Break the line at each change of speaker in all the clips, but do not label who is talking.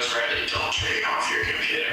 is ready, don't turn off your computer.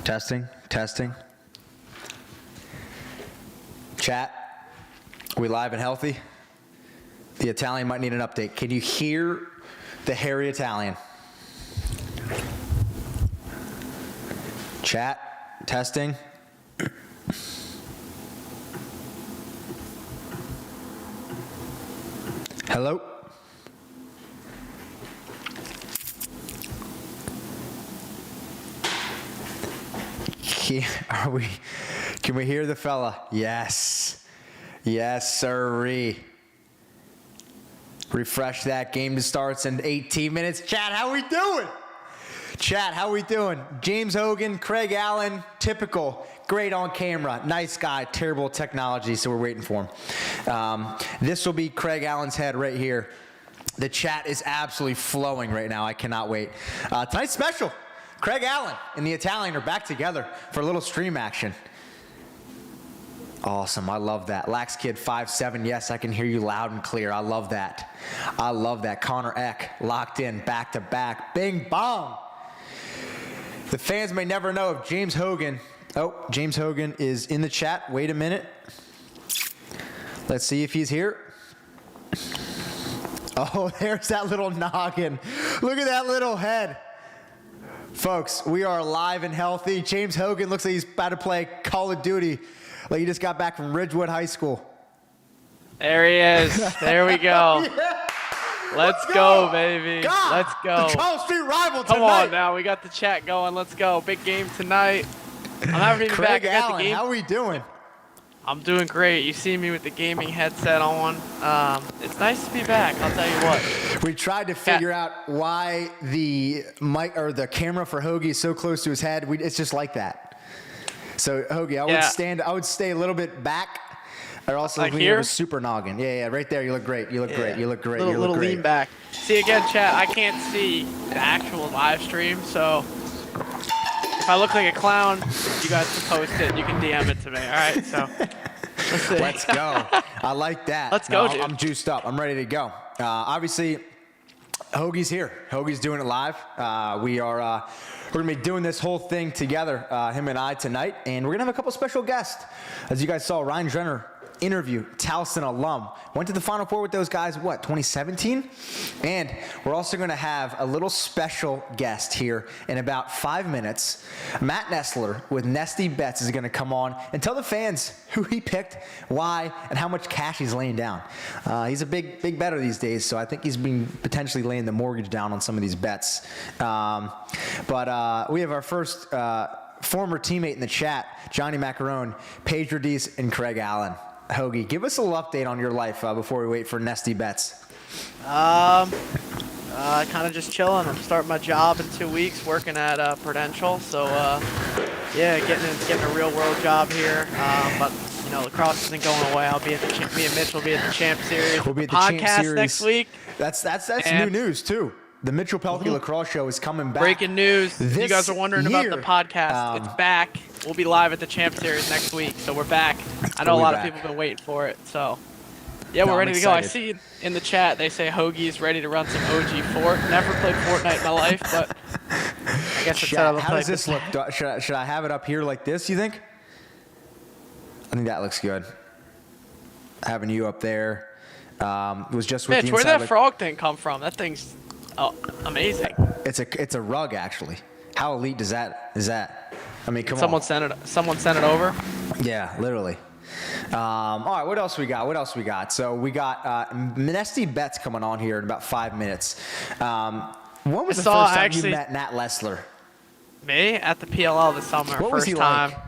Testing, testing. Chat, we live and healthy? The Italian might need an update. Can you hear the hairy Italian? Chat, testing. Hello? Can we hear the fella? Yes. Yes, sirree. Refresh that. Game starts in 18 minutes. Chat, how we doing? Chat, how we doing? James Hogan, Craig Allen, typical. Great on camera. Nice guy. Terrible technology, so we're waiting for him. This will be Craig Allen's head right here. The chat is absolutely flowing right now. I cannot wait. Tonight's special. Craig Allen and the Italian are back together for a little stream action. Awesome. I love that. Lax Kid 5'7". Yes, I can hear you loud and clear. I love that. I love that. Connor Eck locked in back to back. Bing bong. The fans may never know if James Hogan. Oh, James Hogan is in the chat. Wait a minute. Let's see if he's here. Oh, there's that little noggin. Look at that little head. Folks, we are live and healthy. James Hogan looks like he's about to play Call of Duty, like he just got back from Ridgewood High School.
There he is. There we go.
Yeah.
Let's go, baby.
God,
Let's go.
The Charles Street rival tonight.
Come on now. We got the chat going. Let's go. Big game tonight. I'm happy to be back.
Craig
I got
Allen,
the game.
how are we doing?
I'm doing great. You see me with the gaming headset on. It's nice to be back. I'll tell you what.
We tried to figure out why the mic or the camera for Hoagie is so close to his head. It's just like that. So Hoagie, I would stay a little bit back, or also
like
lean
here?
over super noggin. Yeah, right there. You look great. You look great. You look great. You look
Little
great.
lean back. See again, chat. I can't see the actual live stream, so if I look like a clown, you guys can post it. You can DM it to me. All right, so let's see.
Let's go. I like that.
Let's go, dude.
I'm juiced up. I'm ready to go. Obviously, Hoagie's here. Hoagie's doing it live. We're going to be doing this whole thing together, him and I, tonight. And we're going to have a couple special guests. As you guys saw, Ryan Drenner interview, Towson alum. Went to the Final Four with those guys, 2017? And we're also going to have a little special guest here in about 5 minutes. Matt Nestler with Nesty Bets is going to come on and tell the fans who he picked, why, and how much cash he's laying down. He's a big bettor these days, so I think he's been potentially laying the mortgage down on some of these bets. But we have our first former teammate in the chat, Johnny Macarone, Paige Radice, and Craig Allen. Hoagie, give us a little update on your life before we wait for Nesty Bets.
Kind of just chilling. I'm starting my job in 2 weeks, working at Prudential. So, yeah, getting a real world job here. But you know, lacrosse isn't going away. I'll be at me and Mitch will be at the Champ Series.
We'll be at the
podcast
Champ Series
next week.
That's new news too. The Mitchell Pehlke Lacrosse Show is coming back.
Breaking news. You guys are wondering about the podcast. It's back. We'll be live at the Champ Series next week, so we're back. I know a lot of people have been waiting for it, so yeah, we're ready to go. I see in the chat they say Hoagie's ready to run some OG Fort. Never played Fortnite in my life, but I guess it's how
does this look? Should I have it up here like this, you think? I think that looks good. Having you up there was just with
Mitch, where'd that frog thing come from? That thing's amazing.
It's a rug, actually. How elite is that? I mean, come
on. Someone sent it over?
Yeah, literally. All right, what else we got? So we got Nesty Bets coming on here in about 5 minutes. When was the first time you met Nat Lessler?
Me? At the PLL this summer.
What was he
time.
like?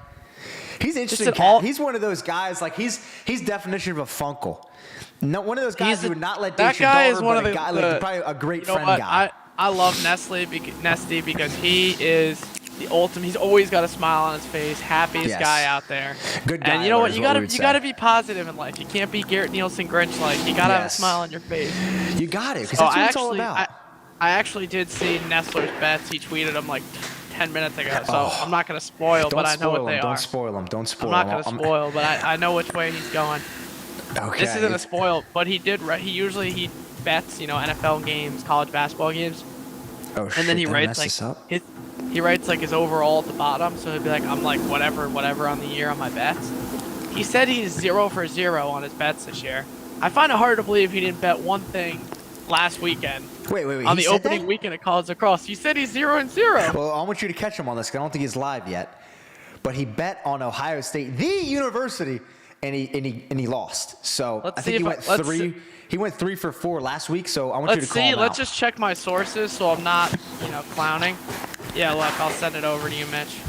He's interesting. He's one of those guys, like he's definition of a funkle. No, one of those guys who would not let date your daughter, but a guy, like probably a great friend guy.
I love Nesty because he is the ultimate. He's always got a smile on his face, happiest guy out there.
Good guy.
And you know what? You gotta be positive in life. You can't be Garrett Nielsen Grinch like. You gotta have a smile on your face.
You got it, because that's what it's all about.
I actually did see Nestler's bets. He tweeted them like 10 minutes ago, so I'm not gonna spoil, but I know what they are.
Don't spoil them. Don't spoil
them. I'm
them.
not gonna spoil, but I know which way he's going.
Okay.
This isn't a spoil, but he usually bets, NFL games, college basketball games.
Oh shit!
And then he writes like his overall at the bottom, so he'll be like, I'm like whatever on the year on my bets. He said he's 0 for 0 on his bets this year. I find it hard to believe he didn't bet one thing last weekend.
Wait.
On the opening weekend of college lacrosse, he said he's 0 and 0.
Well, I want you to catch him on this, because I don't think he's live yet. But he bet on Ohio State, the university, and he lost. So I think he went 3. He went 3 for 4 last week, so I want you to call him out.
Let's just check my sources so I'm not, clowning. Yeah, look, I'll send it over to you, Mitch.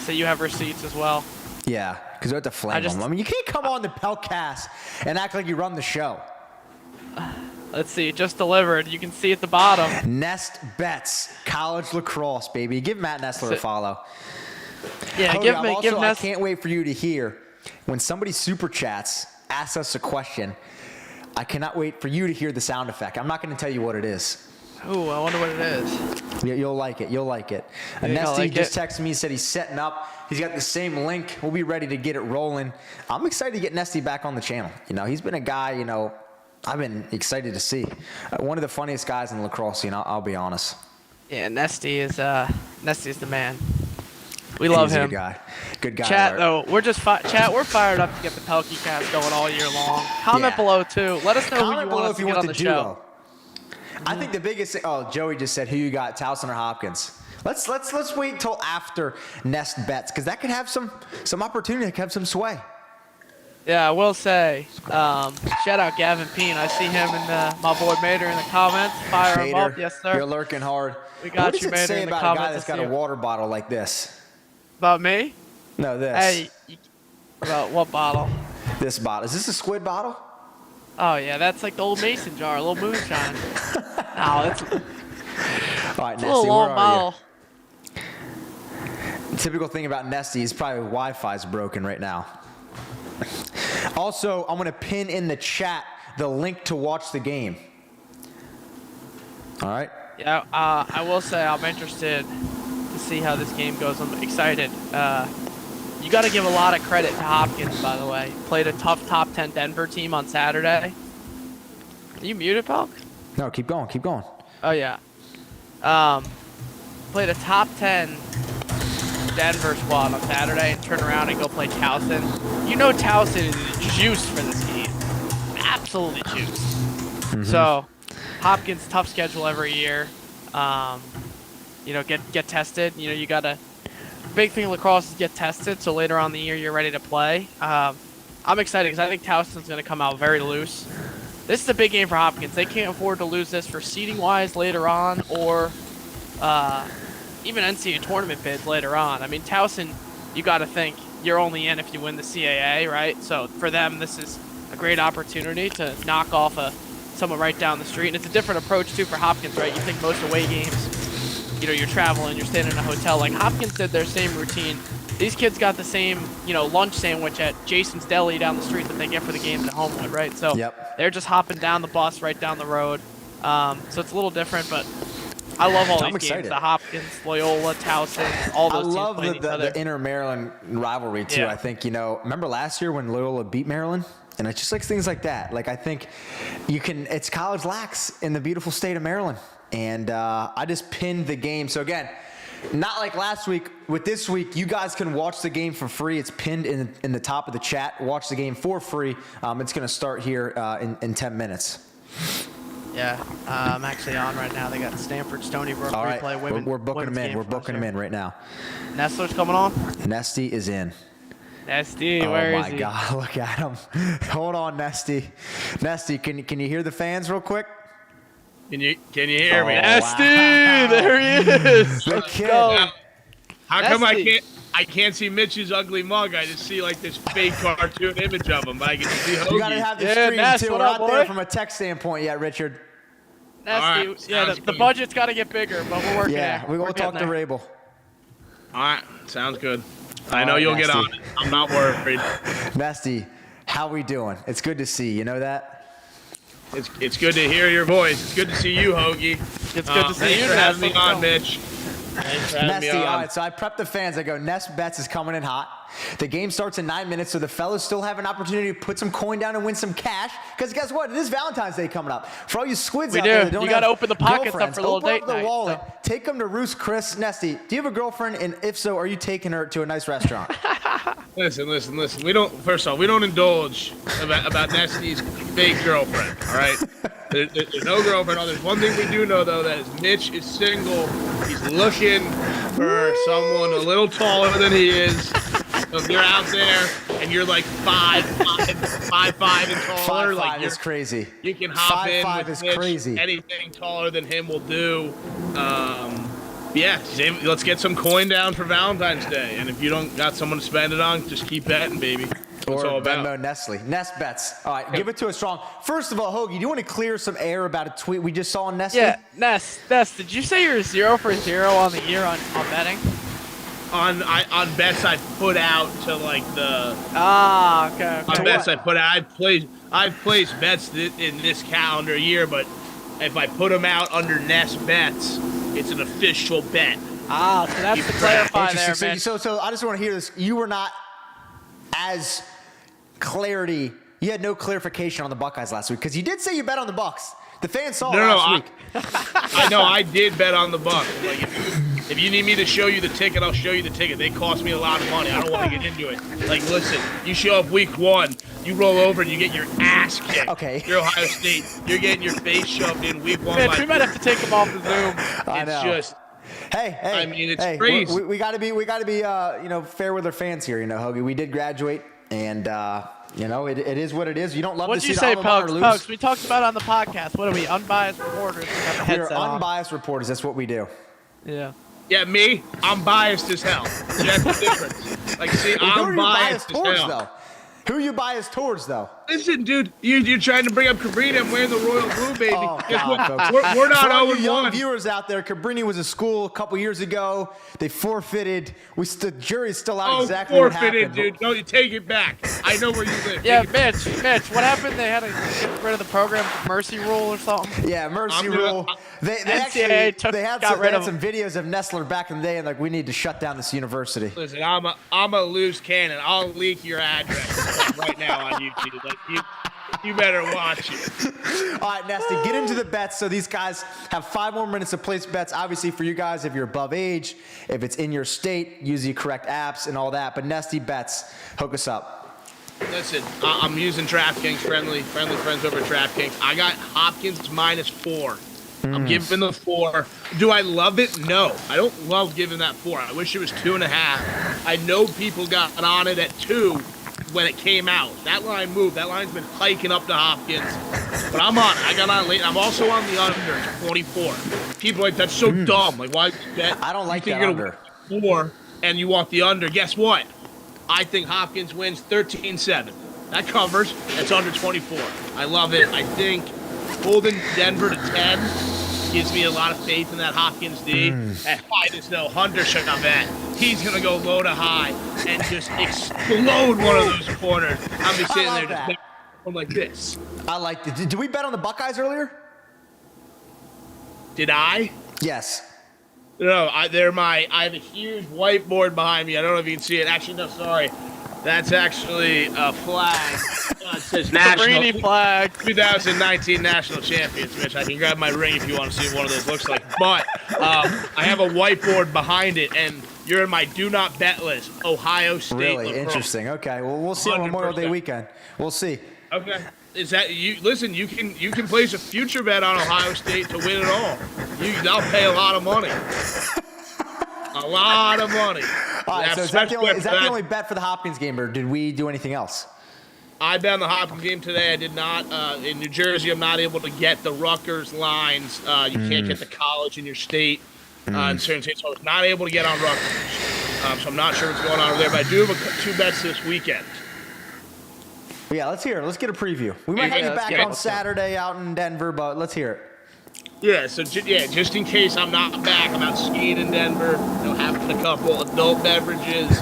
So you have receipts as well.
Yeah, Because we have to flame him. I mean, you can't come on the Pehlcast and act like you run the show.
Let's see, just delivered. You can see at the bottom.
Nest Bets, college lacrosse, baby. Give Matt Nestler a follow.
Yeah,
give I can't wait for you to hear when somebody super chats, asks us a question. I cannot wait for you to hear the sound effect. I'm not going to tell you what it is.
Ooh, I wonder what it is.
You'll like it. You'll like it. Nesty just texted me, said he's setting up. He's got the same link. We'll be ready to get it rolling. I'm excited to get Nesty back on the channel. You know, he's been a guy, you know, I've been excited to see. One of the funniest guys in the lacrosse scene, I'll be honest.
Yeah, Nesty is the man. We love him.
Good guy.
Chat, though, we're fired up to get the Pehlke cast going all year long. Comment below, too. Let us know who you want us to get on the show.
I think the biggest thing, Joey just said who you got, Towson or Hopkins. Let's wait until after Nest Bets, because that could have some opportunity, it could have some sway.
Yeah, I will say, shout out Gavin Peen. I see him and my boy Mater in the comments. Fire him up, yes sir.
You're lurking hard.
We got you, Mater, in the comments. What does it say about a guy
that's got a water bottle like this?
About me?
No, this.
Hey, about what bottle?
This bottle. Is this a squid bottle?
Oh yeah, that's like the old mason jar, a little moonshine. No, it's
all right, Nesty,
a little long bottle.
The typical thing about Nesty is probably Wi-Fi's broken right now. Also, I'm going to pin in the chat the link to watch the game. All right?
Yeah, I will say I'm interested to see how this game goes. I'm excited. You got to give a lot of credit to Hopkins, by the way. Played a tough top 10 Denver team on Saturday. Are you muted, Pelk?
No, keep going, keep going.
Oh, yeah. Played a top 10 Denver squad on Saturday and turn around and go play Towson. You know Towson is juiced for this game. Absolutely juiced. Mm-hmm. So, Hopkins, tough schedule every year. You know, get tested. You know, you got to... Big thing in lacrosse is get tested, so later on in the year you're ready to play. I'm excited because I think Towson's going to come out very loose. This is a big game for Hopkins. They can't afford to lose this for seeding-wise later on or even NCAA tournament bids later on. I mean, Towson, you got to think you're only in if you win the CAA, right? So for them, this is a great opportunity to knock off someone right down the street. And it's a different approach, too, for Hopkins, right? You think most away games, you know, you're traveling, you're staying in a hotel. Like Hopkins did their same routine. These kids got the same, you know, lunch sandwich at Jason's Deli down the street that they get for the games at Homewood, right? So they're just hopping down the bus right down the road. So it's a little different, but I love all these games. The Hopkins, Loyola, Towson, all those teams. I love
the inter-Maryland rivalry, too. Yeah. I think, you know, remember last year when Loyola beat Maryland? And it's just like things like that. Like, I think it's college lax in the beautiful state of Maryland. And I just pinned the game. So, again, not like last week. With this week, you guys can watch the game for free. It's pinned in the top of the chat. Watch the game for free. It's going to start here in 10 minutes.
Yeah, I'm actually on right now. They got Stanford, Stony Brook,
all right.
replay women.
We're booking them in. We're booking them in right now.
Nestler's coming on?
Nesty is in.
Nesty, where is he?
Oh, my God. Look at him. Hold on, Nesty. Nesty, can you hear the fans real quick?
Can you hear me?
Nesty, wow. There he is.
Let's go.
How come I can't see Mitch's ugly mug? I just see like this fake cartoon image of him, but I can see Hoagie.
You gotta have the stream
Nest,
too. We're not there from a tech standpoint yet, Richard.
Nesty,
right,
yeah, the budget's got to get bigger, but we're working.
Yeah, we're gonna talk to Rabel.
All right, sounds good. I know you'll get on it. I'm not worried.
Nesty, how we doing? It's good to see. You know that?
It's good to hear your voice. It's good to see you, Hoagie.
It's good to see you.
Thanks for having me on, Mitch.
Nesty, all right, so I prepped the fans. I go, Nest Bets is coming in hot. The game starts in 9 minutes, so the fellas still have an opportunity to put some coin down and win some cash. Because guess what? It is Valentine's Day coming up. For all you squids out there that don't
you got to open the pockets up for a little date
night. Wallet,
so.
Take them to Roos Chris. Nesty, do you have a girlfriend? And if so, are you taking her to a nice restaurant?
Listen. We don't. First of all, we don't indulge about Nesty's fake girlfriend. All right. There's no girlfriend. There's one thing we do know though, that is Mitch is single. He's looking for someone a little taller than he is. So if you're out there and you're like 5'5" and taller,
5'5"
like
is crazy.
You can hop in
5'5"
with
is
Mitch.
crazy.
Anything taller than him will do. Yeah, let's get some coin down for Valentine's Day. And if you don't got someone to spend it on, just keep betting, baby.
Or
all about.
Venmo Nestle. Nest bets. All right, give it to us strong. First of all, Hoagie, do you want to clear some air about a tweet we just saw on Nestle?
Yeah, Nest, did you say you're 0 for 0 on the year on betting?
On bets I put out to like the.
Okay.
On bets I put out, I've placed bets in this calendar year, but if I put them out under Nest bets, it's an official bet.
So that's to clarify there, man.
So I just want to hear this. You were not as clarity. You had no clarification on the Buckeyes last week because you did say you bet on the Bucks. The fans saw it last week.
I know I did bet on the Bucks. Like if you need me to show you the ticket, I'll show you the ticket. They cost me a lot of money. I don't want to get into it. Like, listen, you show up week 1, you roll over and you get your ass kicked.
Okay.
You're Ohio State. You're getting your face shoved in week 1.
Man, we might have to take them off the Zoom.
I know.
Just.
Hey!
I mean, it's crazy.
We got to be fair with our fans here. Hoagie. We did graduate, and it is what it is. You don't love
What'd
to
you
see
say,
the alma mater lose.
Pokes? We talked about it on the podcast. What are we, unbiased reporters? We got the
We're
headset on.
unbiased reporters. That's what we do.
Yeah.
Yeah, me, I'm biased as hell. That's the difference. Like, see, I'm biased as hell.
Though? Who are you biased towards, though?
Listen, dude, you're trying to bring up Cabrini. I'm wearing the royal blue, baby.
Oh,
Guess
God,
what?
folks.
We're not
For all
0-1.
you young viewers out there, Cabrini was a school a couple years ago. They forfeited. The jury's still out exactly what happened.
Forfeited, dude. No, you take it back. I know where you live.
Yeah, Mitch, what happened? They had to get rid of the program, Mercy Rule or something?
Yeah, Mercy Rule. They
NCAA
had some videos of Nestler back in the day, and like, we need to shut down this university.
Listen, I'm a loose cannon. I'll leak your address right now on YouTube. Like, you better watch it.
All right, Nesty, get into the bets. So these guys have 5 more minutes to place bets. Obviously, for you guys, if you're above age, if it's in your state, use the correct apps and all that. But Nesty bets, hook us up.
Listen, I'm using DraftKings, friendly friends over DraftKings. I got Hopkins -4. I'm giving the 4. Do I love it? No. I don't love giving that 4. I wish it was 2.5. I know people got on it at 2 when it came out. That line moved. That line's been hiking up to Hopkins. But I'm on it. I got on late. I'm also on the under. It's 24. People are like, that's so dumb. Like, why bet?
I don't like
you
that
you're
under.
Gonna win 4 and you want the under. Guess what? I think Hopkins wins 13-7. That covers. That's under 24. I love it. I think holding Denver to 10 gives me a lot of faith in that Hopkins D. And I just know Hunter Chavez, he's going to go low to high and just explode one of those corners. I'm just sitting there just going like this.
I like it. Did we bet on the Buckeyes earlier?
Did I?
Yes.
No, I have a huge whiteboard behind me. I don't know if you can see it. Actually, no, sorry. That's actually a flag. It says National
flag.
2019 National Champions, Mitch. I can grab my ring if you want to see what one of those looks like. But I have a whiteboard behind it, and you're in my do not bet list. Ohio State.
Really
Lacrosse.
Interesting. Okay. Well, we'll see on
100%.
Memorial Day weekend. We'll see.
Okay. Is that you? Listen, you can place a future bet on Ohio State to win it all. I'll pay a lot of money. A lot of money.
All right, so is that the only bet for the Hopkins game, or did we do anything else?
I bet on the Hopkins game today. I did not. In New Jersey, I'm not able to get the Rutgers lines. You can't get the college in your state in certain states, so I was not able to get on Rutgers. So I'm not sure what's going on over there, but I do have 2 bets this weekend.
Yeah, let's hear it. Let's get a preview. We might have you back on Saturday out in Denver, but let's hear it.
Yeah, so just in case I'm not back, I'm out skiing in Denver, having a couple adult beverages.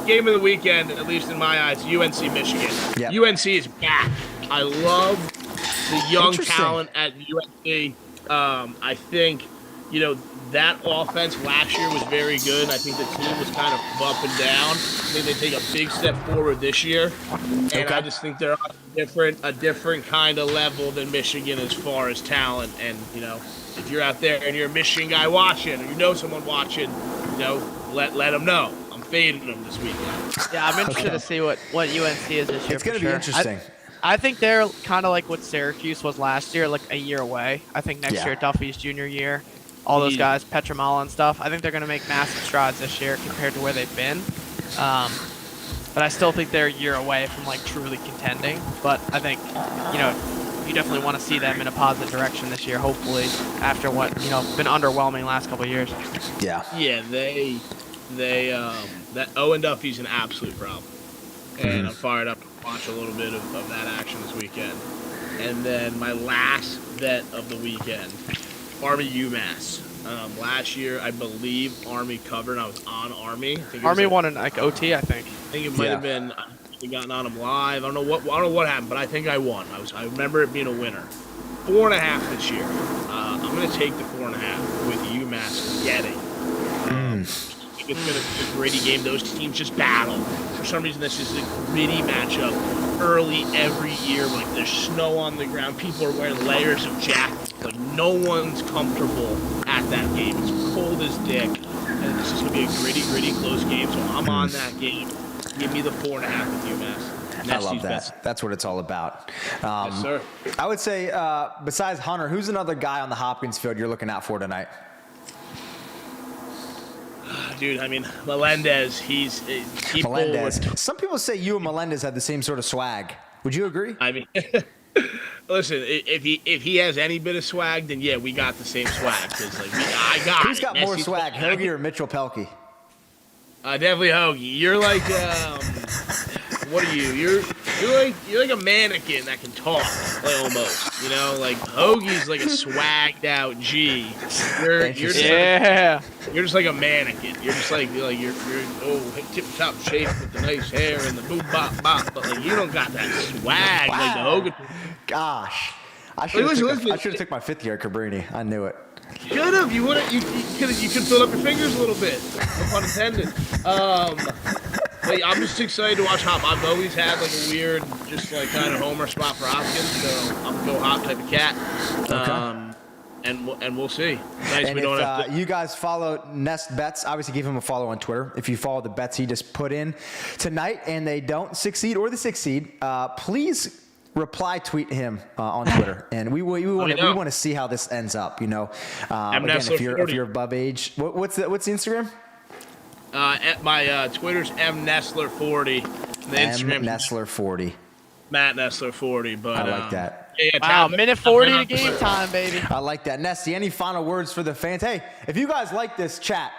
Game of the weekend, at least in my eyes, UNC Michigan. Yep. UNC is back. I love the young talent at UNC. I think, that offense last year was very good. I think the team was kind of up and down. I think they take a big step forward this year. And I just think they're on a different kind of level than Michigan as far as talent. And, if you're out there and you're a Michigan guy watching, or you know someone watching, let them know. I'm fading them this weekend.
Yeah, I'm interested to see what UNC is this year.
It's going to be interesting.
I think they're kind of like what Syracuse was last year, like a year away. I think next year, Duffy's junior year, all those guys, Petramala and stuff, I think they're going to make massive strides this year compared to where they've been. But I still think they're a year away from, truly contending. But I think, you definitely want to see them in a positive direction this year. Hopefully, after what been underwhelming last couple of years.
Yeah.
Yeah, they that Owen Duffy's an absolute problem, and I'm fired up to watch a little bit of that action this weekend. And then my last bet of the weekend, Army UMass. Last year, I believe Army covered. I was on Army.
Army won in like OT, I think.
I think it might have been. I gotten on them live. I don't know what happened, but I think I won. I remember it being a winner. 4.5 this year. I'm gonna take the 4.5 with UMass getting. I think it's gonna be a gritty game. Those teams just battle. For some reason, that's just a gritty matchup early every year. Like there's snow on the ground, people are wearing layers of jackets. Like no one's comfortable at that game. It's cold as dick, and this is gonna be a gritty, close game. So I'm on that game. Give me the 4.5 with UMass.
I love that. That's what it's all about.
Yes, sir.
I would say, besides Hunter, who's another guy on the Hopkins field you're looking out for tonight?
Dude, I mean, Melendez,
Melendez. Some people say you and Melendez have the same sort of swag. Would you agree?
I mean, listen, if he has any bit of swag, then yeah, we got the same swag. Cause like I got.
Who's got more swag, Hoagie or Mitchell Pehlke?
Definitely Hoagie. You're like, what are you? You're like a mannequin that can talk, like almost. Like Hoagie's like a swagged out G. You're just like a mannequin. You're just like you're tip top shape with the nice hair and the boom bop bop, but like you don't got that swag like the Hogan.
Gosh, I should have took my 5th year at Cabrini. I knew it.
Should have. You would. You could fill up your fingers a little bit. No pun intended. But I'm just excited to watch Hop. I've always had like a weird, just like kind of homer spot for Hopkins, so I'm a go Hop type of cat. And we'll see. Nice.
And if you guys follow Nest Bets, obviously give him a follow on Twitter. If you follow the bets he just put in tonight and they don't succeed or they succeed, please reply tweet him on Twitter, and we want to see how this ends up. Again, if you're above age, what's the Instagram?
My Twitter's mnestler40. The Instagram
mnestler40.
Matt Nestler40. But
I like that.
Yeah,
wow, minute 40 to game time, baby.
I like that. Nesty, any final words for the fans? Hey, if you guys like this chat,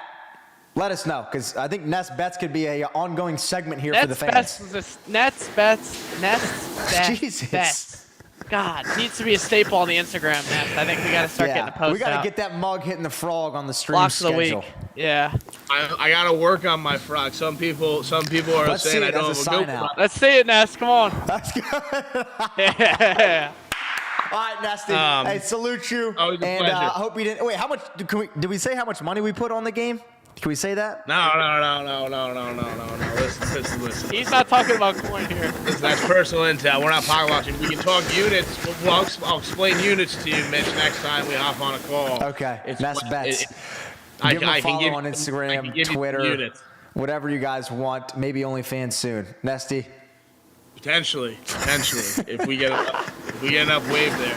let us know, because I think Nest Bets could be a ongoing segment here for the fans.
Nest Bets.
Jesus.
God, needs to be a staple on the Instagram, Nest. I think we got to start getting a post.
We got to get that mug hitting the frog on the stream
Blocks
schedule.
of the week. Yeah.
I got to work on my frog. Some people are saying I don't have a go.
Let's see it, Nest. Come on.
That's good.
Yeah.
All right, Nesty. Hey, salute you.
Always a
and
pleasure.
I hope we didn't. Wait, how much? Did we say how much money we put on the game? Can we say that?
No. Listen.
He's not talking about coin here.
Listen, that's personal intel. We're not pocket watching. We can talk units. I'll explain units to you, Mitch, next time we hop on a call.
Okay. Nest Bets. Give him a follow on Instagram, Twitter, whatever you guys want. Maybe OnlyFans soon. Nesty.
Potentially. If we get enough wave there,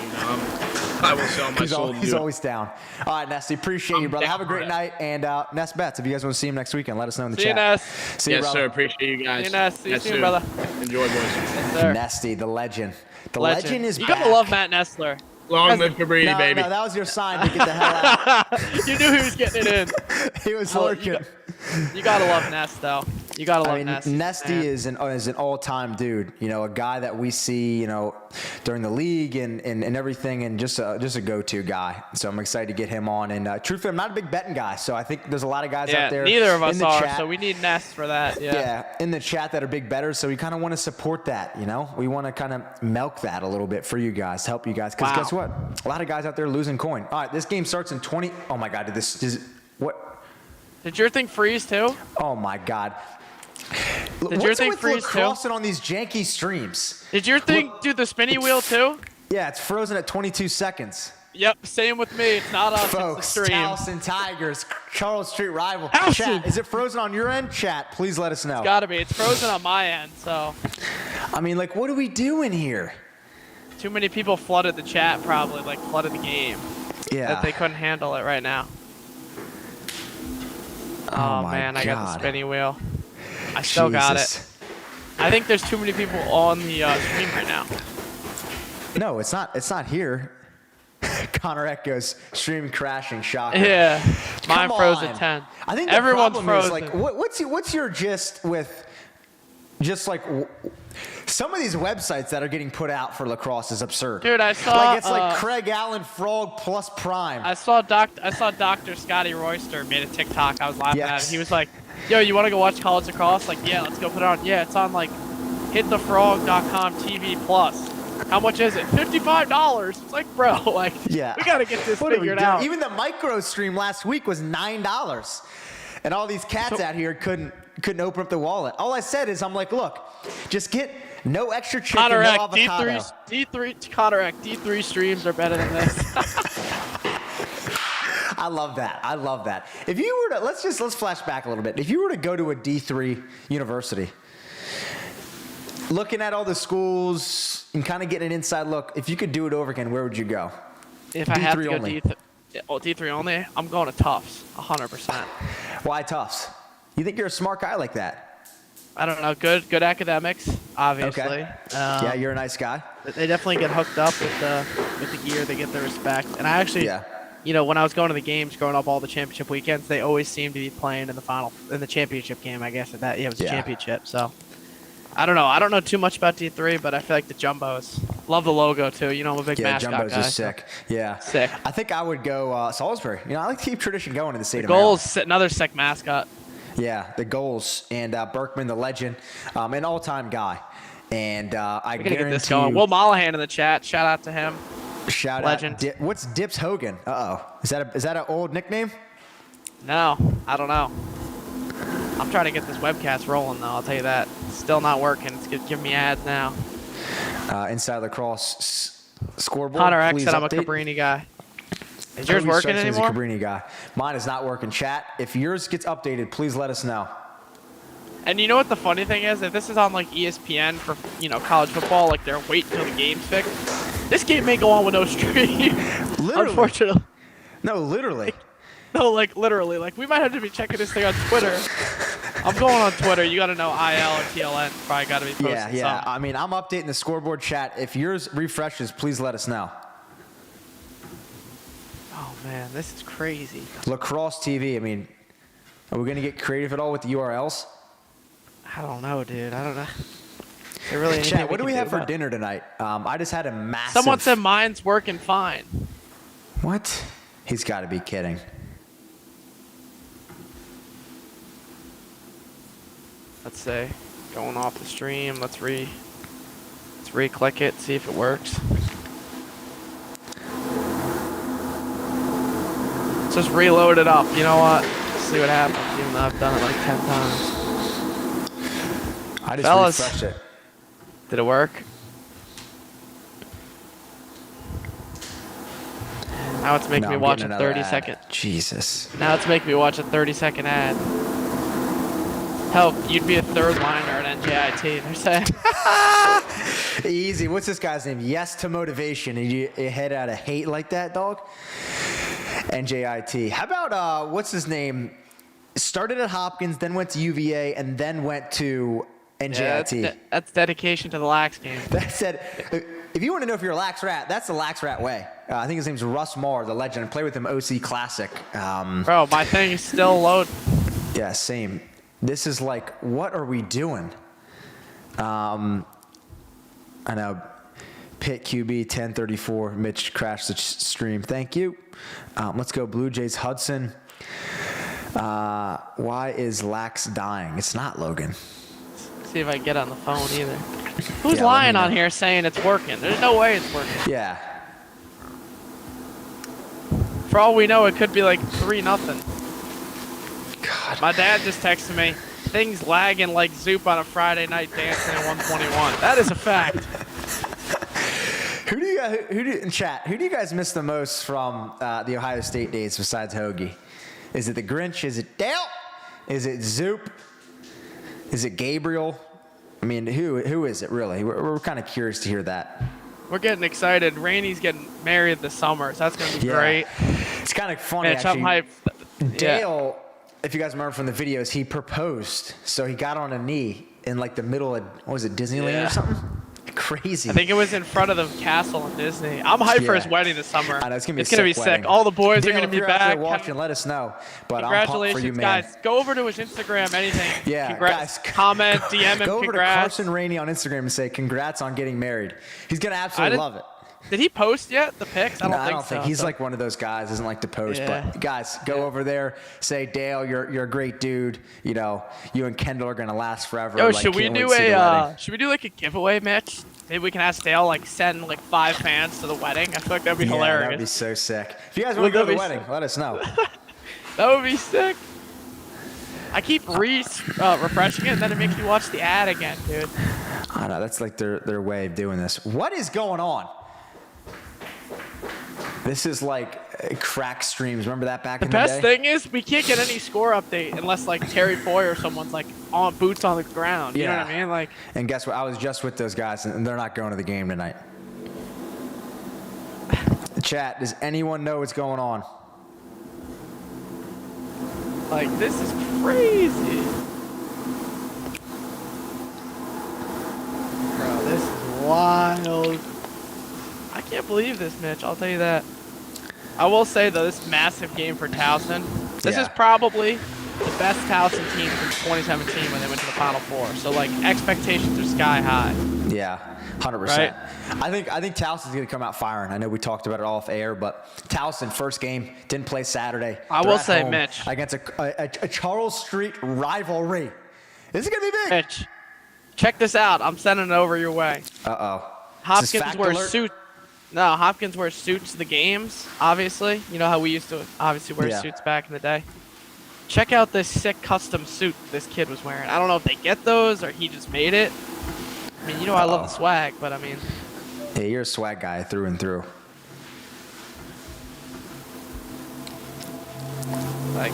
I will sell my soul.
He's always down. All right, Nesty. Appreciate you, brother. Have a great night. And Nest Bets, if you guys want to see him next weekend, let us know in the chat.
See you, Nest.
See you,
yes,
brother.
sir. Appreciate you guys.
See you, Nest. See you soon, brother.
Enjoy, boys.
Yes, sir.
Nesty, the legend. The legend is
you
back.
You gotta love Matt Nestler.
Long live Cabrini, baby.
No, that was your sign to get the hell out.
You knew he was getting it in.
He was lurking.
You gotta love Nest, though. You gotta love Nest.
Nesty is an all-time dude. A guy that we see, during the league and everything, and just a go-to guy. So I'm excited to get him on. And truthfully, I'm not a big betting guy, so I think there's a lot of guys out there.
Neither of us
in the
are.
chat,
so we need Nest for that. Yeah,
in the chat that are big bettors. So we kind of want to support that. We want to kind of milk that a little bit for you guys, help you guys. Because guess what? A lot of guys out there losing coin. All right, this game starts in 20. Oh my God! What?
Did your thing freeze too?
Oh my God!
Did your thing freeze too?
Crossing on these janky streams.
Did your thing do the spinny wheel too?
Yeah, it's frozen at 22 seconds.
Yep, same with me. It's not us,
folks.
It's the stream.
Towson Tigers, Charles Street rival.
Towson.
Chat, is it frozen on your end? Chat, please let us know.
It's gotta be. It's frozen on my end. So.
I mean, what are we doing here?
Too many people flooded the chat, probably flooded the game.
Yeah.
That they couldn't handle it right now. Oh man, God. I got the spinny wheel. I still got it. I think there's too many people on the stream right now.
No, it's not. It's not here. Connor Echoes, stream crashing, shocking.
Yeah, mine
Come
froze
on.
at 10.
I think
Everyone's
the problem
frozen.
is like, what's your gist with just like some of these websites that are getting put out for lacrosse is absurd.
Dude, I saw
like it's like Craig Allen Frog plus Prime.
I saw Dr. Scotty Royster made a TikTok. I was laughing at it. He was like, "Yo, you want to go watch college lacrosse?" Like, yeah, let's go put it on. Yeah, it's on like hitthefrog.com TV plus. How much is it? $55. It's like, bro, like,
yeah.
we gotta get this figured out.
Even the micro stream last week was $9, and all these cats out here couldn't open up the wallet. All I said is, I'm like, look, just get no extra chicken, no avocado.
D3 streams are better than this.
I love that. I love that. If you were to let's flash back a little bit. If you were to go to a D3 university, looking at all the schools and kind of getting an inside look, if you could do it over again, where would you go?
If I have to go D3 only, I'm going to Tufts, 100%.
Why Tufts? You think you're a smart guy like that?
I don't know. Good academics, obviously.
Okay. Yeah, you're a nice guy.
They definitely get hooked up with the gear. They get the respect. And I actually, when I was going to the games growing up, all the championship weekends, they always seemed to be playing in the championship game. I guess it was a championship. So I don't know. I don't know too much about D3, but I feel like the Jumbos. Love the logo too. I'm a big mascot guy.
Jumbos is sick. Yeah.
Sick.
I think I would go Salisbury. I like to keep tradition going in the state of
Maryland. Another sick mascot.
Yeah, the goals and Berkman, the legend, an all-time guy, and I guarantee
get this going. Will Mollahan in the chat. Shout out to him.
Shout
legend.
out. What's Dips Hogan? Is that an old nickname?
No, I don't know. I'm trying to get this webcast rolling though. I'll tell you that. Still not working. It's giving me ads now.
Inside Lacrosse scoreboard.
Connor X said I'm a Cabrini guy. Is yours working anymore?
He's a Cabrini guy. Mine is not working. Chat, if yours gets updated, please let us know.
And you know what the funny thing is? If this is on like ESPN for college football, like they're waiting until the game's fixed. This game may go on with no stream.
Literally.
Unfortunately.
No, literally.
No, like literally. Like we might have to be checking this thing on Twitter. I'm going on Twitter. You got to know IL or TLN. Probably got to be posting something.
I mean, I'm updating the scoreboard chat. If yours refreshes, please let us know.
Oh, man, this is crazy.
Lacrosse TV, I mean, are we going to get creative at all with the URLs?
I don't know, dude. I don't know. Really
Chat, what do we have for dinner tonight? I just had a massive...
Someone said mine's working fine.
What? He's got to be kidding.
Let's say, going off the stream. Let's re-click it, see if it works. Just reload it up. You know what? See what happens, even though I've done it like 10 times.
I just refreshed it.
Did it work? Now it's making me watch a 30-second.
Jesus.
Now it's making me watch a 30-second ad. Hell, you'd be a third liner at NJIT. They're saying.
Easy. What's this guy's name? Yes to motivation. And you head out of hate like that, dog? NJIT. How about what's his name? Started at Hopkins, then went to UVA, and then went to NJIT.
Yeah, that's dedication to the Lax game.
That said, if you want to know if you're a Lax Rat, that's the Lax Rat way. I think his name's Russ Marr, the legend. I played with him OC Classic.
Bro, my thing is still loading.
Yeah, same. This is like, what are we doing? I know. Pit QB 1034. Mitch crashed the stream. Thank you. Let's go Blue Jays Hudson. Why is Lax dying? It's not Logan.
See if I can get on the phone either. Who's lying on here saying it's working? There's no way it's working.
Yeah.
For all we know, it could be like 3-0.
God.
My dad just texted me, things lagging like Zoop on a Friday night dancing at 121. That is a fact.
Who do you guys miss the most from the Ohio State days besides Hoagie? Is it the Grinch? Is it Dale? Is it Zoop? Is it Gabriel? I mean, who is it really? We're kind of curious to hear that.
We're getting excited. Rainey's getting married this summer, so that's going to be great.
It's kind of funny,
Mitch,
actually.
I'm hyped.
Dale, if you guys remember from the videos, he proposed. So he got on a knee in like the middle of, what was it, Disneyland or something? Crazy.
I think it was in front of the castle in Disney. I'm hyped for his wedding this summer.
I know, it's gonna
be sick. All the boys are gonna be back.
Watching, let us know. But
congratulations,
I'm pumped for you, man.
guys. Go over to his Instagram. Anything.
Yeah,
congrats.
guys.
Comment, DM him.
Go over
congrats.
to Carson Rainey on Instagram and say congrats on getting married. He's gonna absolutely love it.
Did he post yet the pics? I don't think so.
He's like one of those guys doesn't like to post.
Yeah.
But guys, go over there. Say Dale, you're a great dude. You know, you and Kendall are gonna last forever.
Yo, should we do like a giveaway, Mitch? Maybe we can ask Dale send 5 fans to the wedding. I feel like that'd be hilarious.
That'd be so sick. If you guys want to go to the wedding, let us know.
That would be sick. I keep refreshing it, and then it makes me watch the ad again, dude.
I know, that's like their way of doing this. What is going on? This is like crack streams. Remember that back in the day?
The best thing is we can't get any score update unless Terry Foy or someone's on boots on the ground. You know what I mean?
And guess what? I was just with those guys, and they're not going to the game tonight. Chat, does anyone know what's going on?
This is crazy. Bro, this is wild. I can't believe this, Mitch. I'll tell you that. I will say, though, this massive game for Towson. This is probably the best Towson team since 2017 when they went to the Final Four. So, expectations are sky high.
Yeah, 100%.
Right?
I think Towson's going to come out firing. I know we talked about it off air, but Towson, first game, didn't play Saturday.
I will say, Mitch.
Against a Charles Street rivalry. This is going to be big.
Mitch, check this out. I'm sending it over your way.
Uh-oh.
Hopkins wears suits. No, Hopkins wears suits to the games, obviously. You know how we used to obviously wear suits back in the day. Check out this sick custom suit this kid was wearing. I don't know if they get those or he just made it. I mean, I love the swag, but I mean...
Yeah, you're a swag guy through and through.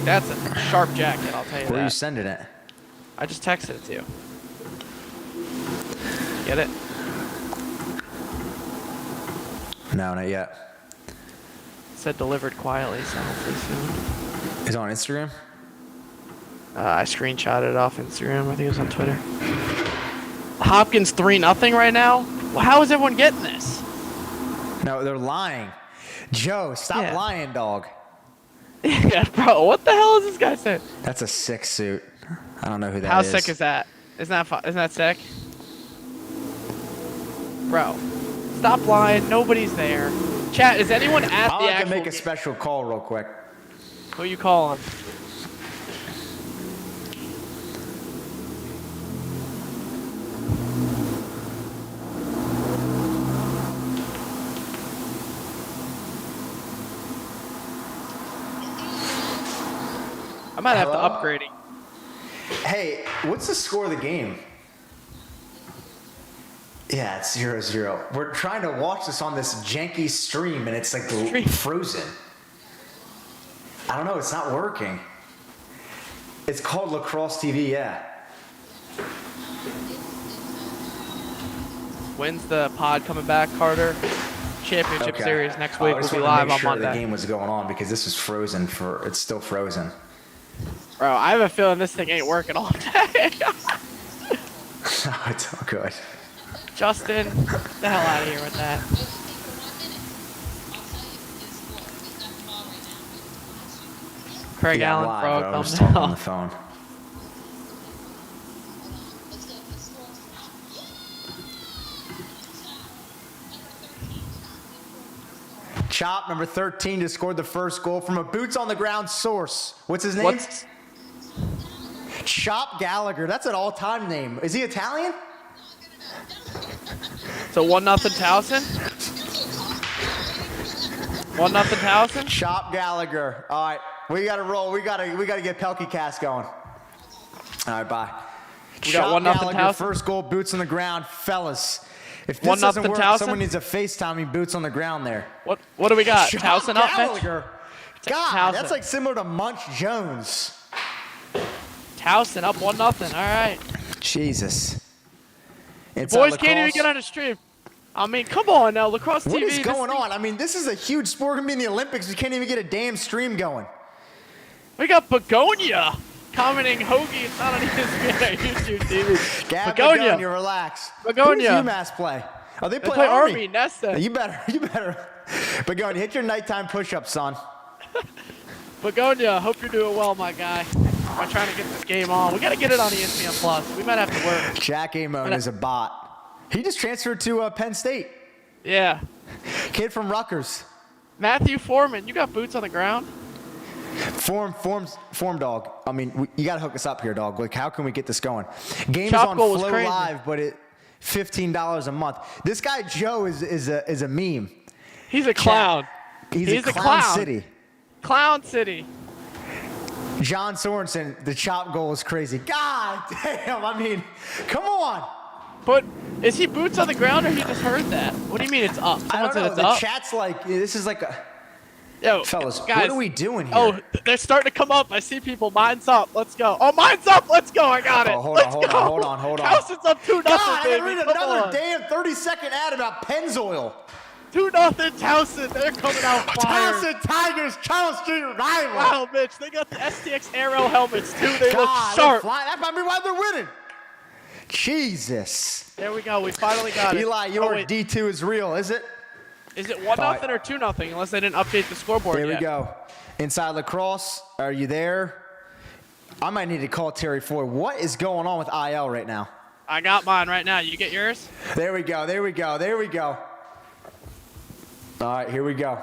That's a sharp jacket, I'll tell you that.
Where are you sending it?
I just texted it to you. Get it?
No, not yet.
It said delivered quietly, so hopefully soon.
Is it on Instagram?
I screenshotted it off Instagram. I think it was on Twitter. Hopkins 3-0 right now? Well, how is everyone getting this?
No, they're lying. Joe, stop lying, dog.
Yeah, bro. What the hell is this guy saying?
That's a sick suit. I don't know who that is.
How sick is that? Isn't that sick? Bro, stop lying. Nobody's there. Chat, is anyone at the actual...
I can make a special call real quick.
Who you calling? I might have to upgrade it.
Hey, what's the score of the game? Yeah, it's 0-0. We're trying to watch this on this janky stream, and it's frozen. I don't know. It's not working. It's called Lacrosse TV, yeah.
When's the pod coming back, Carter? Championship series next week. We'll be live on Monday.
The game was going on because this was frozen it's still frozen.
Bro, I have a feeling this thing ain't working all day.
No, it's all good.
Justin, get the hell out of here with that. Craig Allen, bro,
I was talking on the phone. Chop, number 13, just scored the first goal from a boots-on-the-ground source. What's his name? Chop Gallagher. That's an all-time name. Is he Italian?
So 1-0 Towson? 1-0 Towson?
Chop Gallagher. All right, we got to roll. We got to get Pehlke cast going. All right, bye.
We got 1-0
Gallagher,
Towson.
first goal, boots on the ground, fellas. If this doesn't work,
Towson?
someone needs a FaceTime boots on the ground there.
What do we got?
Chop
Towson up,
Gallagher. God,
Towson.
that's like similar to Munch Jones.
Towson up 1-0. All right.
Jesus.
Boys can't even get on the stream. I mean, come on now, Lacrosse TV.
What is going on? I mean, this is a huge sport. We're going to be in the Olympics. We can't even get a damn stream going.
We got Begonia commenting Hoagie. It's not on ESPN, YouTube TV.
Begonia, relax.
Begonia.
Who's UMass play? Oh, they
They
play
Army. Nesta.
You better. But go and hit your nighttime push-ups, son.
Begonia, hope you're doing well, my guy. I'm trying to get this game on. We got to get it on ESPN Plus. We might have to work.
Jack Amon is a bot. He just transferred to Penn State.
Yeah.
Kid from Rutgers.
Matthew Foreman, you got boots on the ground?
Form, dog. I mean, you got to hook us up here, dog. Like, how can we get this going? Game
Chop
is on
goal was
Flow
crazy.
Live, but $15 a month. This guy Joe is a meme.
He's a clown.
He's a clown city.
Clown City.
John Sorensen, the chop goal is crazy. God damn, I mean, come on.
But is he boots on the ground or he just heard that? What do you mean it's up?
I
Someone
don't
said
know.
it's
The
up.
chat's like, this is like a...
Yo,
Fellas,
guys,
what are we doing here?
Oh, they're starting to come up. I see people. Mine's up. Let's go. Oh, mine's up. Let's go. I got it.
Oh, hold
Let's
on,
go.
hold on.
Towson's up 2-0,
God, I
baby.
gotta read
Come
another
on.
damn 30-second ad about Pennzoil.
2-0 Towson. They're coming out fire.
Towson Tigers, Charles Street rival.
Wow, Mitch. They got the STX Aero helmets, too. They
God,
look
they're
sharp.
flying. That might be why they're winning. Jesus.
There we go. We finally got it.
Eli, your
wait.
D2 is real, is it?
Is it 1-0 or 2-0? Unless they didn't update the scoreboard
There
yet.
we go. Inside Lacrosse, are you there? I might need to call Terry Ford. What is going on with IL right now?
I got mine right now. You get yours?
There we go. All right, here we go.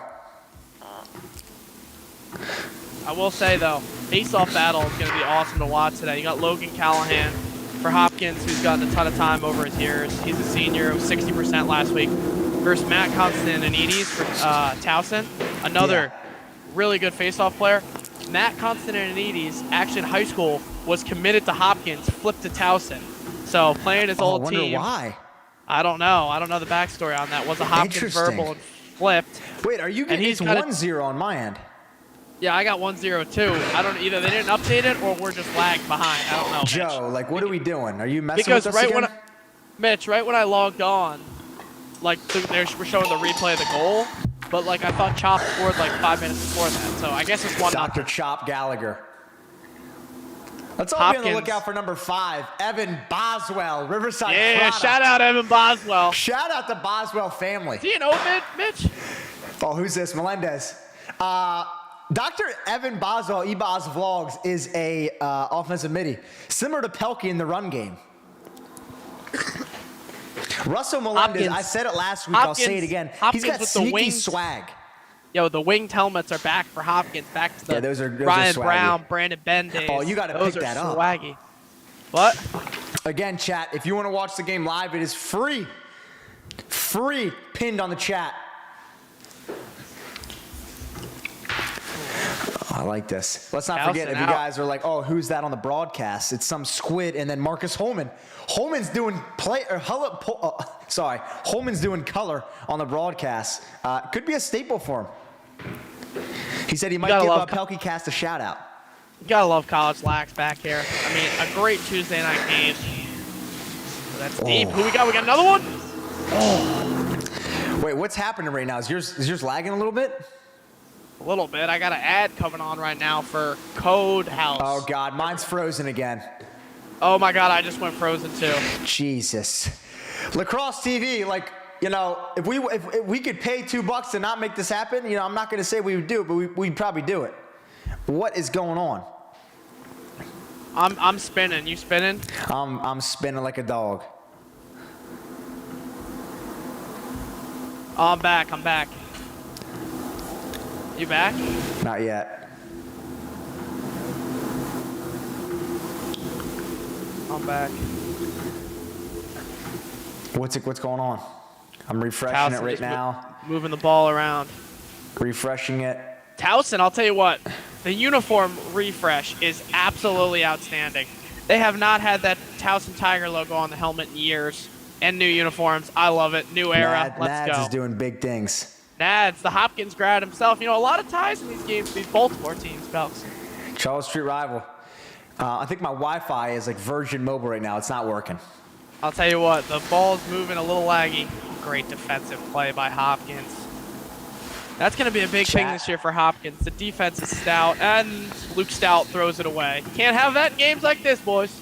I will say, though, face-off battle is going to be awesome to watch today. You got Logan Callahan for Hopkins, who's gotten a ton of time over his years. He's a senior, 60% last week. Versus Matt Constantinides for Towson, another really good face-off player. Matt Constantinides, actually in high school, was committed to Hopkins, flipped to Towson. So playing his old
I wonder
team.
why.
I don't know. I don't know the backstory on that. Was a Hopkins
Interesting.
verbal and flipped.
Wait, are you getting it's 1-0 on my end?
Yeah, I got 1-0 too. I don't either. They didn't update it or we're just lagged behind. I don't know.
Joe,
Mitch.
like, what are we doing? Are you messing
Because
with us again?
Mitch, right when I logged on, like we're showing the replay of the goal, but like I thought Chop scored like 5 minutes before that. So I guess it's 1-0.
Dr. Chop Gallagher. Let's all be on the lookout for number 5, Evan Boswell, Riverside.
Yeah,
Prada.
shout out Evan Boswell.
Shout out the Boswell family.
Do you know Mitch?
Oh, who's this? Melendez. Dr. Evan Boswell, eBos Vlogs, is a offensive midi, similar to Pehlke in the run game. Russell Melendez, I said it last week, I'll say it again. He's got sneaky swag.
Yo, the winged helmets are back for Hopkins. Back to the
those are
Ryan
swaggy.
Brown, Brandon Ben days.
Oh, you got to pick that up.
Swaggy. What?
Again, chat, if you want to watch the game live, it is free. Free, pinned on the chat. Oh, I like this. Let's not forget, if you guys are like, oh, who's that on the broadcast? It's some squid, and then Marcus Holman. Holman's doing Holman's doing color on the broadcast. Could be a staple for him. He said he might give Pehlke Cast a shout out.
You gotta love college lax back here. I mean, a great Tuesday night game. That's deep. Who we got? We got another one?
Oh. Wait, what's happening right now? Is yours lagging a little bit?
A little bit. I got an ad coming on right now for Code House.
Oh, God. Mine's frozen again.
Oh, my God. I just went frozen, too.
Jesus. Lacrosse TV, like, you know, if we could pay $2 to not make this happen, you know, I'm not going to say we would do it, but we'd probably do it. What is going on?
I'm spinning. You spinning?
I'm spinning like a dog.
Oh, I'm back. You back?
Not yet.
I'm back.
What's going on? I'm refreshing it right now.
Moving the ball around.
Refreshing it.
Towson, I'll tell you what. The uniform refresh is absolutely outstanding. They have not had that Towson Tiger logo on the helmet in years. And new uniforms. I love it. New era. Let's go.
Nads is doing big things.
Nads, the Hopkins grad himself. You know, a lot of ties in these games, these Baltimore teams, Belks.
Charles Street rival. I think my Wi-Fi is like Virgin Mobile right now. It's not working.
I'll tell you what, the ball's moving a little laggy. Great defensive play by Hopkins. That's going to be a big thing this year for Hopkins. The defense is stout, and Luke Stout throws it away. Can't have that in games like this, boys.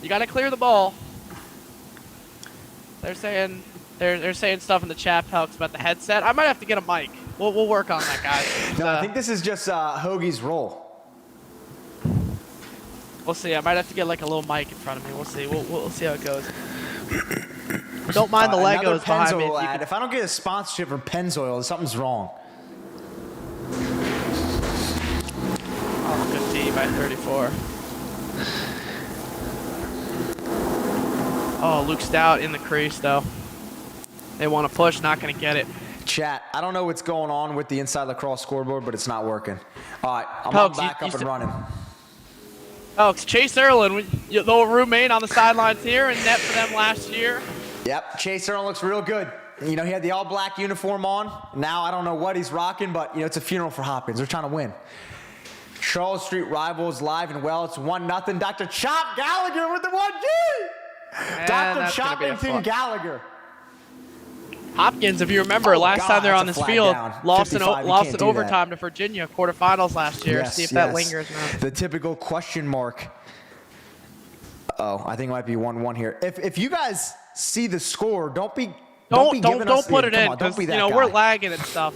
You got to clear the ball. They're saying They're saying stuff in the chat, Pehlke, about the headset. I might have to get a mic. We'll work on that, guys.
No, I think this is just Hoagie's roll.
We'll see. I might have to get like a little mic in front of me. We'll see. We'll see how it goes. Don't mind the Legos behind me.
If I don't get a sponsorship from Pennzoil, something's wrong.
Oh, 15 by 34. Oh, Luke Stout in the crease, though. They want to push, not going to get it.
Chat, I don't know what's going on with the Inside Lacrosse scoreboard, but it's not working. All right, I'm back up and running.
Oh, it's Chase Erlin, the roommate on the sidelines here, and net for them last year.
Yep, Chase Erlin looks real good. You know, he had the all-black uniform on. Now I don't know what he's rocking, but, you know, it's a funeral for Hopkins. They're trying to win. Charles Street Rivals live and well. It's 1-0. Dr. Chop Gallagher with the 1G! Dr. Choppington Gallagher.
Hopkins, if you remember, last time they're on this field, lost in overtime to Virginia, quarterfinals last year.
Yes,
see if that lingers now.
The typical question mark. Oh, I think it might be 1-1 here. If you guys see the score, don't put
it in, because you know we're lagging and stuff.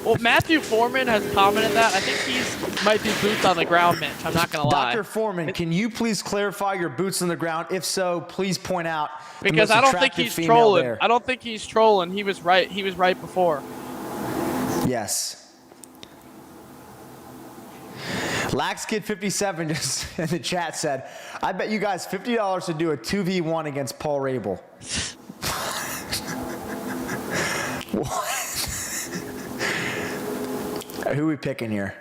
Well, Matthew Foreman has commented that. I think might be boots on the ground, Mitch. I'm not gonna lie.
Dr. Foreman, can you please clarify your boots on the ground? If so, please point out.
Because I don't think he's trolling. I don't think he's trolling. He was right. He was right before.
Yes. LaxKid57 just in the chat said, "I bet you guys $50 to do a 2v1 against Paul Rabel." What? Who are we picking here?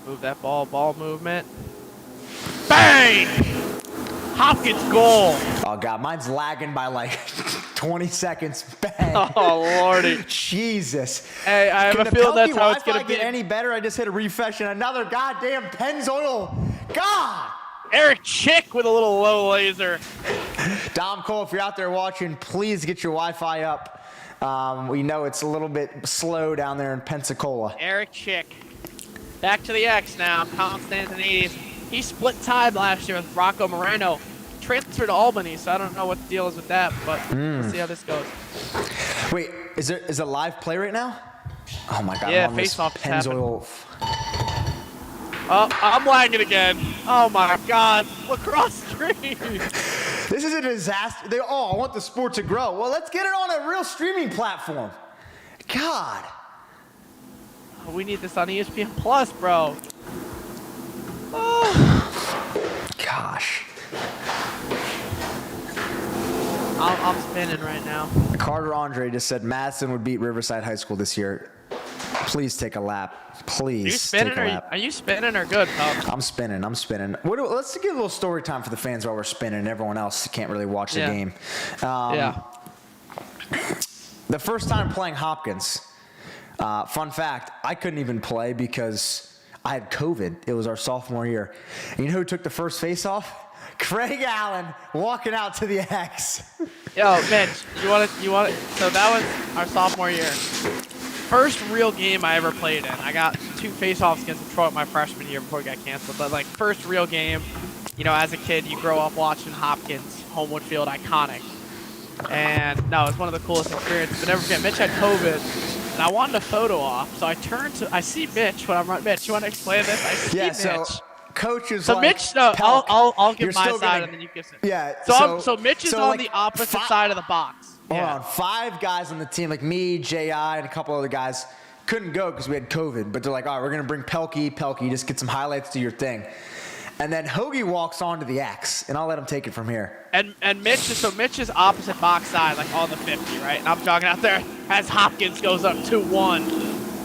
Move that ball movement. Bang! Hopkins goal.
Oh, God. Mine's lagging by like 20 seconds. Bang.
Oh, Lordy.
Jesus.
Hey, I have a feeling that's how it's going to be.
Get any better? I just hit a refresh and another goddamn Pennzoil. God.
Eric Chick with a little low laser.
Dom Cole, if you're out there watching, please get your Wi-Fi up. We know it's a little bit slow down there in Pensacola.
Eric Chick. Back to the X now. Constantinides. He split time last year with Rocco Moreno. Transferred to Albany, so I don't know what the deal is with that, but we'll see how this goes.
Wait, is it live play right now? Oh my God.
Yeah, face-off is happening. Oh, I'm lagging again. Oh my God. Lacrosse stream.
This is a disaster. I want the sport to grow. Well, let's get it on a real streaming platform. God.
Oh, we need this on ESPN Plus, bro. Oh.
Gosh.
I'm spinning right now.
Carter Andre just said Madison would beat Riverside High School this year. Please take a lap. Please take a lap.
Are you spinning or good, Pehlke?
I'm spinning. Let's get a little story time for the fans while we're spinning. Everyone else can't really watch the game.
Yeah.
The first time playing Hopkins, fun fact, I couldn't even play because I had COVID. It was our sophomore year. And you know who took the first face-off? Craig Allen walking out to the X.
Yo, Mitch, you want it? So that was our sophomore year. First real game I ever played in. I got 2 face-offs against Detroit my freshman year before it got canceled. But like first real game, you know, as a kid, you grow up watching Hopkins, Homewood Field, iconic. And no, it's one of the coolest experiences. But never forget, Mitch had COVID, and I wanted a photo op. So I see Mitch when I'm running. Mitch, you want to explain this? I see Mitch.
So coach is
so
like,
Mitch, no, I'll give my side and then you give it.
Yeah.
So Mitch is on the opposite side of the box.
Hold on, 5 guys on the team, like me, J.I., and a couple other guys, couldn't go because we had COVID. But they're like, all right, we're going to bring Pehlke, just get some highlights to your thing. And then Hoagie walks onto the X, and I'll let him take it from here.
And Mitch is opposite box side, like on the 50, right? And I'm jogging out there as Hopkins goes up 2-1.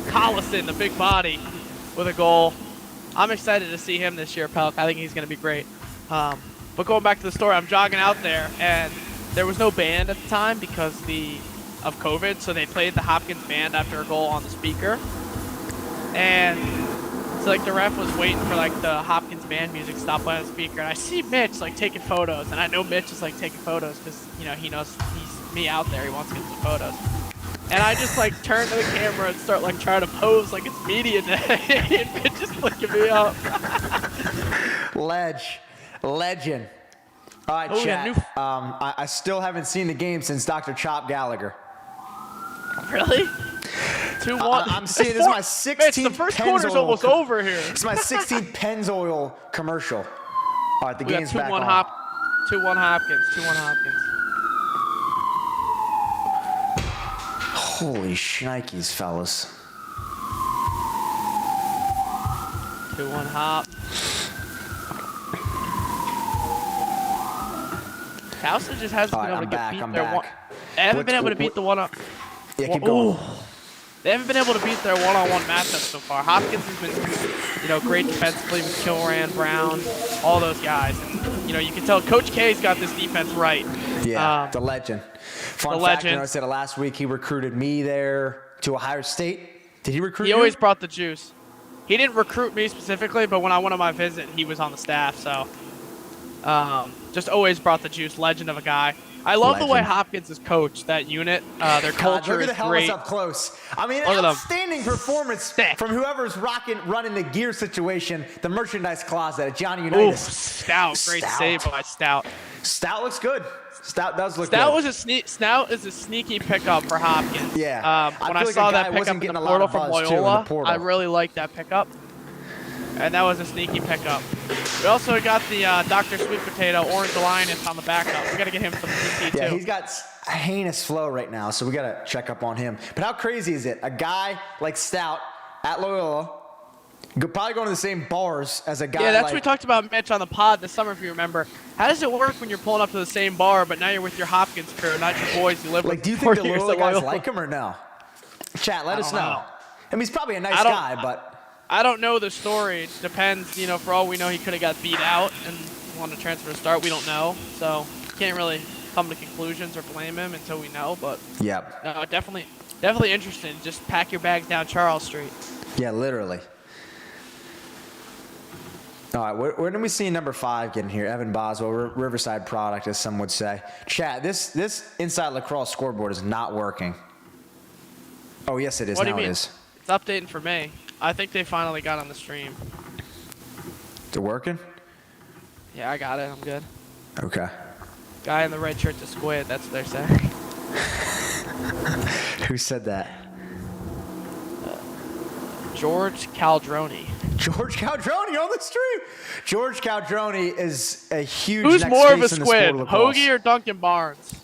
Collison, the big body, with a goal. I'm excited to see him this year, Pehlke. I think he's going to be great. But going back to the story, I'm jogging out there, and there was no band at the time because of COVID, so they played the Hopkins band after a goal on the speaker. And so like the ref was waiting for like the Hopkins band music to stop playing on the speaker, and I see Mitch like taking photos, and I know Mitch is like taking photos because you know he knows he's me out there. He wants to get some photos. And I just like turn to the camera and start like trying to pose like it's media day, and Mitch is flicking me up.
Legend. All right, chat. I still haven't seen the game since Dr. Chop Gallagher.
Really? 2-1.
I'm seeing this is my 16th
Mitch, the first quarter's almost over here.
It's my 16th Pennzoil commercial. All right, the game's back on.
2-1 Hopkins. 2-1 Hopkins.
Holy shnikes, fellas.
2-1 Hop. Towson just hasn't been able to beat their one. They haven't been able to beat the one up.
Yeah, keep going.
They haven't been able to beat their one-on-one matchup so far. Hopkins has been, great defensively with Kilran, Brown, all those guys. And, you can tell Coach K's got this defense right.
Yeah, the legend. Fun fact, I said last week he recruited me there to Ohio State. Did he recruit you?
He always brought the juice. He didn't recruit me specifically, but when I went on my visit, he was on the staff. So just always brought the juice. Legend of a guy. I love the way Hopkins is coached, that unit. Their culture is great. Look at the helmets up close. I mean, outstanding performance from whoever's running the gear situation, the merchandise closet at Johnny Unitas. Ooh, Stout. Great save by Stout.
Stout looks good. Stout does look good.
Stout is a sneaky pickup for Hopkins.
Yeah.
When I saw that pickup in the portal from Loyola, I really liked that pickup. And that was a sneaky pickup. We also got the Dr. Sweet Potato Orange Alliance on the backup. We got to get him some PT too.
Yeah, he's got a heinous flow right now, so we got to check up on him. But how crazy is it? A guy like Stout at Loyola, probably going to the same bars as a guy.
Yeah, that's what we talked about, Mitch, on the pod this summer, if you remember. How does it work when you're pulling up to the same bar, but now you're with your Hopkins crew, not your boys you live with?
Do you think the Loyola guys like him or no? Chat, let us know. I mean, he's probably a nice guy, but
I don't know the story. It depends. For all we know, he could have got beat out and wanted to transfer to start. We don't know, so can't really come to conclusions or blame him until we know. But
yep,
definitely interesting. Just pack your bags down Charles Street.
Yeah, literally. All right, where do we see number 5 getting here? Evan Boswell, Riverside product, as some would say. Chat, this Inside Lacrosse scoreboard is not working. Oh, yes, it is.
What do you mean?
It is.
It's updating for me. I think they finally got on the stream.
They're working?
Yeah, I got it. I'm good.
Okay.
Guy in the red shirt's a squid. That's what they're saying.
Who said that?
George Caldroni.
George Caldroni on the stream. George Caldroni is a huge.
Who's more of a squid, Hoagie or Duncan Barnes?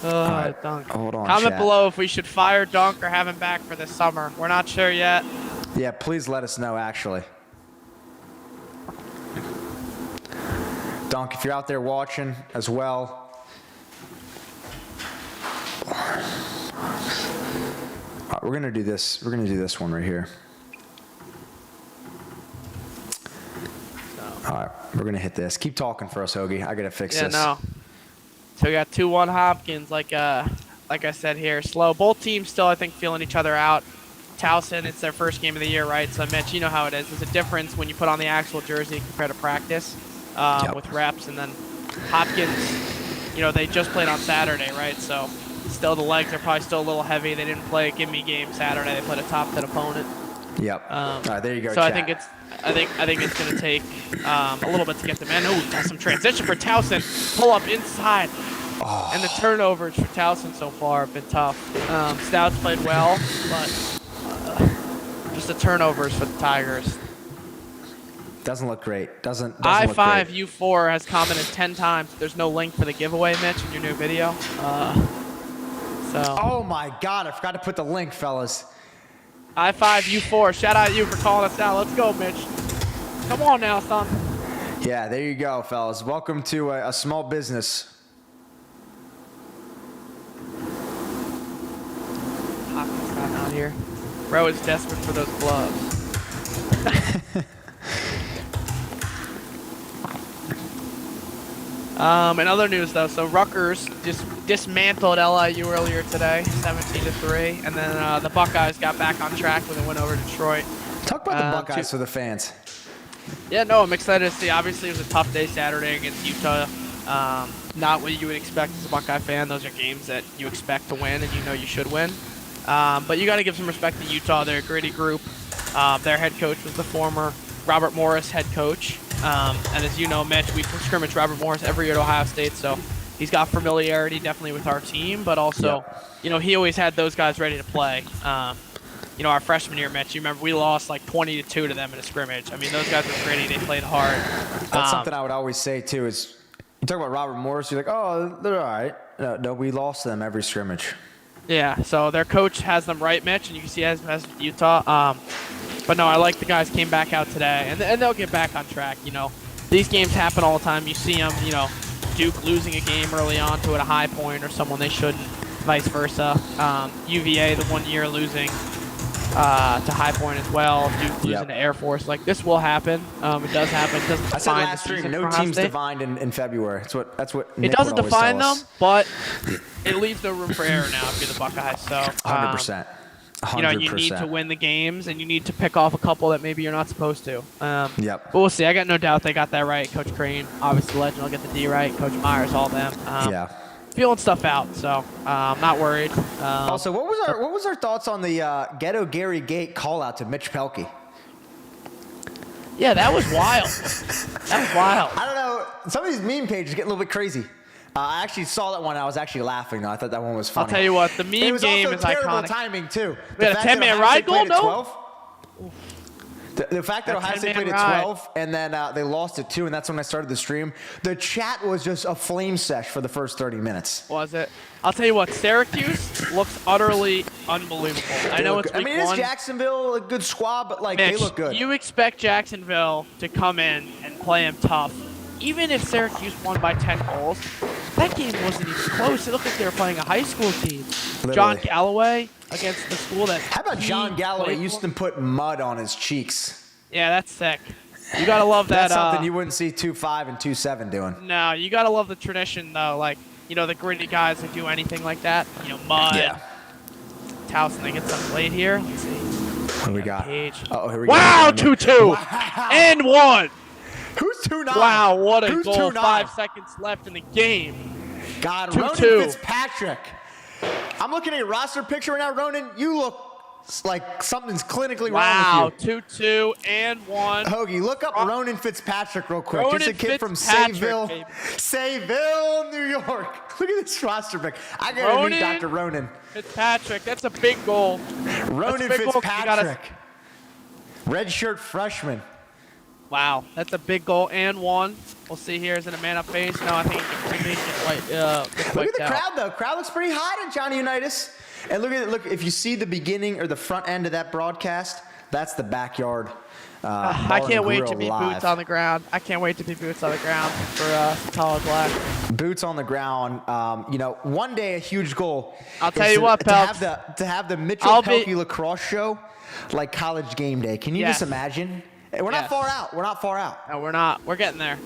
Right.
Dunk.
Hold on.
Comment
chat.
below if we should fire Dunk or have him back for this summer. We're not sure yet.
Yeah, please let us know. Actually, Dunk, if you're out there watching as well. We're gonna do this. We're gonna do this one right here. All right, we're gonna hit this. Keep talking for us, Hoagie. I gotta fix this.
Yeah, no. So we got 2-1 Hopkins. Like I said here, slow. Both teams still, I think, feeling each other out. Towson, it's their first game of the year, right? So Mitch, you know how it is. There's a difference when you put on the actual jersey compared to practice with reps, and then Hopkins. They just played on Saturday, right? So. Still, the legs are probably still a little heavy. They didn't play a gimme game Saturday. They played a top 10 opponent.
Yep. All right, there you go.
So
chat.
I think it's going to take a little bit to get them in. Oh, got some transition for Towson. Pull up inside.
Oh.
And the turnovers for Towson so far have been tough. Stout's played well, but just the turnovers for the Tigers.
Doesn't look great. Doesn't
I5U4 has commented 10 times. There's no link for the giveaway, Mitch, in your new video.
Oh my God! I forgot to put the link, fellas.
I5U4, shout out you for calling us out. Let's go, Mitch. Come on now, son.
Yeah, there you go, fellas. Welcome to a small business.
Hopkins not out here. Bro is desperate for those gloves. In other news, though, so Rutgers just dismantled LIU earlier today, 17-3, and then the Buckeyes got back on track with a win over Detroit.
Talk about the Buckeyes for the fans.
Yeah, no, I'm excited to see. Obviously, it was a tough day Saturday against Utah. Not what you would expect as a Buckeye fan. Those are games that you expect to win, and you know you should win. But you got to give some respect to Utah. They're a gritty group. Their head coach was the former Robert Morris head coach. And as you know, Mitch, we scrimmage Robert Morris every year at Ohio State, so he's got familiarity definitely with our team, but also, he always had those guys ready to play. Our freshman year, Mitch, you remember we lost like 20-2 to them in a scrimmage. I mean, those guys were gritty. They played hard.
That's something I would always say, too, is you talk about Robert Morris, you're like, oh, they're all right. No, we lost them every scrimmage.
Yeah, so their coach has them right, Mitch, and you can see as Utah. But no, I like the guys came back out today, and they'll get back on track. These games happen all the time. You see them, Duke losing a game early on to at a high point or someone they shouldn't, vice versa. UVA the 1 year losing to High Point as well. Duke losing to Air Force. Like, this will happen. It does happen. It doesn't define the season.
No team's defined in February. That's what Nick
it doesn't
would always
define
tell
them, but it leaves no room for error now if you're the Buckeyes. So
100%. 100%.
You need to win the games, and you need to pick off a couple that maybe you're not supposed to.
But
we'll see. I got no doubt they got that right. Coach Crane, obviously legend, will get the D right. Coach Myers, all them. Feeling stuff out, so I'm not worried.
Also, what was our thoughts on the Ghetto Gary Gate call out to Mitch Pehlke?
Yeah, that was wild.
I don't know. Some of these meme pages get a little bit crazy. I actually saw that one. I was actually laughing, though. I thought that one was funny.
I'll tell you what, the meme game is iconic. It was also terrible
timing, too.
We had a 10-man ride goal, no?
The fact that Ohio State played at 12 and then they lost at 2, and that's when I started the stream. The chat was just a flame sesh for the first 30 minutes.
Was it? I'll tell you what, Syracuse looks utterly unbelievable. I know it's week 1.
Is Jacksonville a good squad, but Mitch, they look good.
You expect Jacksonville to come in and play them tough. Even if Syracuse won by 10 goals, that game wasn't even close. It looked like they were playing a high school team. Literally. John Galloway against the school that.
How about John Galloway used to put mud on his cheeks?
Yeah, that's sick. You gotta love that.
That's something you wouldn't see 2-5 and 2-7 doing.
No, you gotta love the tradition though. Like, the gritty guys that do anything like that. Mud. Yeah. Towson, they get some late here. Let's see.
What do we got?
Page.
Oh, here we
go. Wow, 2-2 and 1.
Who's 2-9?
Wow, what a goal.
2-9?
5 seconds left in the game.
God, Ronan Fitzpatrick. I'm looking at your roster picture right now, Ronan. You look like something's clinically wrong with you.
Wow, 2-2 and 1.
Hoagie, look up Ronan Fitzpatrick real quick. Just a kid from Sayville, New York. Look at this roster pick. I gotta meet Dr. Ronan.
Fitzpatrick, that's a big goal.
Ronan Fitzpatrick. Redshirt freshman.
Wow, that's a big goal and 1. We'll see here. Is it a man-up base? No, I think he can
Look at the crowd, though. Crowd looks pretty hot at Johnny Unitas. And look, if you see the beginning or the front end of that broadcast, that's the backyard.
I can't wait to be boots on the ground. I can't wait to be boots on the ground for Solid Black.
Boots on the ground. One day a huge goal.
I'll tell you what, Pelks.
To have the Mitchell Pehlke lacrosse show like College Game Day. Can you just imagine? We're not far out.
No, we're not. We're getting there.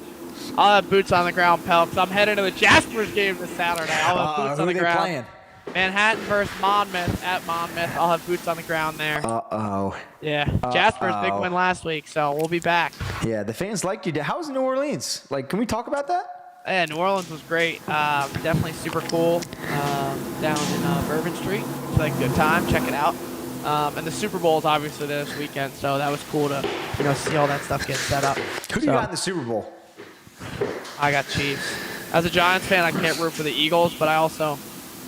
I'll have boots on the ground, Pelks. I'm heading to the Jaspers game this Saturday. I'll have boots on the ground. Playing? Manhattan versus Monmouth at Monmouth. I'll have boots on the ground there. Yeah. Jaspers, big win last week, so we'll be back.
Yeah, the fans liked you. How's New Orleans? Can we talk about that?
Yeah, New Orleans was great. Definitely super cool. Down in Bourbon Street. It's like a good time. Check it out. And the Super Bowl is obviously this weekend, so that was cool to see all that stuff get set up.
Who do you got in the Super Bowl?
I got Chiefs. As a Giants fan, I can't root for the Eagles, but I also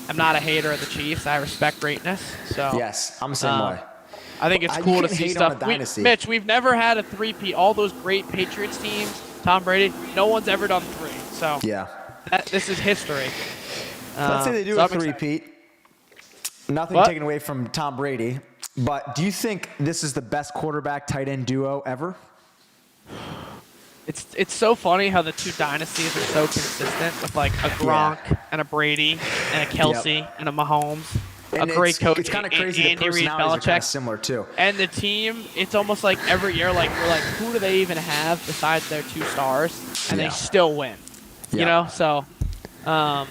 am not a hater of the Chiefs. I respect greatness. So
yes, I'm the same way.
I think it's cool to see stuff. Mitch, we've never had a three-peat. All those great Patriots teams, Tom Brady, no one's ever done 3. So
yeah,
this is history.
Let's say they do a three-peat. Nothing taken away from Tom Brady, but do you think this is the best quarterback tight end duo ever?
It's so funny how the two dynasties are so consistent with like a Gronk and a Brady and a Kelsey and a Mahomes.
And
a great coach.
It's kind of crazy. The
Andy Reid,
personalities are kind of
Belichick.
similar too.
And the team, it's almost like every year, like we're like, who do they even have besides their 2 stars? And they still win. You know, so I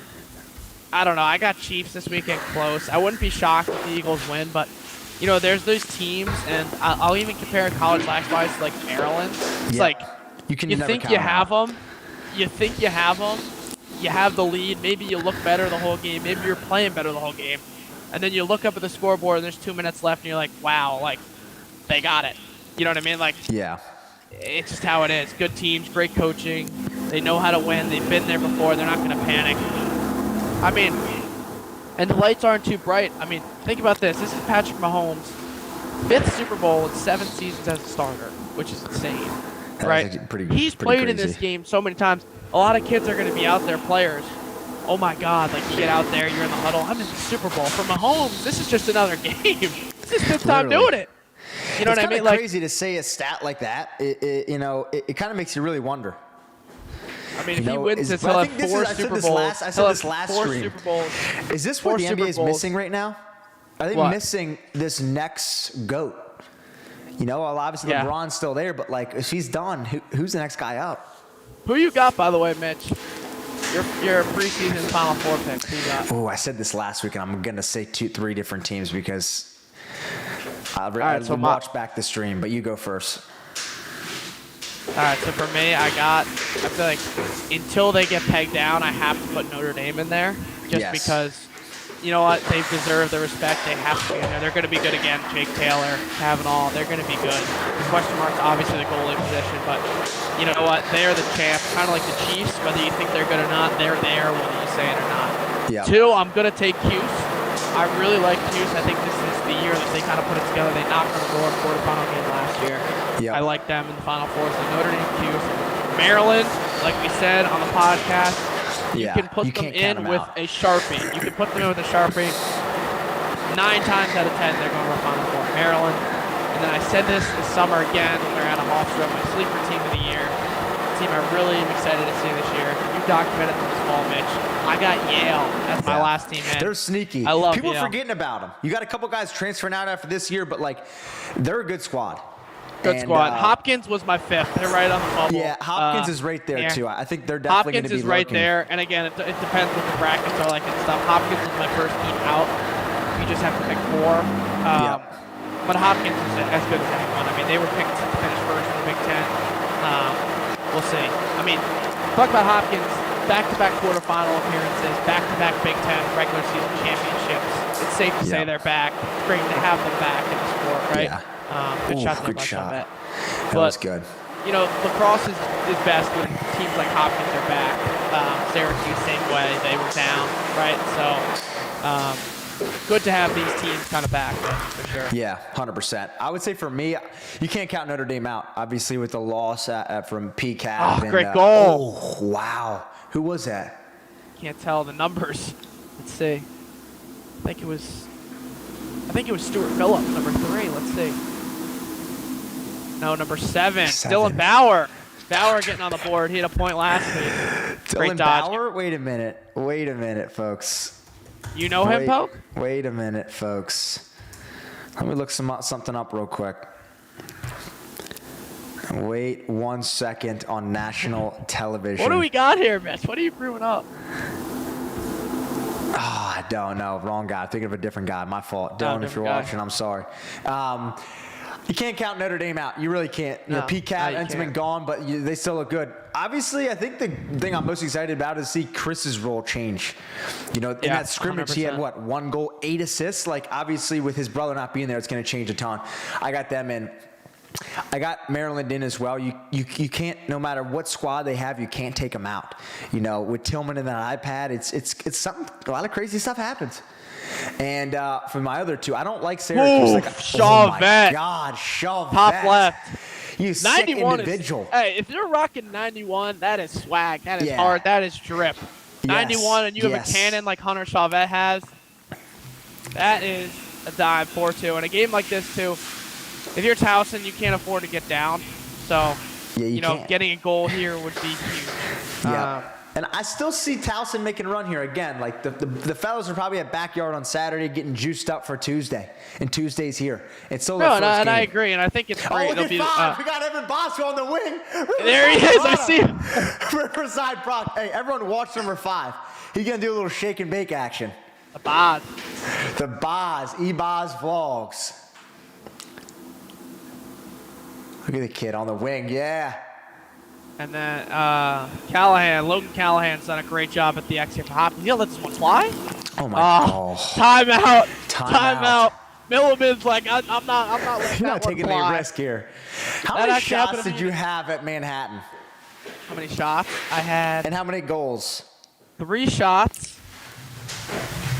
don't know. I got Chiefs this weekend close. I wouldn't be shocked if the Eagles win, but there's those teams, and I'll even compare college last to like Maryland. It's like you think you have them, you have the lead. Maybe you look better the whole game. Maybe you're playing better the whole game. And then you look up at the scoreboard and there's 2 minutes left and you're like, wow, like they got it. You know what I mean? Like,
yeah.
it's just how it is. Good teams, great coaching. They know how to win. They've been there before. They're not going to panic. I mean, and the lights aren't too bright. I mean, think about this. This is Patrick Mahomes' 5th Super Bowl in 7 seasons as a starter, which is insane, right? He's played in this game so many times. A lot of kids are going to be out there, players. Oh my God, like you get out there, you're in the huddle. I'm in the Super Bowl. For Mahomes, this is just another game. It's his 5th time doing it. You know what I mean?
It's kind of crazy to say a stat like that. It kind of makes you really wonder.
I mean, if he wins this, he'll have 4 Super Bowls.
I said this last stream. Is this what the NBA is missing right now? Are they missing this next GOAT? You know, well, obviously LeBron's still there, but like if he's done, who's the next guy up?
Who you got, by the way, Mitch? Your preseason Final Four picks. Who you got?
Oh, I said this last week, and I'm gonna say 3 different teams because I watched back the stream. But you go first.
All right, so for me, I feel like until they get pegged down, I have to put Notre Dame in there, just because, you know what, they deserve the respect. They have to be in there. They're going to be good again. Jake Taylor, Kavanaugh, they're going to be good. The question mark's obviously the goalie position, but you know what, they're the champ, kind of like the Chiefs. Whether you think they're good or not, they're there, whether you say it or not. Yeah. 2, I'm going to take Cuse. I really like Cuse. I think this is the year that they kind of put it together. They knocked on the door in quarterfinal game last year. Yep. I like them in the Final Four. So Notre Dame, Cuse. Maryland, like we said on the podcast, you can put them in with a Sharpie. You can put them in with a Sharpie. 9 times out of 10, they're going to the Final Four. Maryland. And then I said this summer again when they're at a Hofstra, my sleeper team of the year. The team I really am excited to see this year. You documented them this fall, Mitch. I got Yale as my last team in.
They're sneaky.
I love
People
Yale.
forgetting about them. You got a couple guys transferring out after this year, but like they're a good squad.
Good squad. Hopkins was my 5th. They're right on the bubble.
Yeah, Hopkins is right there too. I think they're definitely going to be
Hopkins is right there. And again, it depends what the brackets are like and stuff. Hopkins is my first team out. You just have to pick 4. But Hopkins is as good as anyone. I mean, they were picked to finish first in the Big Ten. We'll see. I mean, talk about Hopkins. Back-to-back quarterfinal appearances, back-to-back Big Ten regular season championships. It's safe to say they're back. It's great to have them back in the sport, right? Yeah. Good shot there by Chavette.
That was good.
You know, lacrosse is best when teams like Hopkins are back. Syracuse, same way. They were down, right? So, good to have these teams kind of back, for sure.
Yeah, 100%. I would say for me, you can't count Notre Dame out, obviously, with the loss from Pehlke.
Oh, great goal.
Oh, wow. Who was that?
Can't tell the numbers. Let's see. I think it was Stuart Phillips, number 3. Let's see. No, number 7. Dylan Bauer. Bauer getting on the board. He had a point last week. Great dodge.
Bauer? Wait a minute, folks.
You know him, Poke?
Wait a minute, folks. Let me look something up real quick. Wait 1 second on national television.
What do we got here, Mitch? What are you brewing up?
I don't know. Wrong guy. I'm thinking of a different guy. My fault. Dylan, if you're watching, I'm sorry. You can't count Notre Dame out. You really can't. You know, Pehlke's been gone, but they still look good. Obviously, I think the thing I'm most excited about is to see Chris's role change. You know, in that scrimmage, 100%. He had, 1 goal, 8 assists? Like, obviously, with his brother not being there, it's going to change a ton. I got them in. I got Maryland in as well. You can't, no matter what squad they have, you can't take them out. You know, with Tillman and that iPad, it's something. A lot of crazy stuff happens. And for my other 2, I don't like Syracuse.
Chauvet.
Oh my God, Chauvet.
Top left.
You sick individual.
Hey, if you're rocking 91, that is swag. That is hard. That is drip. 91 and you have a cannon like Hunter Chauvet has. That is a dime, 4-2. In a game like this, too, if you're Towson, you can't afford to get down. So, you know, getting a goal here would be huge.
Yeah. And I still see Towson making a run here again. Like the fellas are probably at Backyard on Saturday getting juiced up for Tuesday, and Tuesday's here. It's still the first game.
And I agree, and I think it's great.
Look at 5. We got Evan Bosco on the wing.
There he is. I see him.
Riverside Proc. Hey, everyone watch number 5. He's gonna do a little shake and bake action.
The Boz.
The Boz. E-Boz Vlogs. Look at the kid on the wing. Yeah.
And then Logan Callahan's done a great job at the X here for Hopkins. He'll let this one fly.
Oh, my God.
Timeout. Milliman's like, I'm not letting
You're
that
not
one
taking
fly.
any risk here. How
That
many
actually happened
shots
to
did
me.
you have at Manhattan?
How many shots? I had
And how many goals?
3 shots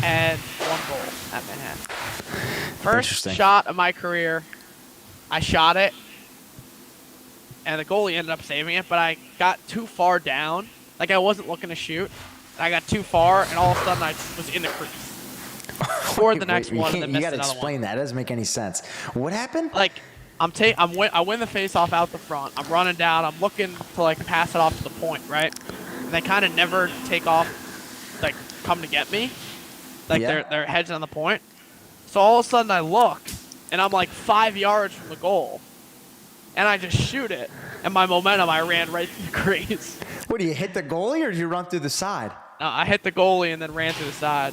and 1 goal at Manhattan. First
Interesting.
shot of my career, I shot it, and the goalie ended up saving it, but I got too far down. Like, I wasn't looking to shoot. I got too far, and all of a sudden I was in the crease. Scored the next one, and then
You
missed
got to
another
explain
one.
that. It doesn't make any sense. What happened?
Like, I win the face-off out the front. I'm running down. I'm looking to, like, pass it off to the point, right? And they kind of never take off, like, come to get me. Like,
Yeah.
they're hedging on the point. So all of a sudden I look, and I'm, like, 5 yards from the goal. And I just shoot it. And my momentum, I ran right through the crease.
What, do you hit the goalie or did you run through the side?
I hit the goalie and then ran through the side.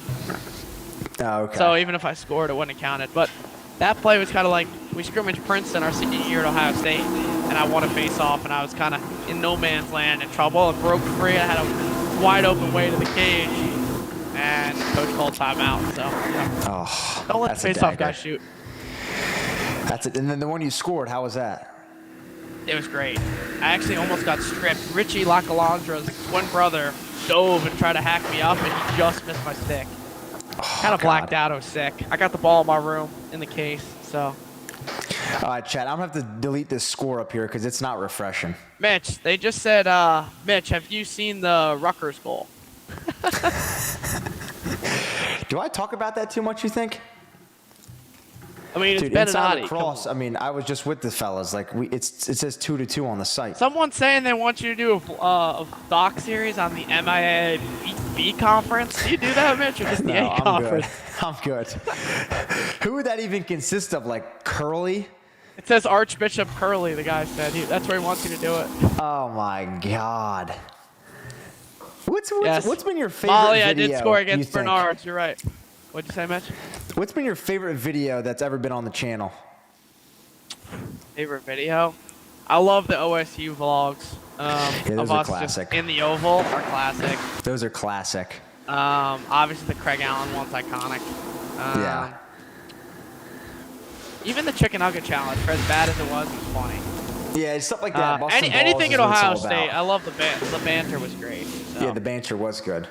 Oh, okay.
So even if I scored, it wouldn't have counted. But that play was kind of like, we scrimmaged Princeton our senior year at Ohio State, and I won a face-off, and I was kind of in no man's land in trouble and broke free. I had a wide open way to the cage, and coach called timeout. So,
Oh,
don't let
that's
the
a
face-off
dagger.
guy shoot.
That's it. And then the one you scored, how was that?
It was great. I actually almost got stripped. Richie Lacalandra's twin brother dove and tried to hack me up, and he just missed my stick. Kind of blacked out. I was sick. I got the ball in my room in the case, so.
All right, Chad, I'm going to have to delete this score up here because it's not refreshing.
Mitch, they just said, Mitch, have you seen the Rutgers goal?
Do I talk about that too much, you think?
I mean, it's
Dude,
been an
inside
oddie.
lacrosse, I mean, I was just with the fellas. Like, it says 2-2 on the site.
Someone's saying they want you to do a doc series on the MIA B conference. Do you do that, Mitch, or just the
No,
A
I'm
conference?
good. I'm good. Who would that even consist of? Like, Curly?
It says Archbishop Curley, the guy said. That's where he wants you to do it.
Oh, my God. What's
Yes.
been your favorite
Molly,
video,
I did score
you
against
think?
Bernards. You're right. What'd you say, Mitch?
What's been your favorite video that's ever been on the channel?
Favorite video? I love the OSU vlogs.
those
of
are
us
classic.
just in the oval are classic.
Those are classic.
Obviously the Craig Allen one's iconic.
Yeah.
Even the chicken nugget challenge, for as bad as it was funny.
Yeah, stuff like that. Busting balls
Anything
is
at
what it's
Ohio
all
State,
about.
I love the banter. The banter was great. So.
Yeah, the banter was good.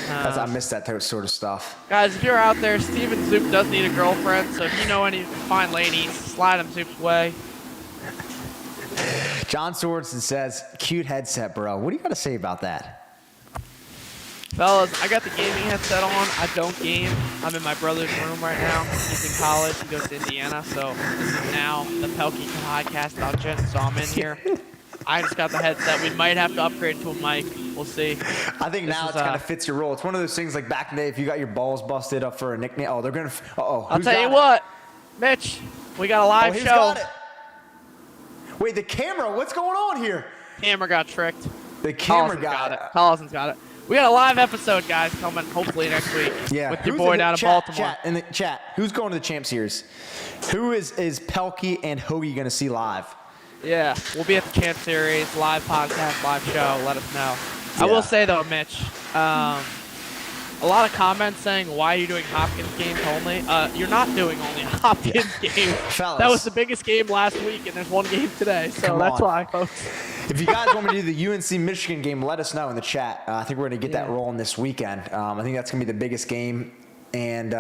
I miss that sort of stuff.
Guys, if you're out there, Steven Zoop does need a girlfriend, so if you know any fine ladies, slide them Zoop's way.
John Sorensen says, cute headset, bro. What do you got to say about that?
Fellas, I got the gaming headset on. I don't game. I'm in my brother's room right now. He's in college. He goes to Indiana, so this is now the Pehlke podcast dungeon, so I'm in here. I just got the headset. We might have to upgrade to a mic. We'll see.
I think now it kind of fits your role. It's one of those things like back in the day, if you got your balls busted up for a nickname, oh, they're going to,
I'll tell you what, Mitch, we got a live
he's
show.
got it. Wait, the camera, what's going on here?
Camera got tricked.
The camera
Collison's
got it.
Collison's got it. We got a live episode, guys, coming hopefully next week
Yeah.
with your
Who's
boy
in the
down in
chat,
Baltimore.
In the chat, who's going to the Champ Series? Who is Pehlke and Hoagie going to see live?
Yeah, we'll be at the Champ Series, live podcast, live show. Let us know. I
Yeah.
will say, though, Mitch, a lot of comments saying, why are you doing Hopkins games only? You're not doing only a Hopkins game.
Fellas.
That was the biggest game last week, and there's one game today. So
Come
that's
on.
why, folks.
If you guys want me to do the UNC Michigan game, let us know in the chat. I think we're going to get that rolling this weekend. I think that's going to be the biggest game, and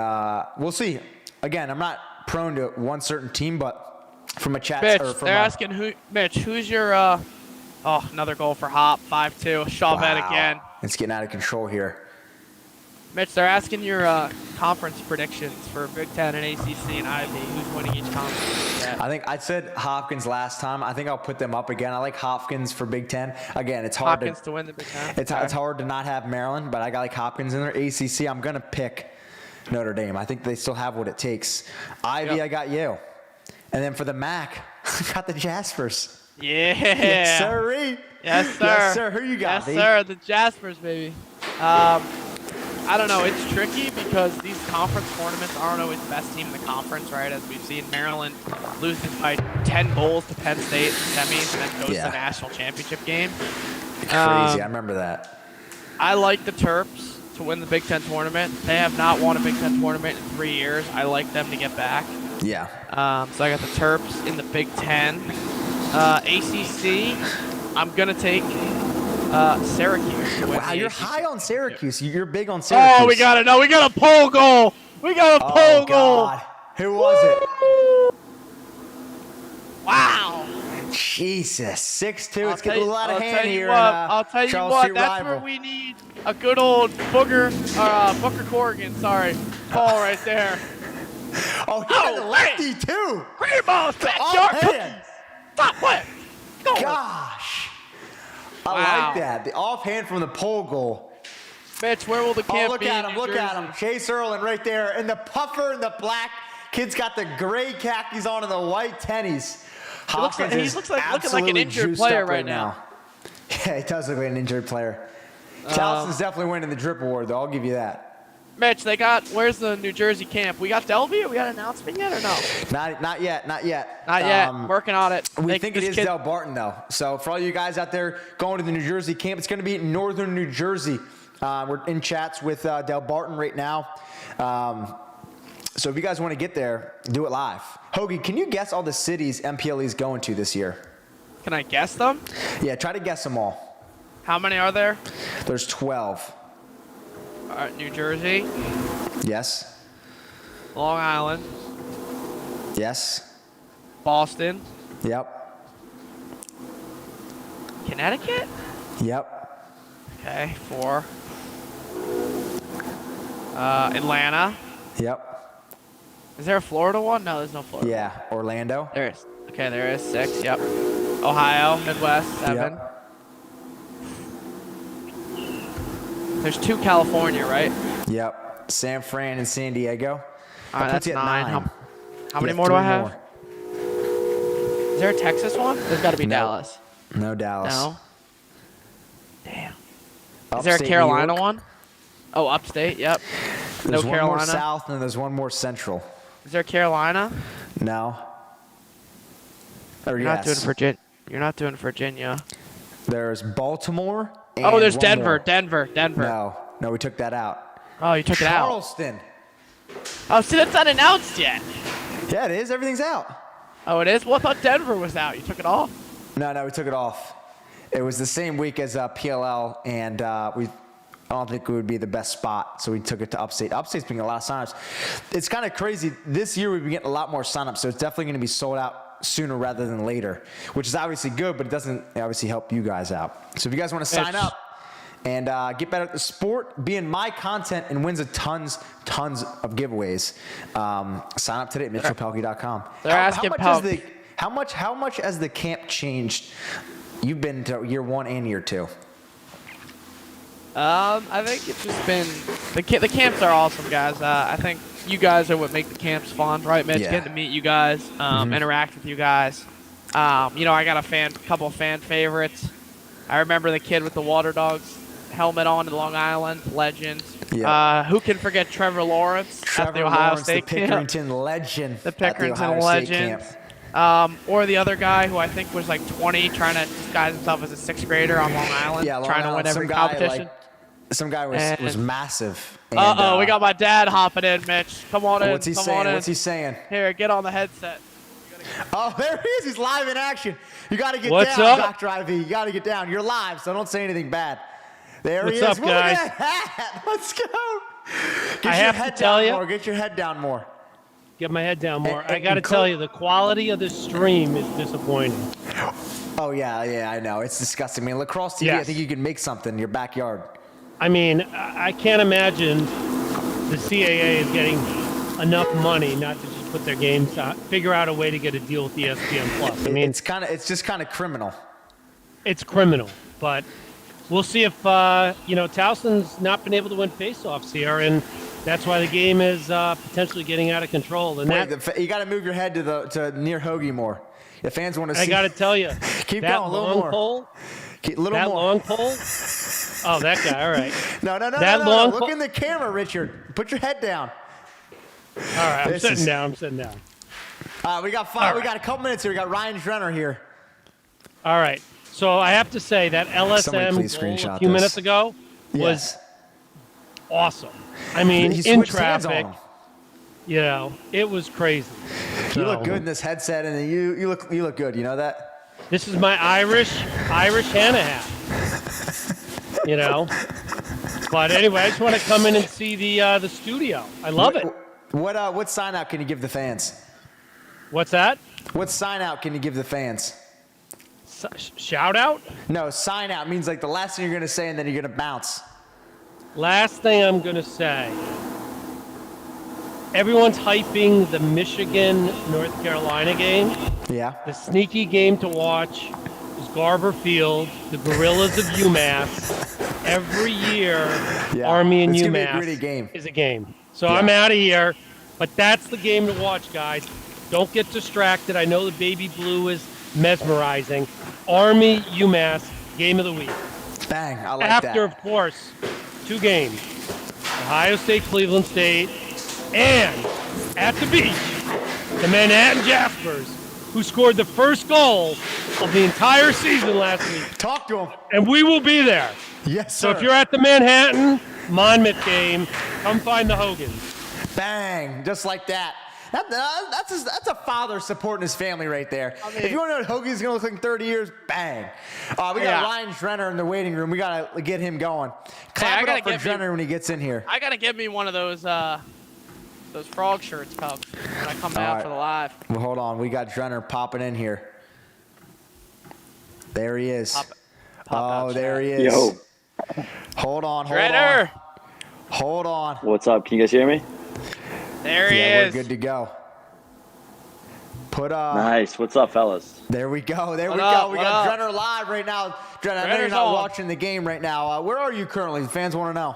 we'll see. Again, I'm not prone to one certain team, but from a chat
Mitch,
or from
they're asking, Mitch, who's your, another goal for Hop, 5-2. Chauvet again.
It's getting out of control here.
Mitch, they're asking your conference predictions for Big Ten and ACC and Ivy. Who's winning each conference?
I think I said Hopkins last time. I think I'll put them up again. I like Hopkins for Big Ten. Again, it's hard
Hopkins to win the Big Ten.
It's hard to not have Maryland, but I got like Hopkins in there. ACC, I'm gonna pick Notre Dame. I think they still have what it takes. Ivy,
Yep.
I got you, and then for the MAC, I got the Jaspers.
Yeah.
Yes, sir.
Yes, sir.
Yes, sir. Who you got?
Yes,
B?
sir. The Jaspers, baby. I don't know. It's tricky because these conference tournaments aren't always the best team in the conference, right? As we've seen, Maryland loses by 10 goals to Penn State in semis and then goes to the national championship game.
Crazy. I remember that.
I like the Terps to win the Big Ten tournament. They have not won a Big Ten tournament in 3 years. I like them to get back.
Yeah.
So I got the Terps in the Big Ten. ACC, I'm gonna take Syracuse. To win
Wow,
the
you're
ACC
high on Syracuse. You're big on
Oh,
Syracuse.
we got it. No, we got a pole goal. We got a pole goal.
God. Who was it?
Wow.
Jesus, 6'2". It's getting a little out of
I'll
hand
tell you
here.
what,
in,
I'll tell you
Charles
what.
Street
That's
rival.
where we need a good old Booker Corrigan. Sorry, Paul right there.
Oh, he had the lefty too.
Great balls, backyard cookies. Stop what? Go.
Gosh, I
Wow.
like that. The offhand from the pole goal.
Mitch, where will the camp
Oh, look
be?
at
in
him!
New
Look at him!
Jersey?
Chase Erlin right there, and the puffer and the black. Kid's got the gray khakis on and the white tennies. Hopkins
he
is
looking like an
absolutely
injured
juiced
player
up
right now.
Yeah, he does look like an injured player. Towson's definitely winning the drip award, though. I'll give you that.
Mitch, where's the New Jersey camp? We got Delvey? We got an announcement yet or no?
Not yet.
Not yet. Working on it.
We think it is Del Barton, though. So for all you guys out there going to the New Jersey camp, it's going to be in northern New Jersey. We're in chats with Del Barton right now. So if you guys want to get there, do it live. Hoagie, can you guess all the cities MPLE is going to this year?
Can I guess them?
Yeah, try to guess them all.
How many are there?
There's 12.
All right, New Jersey,
Yes.
Long Island,
Yes.
Boston,
Yep.
Connecticut?
Yep.
Okay, 4. Atlanta.
Yep.
Is there a Florida one? No, there's no Florida.
Yeah. Orlando.
There is. Okay, there is 6. Yep. Ohio, Midwest, 7.
Yep.
There's 2 California, right?
Yep. San Fran and San Diego.
All right,
That puts
that's
you at
9.
9.
How many
Yeah,
more do I
3
have?
more.
Is there a Texas one? There's got to be
No.
Dallas.
No Dallas.
No. Damn. Is
Upstate
there a
New
Carolina
York.
one? Oh, upstate. Yep.
There's
No
one
Carolina.
more south and there's one more central.
Is there Carolina?
No. Or
You're not doing
yes.
Virginia. You're not doing Virginia.
There's Baltimore. And
Oh, there's
one
Denver.
more.
Denver.
No, we took that out.
Oh, you took it out.
Charleston.
Oh, see, that's not announced yet.
Yeah, it is. Everything's out.
Oh, it is? Well, I thought Denver was out. You took it off?
No, we took it off. It was the same week as PLL, and I don't think it would be the best spot, so we took it to Upstate. Upstate's been getting a lot of signups. It's kind of crazy. This year we've been getting a lot more signups, so it's definitely going to be sold out sooner rather than later, which is obviously good, but it doesn't obviously help you guys out. So if you guys want to sign up and get better at the sport, be in my content, and wins tons of giveaways, sign up today at MitchellPehlke.com.
They're asking
How much has the camp changed? You've been to year 1 and year 2.
I think it's just been the camps are awesome, guys. I think you guys are what make the camps fun, right, Mitch?
Yeah.
Getting to meet you guys, interact with you guys. I got a couple of fan favorites. I remember the kid with the Water Dogs helmet on in Long Island, legend.
Yeah.
Who can forget Trevor Lawrence at the Ohio State
the
camp?
Pickerington legend.
The
at the
Pickerington
Ohio State
legend.
camp.
Or the other guy who I think was like 20, trying to disguise himself as a 6th grader on Long Island,
Yeah, Long
trying to
Island.
win every
Some guy,
competition.
Some guy was massive. And,
We got my dad hopping in, Mitch. Come on in.
What's he
Come
saying?
on in.
What's he saying?
Here, get on the headset.
Oh, there he is. He's live in action. You got to get
What's
down,
up?
Dr. IV. You got to get down. You're live, so don't say anything bad. There
What's
he is.
up,
Look
guys?
at that. Let's go. Get
I
your
have
head
to tell
down
you-
more. Get your head down more.
Get my head down more.
And-
I got to
and
tell
Cole-
you, the quality of this stream is disappointing.
Oh, yeah, I know. It's disgusting. I mean, Lacrosse TV, I
Yes.
think you can make something in your backyard.
I mean, I can't imagine the CAA is getting enough money not to just put their games on, figure out a way to get a deal with ESPN Plus. I mean,
It's just kind of criminal.
it's criminal, but we'll see if, Towson's not been able to win faceoffs here, and that's why the game is potentially getting out of control. And
You got to move your head to near Hoagie more. The fans want to see.
I got to tell you,
Keep
that
going, a little
long
more.
pole,
A little
that
more.
long pole. Oh, that guy. All right.
No.
That long
Look
pole-
in the camera, Richard. Put your head down.
All right. I'm
This
sitting
is-
down. I'm sitting down.
We got five.
All
We
right.
got a couple minutes here. We got Ryan Drenner here.
All right. So I have to say that
Somebody
LSM
please
goal
screenshot
a few
this.
minutes ago was
Yes.
awesome. I mean,
He
in
switched hands on
traffic,
him.
it was crazy.
You look good in this headset, and you look good. You know that?
This is my Irish Hannah hat. You know. But anyway, I just want to come in and see the studio. I love it.
What sign out can you give the fans?
What's that?
What sign out can you give the fans?
Shout out?
No, sign out means like the last thing you're gonna say, and then you're gonna bounce.
Last thing I'm gonna say. Everyone's hyping the Michigan-North Carolina game.
Yeah.
The sneaky game to watch is Garber Field, the Gorillas of UMass. Every year, Army and UMass is a game. So I'm out of here, but that's the game to watch, guys. Don't get distracted. I know the baby blue is mesmerizing. Army, UMass, game of the week.
Bang, I like that.
After, of course, 2 games. Ohio State, Cleveland State, and at the beach, the Manhattan Jaspers, who scored the first goal of the entire season last week.
Talk to them.
And we will be there.
Yes, sir.
So if you're at the Manhattan Monmouth game, come find the Hogans.
Bang, just like that. That's a father supporting his family right there.
I mean,
if you want to know what Hoagie's going to look like in 30 years, bang. We got Ryan Drenner in the waiting room. We got to get him going. Clap it up for Drenner when he gets in here.
I got to get me one of those frog shirts, Cubs, when I come down for the live.
Well, hold on. We got Drenner popping in here. There he is. There he is.
Yo.
Hold on.
Drenner.
Hold on.
What's up? Can you guys hear me?
There he is.
We're good to go.
Nice. What's up, fellas?
There we go. We
What
got
up?
Drenner live right now. Drenner, I know you're
Drenner's
not
on.
watching the game right now. Where are you currently? The fans want to know.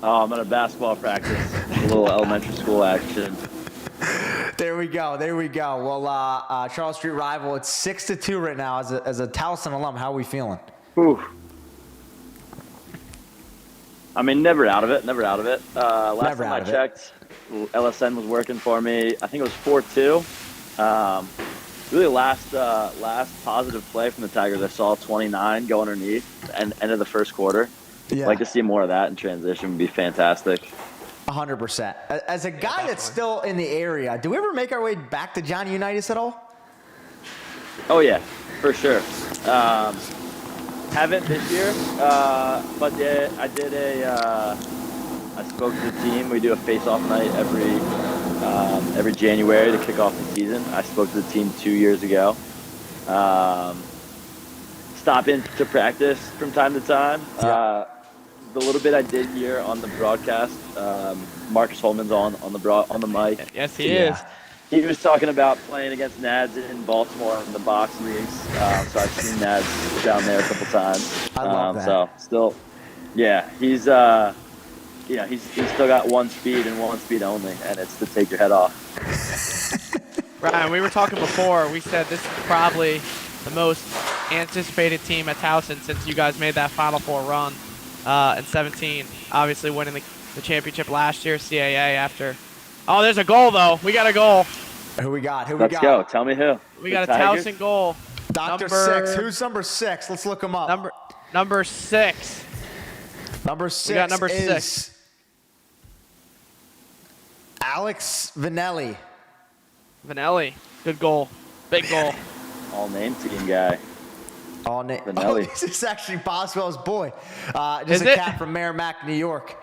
Oh, I'm at a basketball practice. A little elementary school action.
There we go. Well, Charles Street rival. It's 6-2 right now. As a Towson alum, how are we feeling?
Whew. I mean, never out of it. Last time I checked, LSN was working for me. I think it was 4-2. Really last positive play from the Tigers, I saw 29 go underneath and end of the first quarter.
Yeah.
I'd like to see more of that in transition. Would be fantastic.
100%. As a guy that's still in the area, do we ever make our way back to Johnny Unitas at all?
Oh yeah, for sure. Haven't this year, but I spoke to the team. We do a face-off night every January to kick off the season. I spoke to the team 2 years ago. Stop in to practice from time to time. The little bit I did here on the broadcast, Marcus Holman's on the mic.
Yes, he is.
He was talking about playing against Nads in Baltimore in the box leagues. So I've seen Nads down there a couple times.
I love that.
So still, yeah, he's still got one speed and one speed only, and it's to take your head off.
Ryan, we were talking before. We said this is probably the most anticipated team at Towson since you guys made that Final Four run in 17. Obviously winning the championship last year, CAA after. Oh, there's a goal, though. We got a goal.
Who we got?
Let's go. Tell me who.
We got a Towson goal.
Dr. 6. Who's number 6? Let's look him up.
Number 6.
Number 6
We got number
is
6.
Alex Vanelli.
Vanelli. Good goal. Big goal.
All name team guy. Vanelli.
This is actually Boswell's boy. Just
Is
a
it?
cat from Merrimack, New York.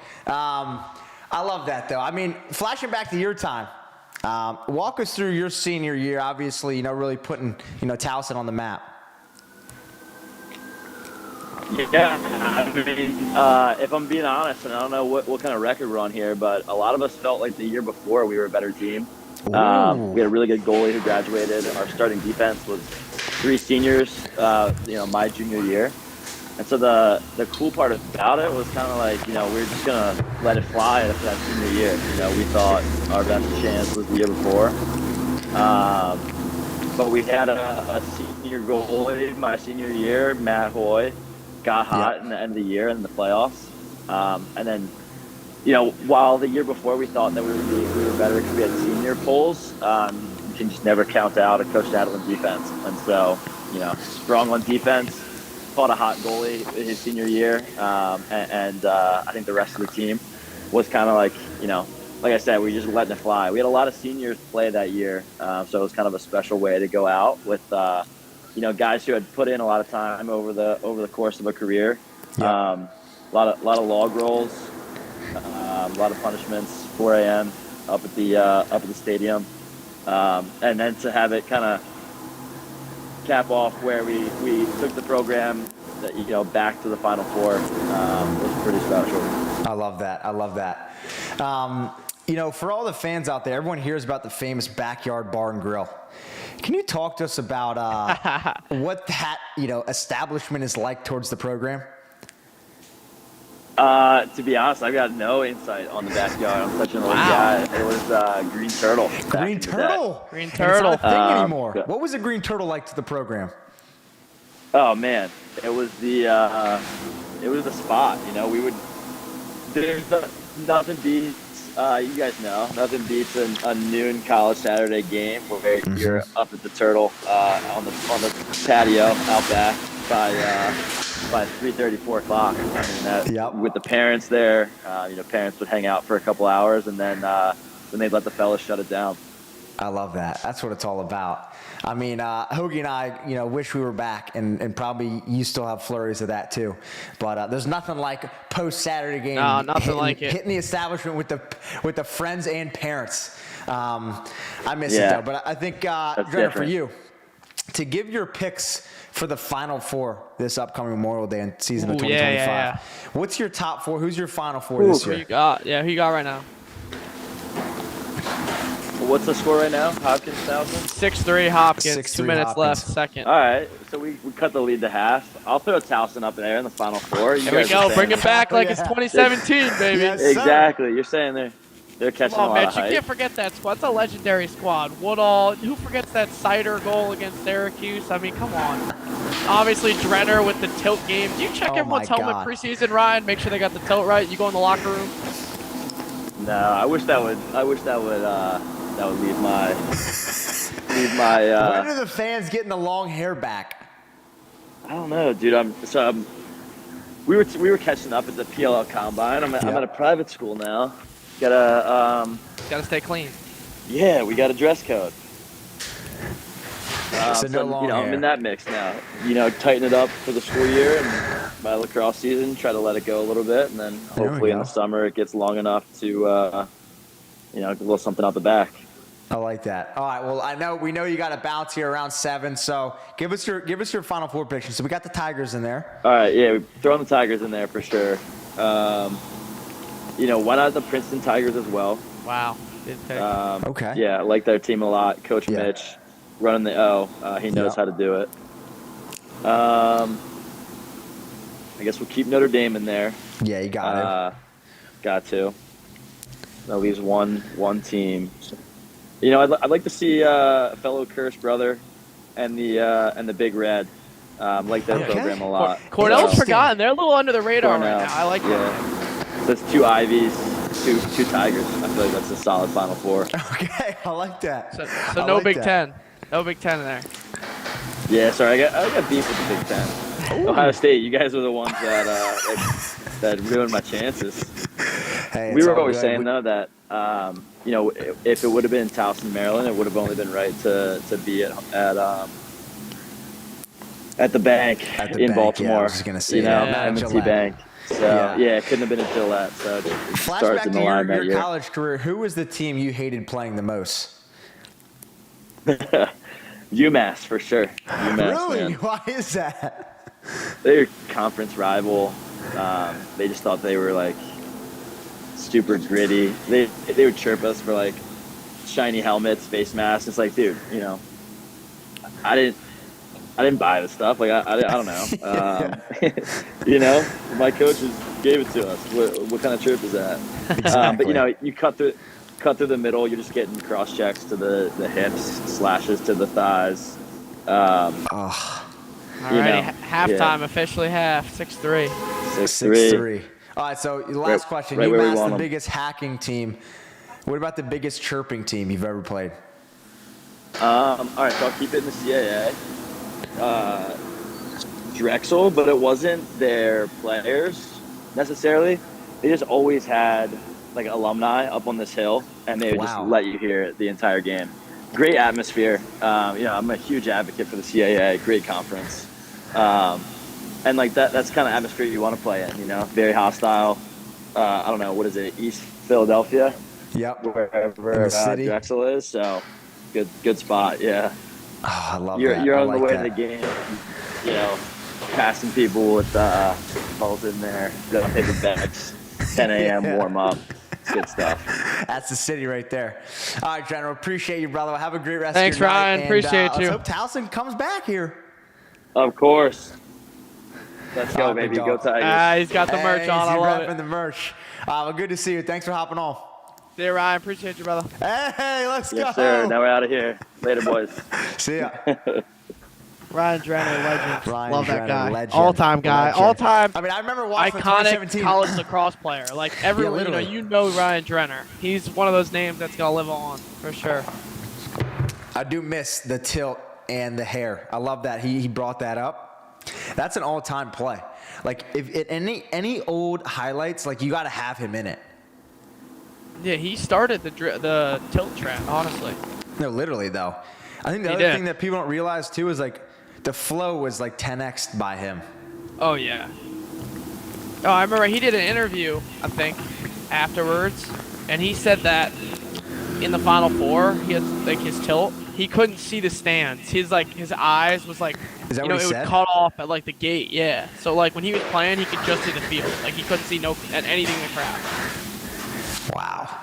I love that, though. I mean, flashing back to your time, walk us through your senior year, obviously, really putting, Towson on the map.
Yeah, I mean, if I'm being honest, and I don't know what kind of record we're on here, but a lot of us felt like the year before we were a better team. We had a really good goalie who graduated. Our starting defense was 3 seniors, my junior year. And so the cool part about it was kind of like, we were just going to let it fly after that senior year. We thought our best chance was the year before. But we had a senior goalie my senior year, Matt Hoy, got hot in the end of the year in the playoffs. And then, while the year before we thought that we were better because we had senior pulls, you can just never count out a Coach Adeline defense. And so, strong on defense, fought a hot goalie in his senior year. And I think the rest of the team was kind of like, like I said, we just letting it fly. We had a lot of seniors play that year, so it was kind of a special way to go out with, guys who had put in a lot of time over the course of a career. A lot of log rolls, a lot of punishments, 4 a.m. up at the stadium, and then to have it kind of cap off where we took the program, back to the Final Four was pretty special.
I love that. For all the fans out there, everyone hears about the famous backyard bar and grill. Can you talk to us about what that establishment is like towards the program?
To be honest, I've got no insight on the backyard. I'm such an old guy. It was Green Turtle.
Green Turtle.
Green Turtle.
It's not a thing anymore. What was the Green Turtle like to the program?
Oh man, it was the spot. There's nothing beats. You guys know, nothing beats a noon college Saturday game where you're up at the Turtle on the patio out back by 3:30, 4 o'clock. I mean, with the parents there, parents would hang out for a couple hours, and then they'd let the fellas shut it down.
I love that. That's what it's all about. I mean, Hoagie and I, wish we were back, and probably you still have flurries of that too. But there's nothing like post-Saturday game.
No, nothing like it.
Hitting the establishment with the friends and parents. I miss it though. But I think, Jennifer, for you, to give your picks for the Final Four this upcoming Memorial Day and season of 2025.
Yeah.
What's your top four? Who's your Final Four this year?
Who you got? Yeah, who you got right now?
What's the score right now? Hopkins, Towson?
6-3 Hopkins.
6-3
2 minutes
Hopkins.
left, second.
All right, so we cut the lead to half. I'll throw Towson up there in the Final Four.
There we go. Bring it back like it's 2017, baby.
Yes,
exactly. You're saying they're catching a lot
man,
of
you
hype.
can't forget that squad. It's a legendary squad. Woodall. Who forgets that Cider goal against Syracuse? I mean, come on. Obviously, Drenner with the tilt game. Do you check everyone's helmet preseason, Ryan? Make sure they got the tilt right. You go in the locker room.
No, I wish that would leave my.
When are the fans getting the long hair back?
I don't know, dude. We were catching up at the PLL Combine. I'm at a private school now. Gotta
stay clean.
Yeah, we got a dress code.
So no long hair.
I'm in that mix now. Tighten it up for the school year and my lacrosse season. Try to let it go a little bit, and then hopefully in the summer it gets long enough to, get a little something out the back.
I like that. All right. Well, we know you got a bounce here around 7. So give us your Final Four prediction. So we got the Tigers in there.
All right. Yeah, we're throwing the Tigers in there for sure. Why not the Princeton Tigers as well?
Wow. Good pick.
Okay.
Yeah, I like their team a lot. Coach Mitch running the O. He knows how to do it. I guess we'll keep Notre Dame in there.
Yeah, you got it.
Got to. That leaves one team. I'd like to see a fellow Kirsch brother and the Big Red. Like their program a lot.
Cornell's forgotten. They're a little under the radar right now. I like that.
That's 2 Ivies, two Tigers. I feel like that's a solid Final Four.
Okay, I like that.
So no Big Ten. No Big Ten in there.
Yeah, sorry, I got beef with the Big Ten. Ooh. Ohio State, you guys were the ones that ruined my chances.
Hey,
we were always saying though that if it would have been Towson, Maryland, it would have only been right to be at the bank in Baltimore.
Yeah, I was just gonna say
M&T Bank. So it couldn't have been a Gillette. So it starts in the line that year.
Your college career. Who was the team you hated playing the most?
UMass for sure. UMass,
really?
Man.
Why is that?
They're conference rival. They just thought they were like super gritty. They would chirp us for like shiny helmets, face masks. It's like, dude, I didn't buy the stuff. Like I don't know. My coaches gave it to us. What kind of trip is that?
Exactly.
But you cut through the middle. You're just getting cross checks to the hips, slashes to the thighs.
Alrighty, halftime officially half. 6-3.
6-3. All right. So last question.
Right
UMass the biggest hacking team. What about the biggest chirping team you've ever played?
All right. So I'll keep it in the CAA. Drexel, but it wasn't their players necessarily. They just always had like alumni up on this hill, and they would just let you hear it the entire game. Great atmosphere. I'm a huge advocate for the CAA. Great conference. And like that's kind of atmosphere you want to play in, very hostile. I don't know, what is it, East Philadelphia?
Yep.
Wherever Drexel is. So good spot. Yeah.
Oh, I love
that. You're on the way
that.
to the game, passing people with balls in there, paper bags, 10 a.m. warm up. It's good stuff.
That's the city right there. All right, General. Appreciate you, brother. Have a great rest
Thanks,
of your
Ryan.
night.
Appreciate you.
Let's hope Towson comes back here.
Of course. Let's go, baby. Go Tigers.
He's got the merch on. I love it.
The merch. Well, good to see you. Thanks for hopping on.
See you, Ryan. Appreciate you, brother.
Hey, let's go.
Yes, sir. Now we're out of here. Later, boys.
See ya.
Ryan Drenner, legend. Love that guy.
Legend.
All-time guy. All-time.
I mean, I remember watching
iconic college lacrosse player. Like everyone, you know Ryan Drenner. He's one of those names that's gonna live on for sure.
I do miss the tilt and the hair. I love that he brought that up. That's an all-time play. Like if any old highlights, like you got to have him in it.
Yeah, he started the tilt trend, honestly.
No, literally though. I think the other thing that people don't realize too is like the flow was like 10x'd by him.
Oh yeah. Oh, I remember he did an interview, I think, afterwards, and he said that in the Final Four, he had like his tilt. He couldn't see the stands. His eyes was like,
is that what he
it
said?
would cut off at like the gate. Yeah. So like when he was playing, he could just see the field. Like he couldn't see anything in the crowd.
Wow.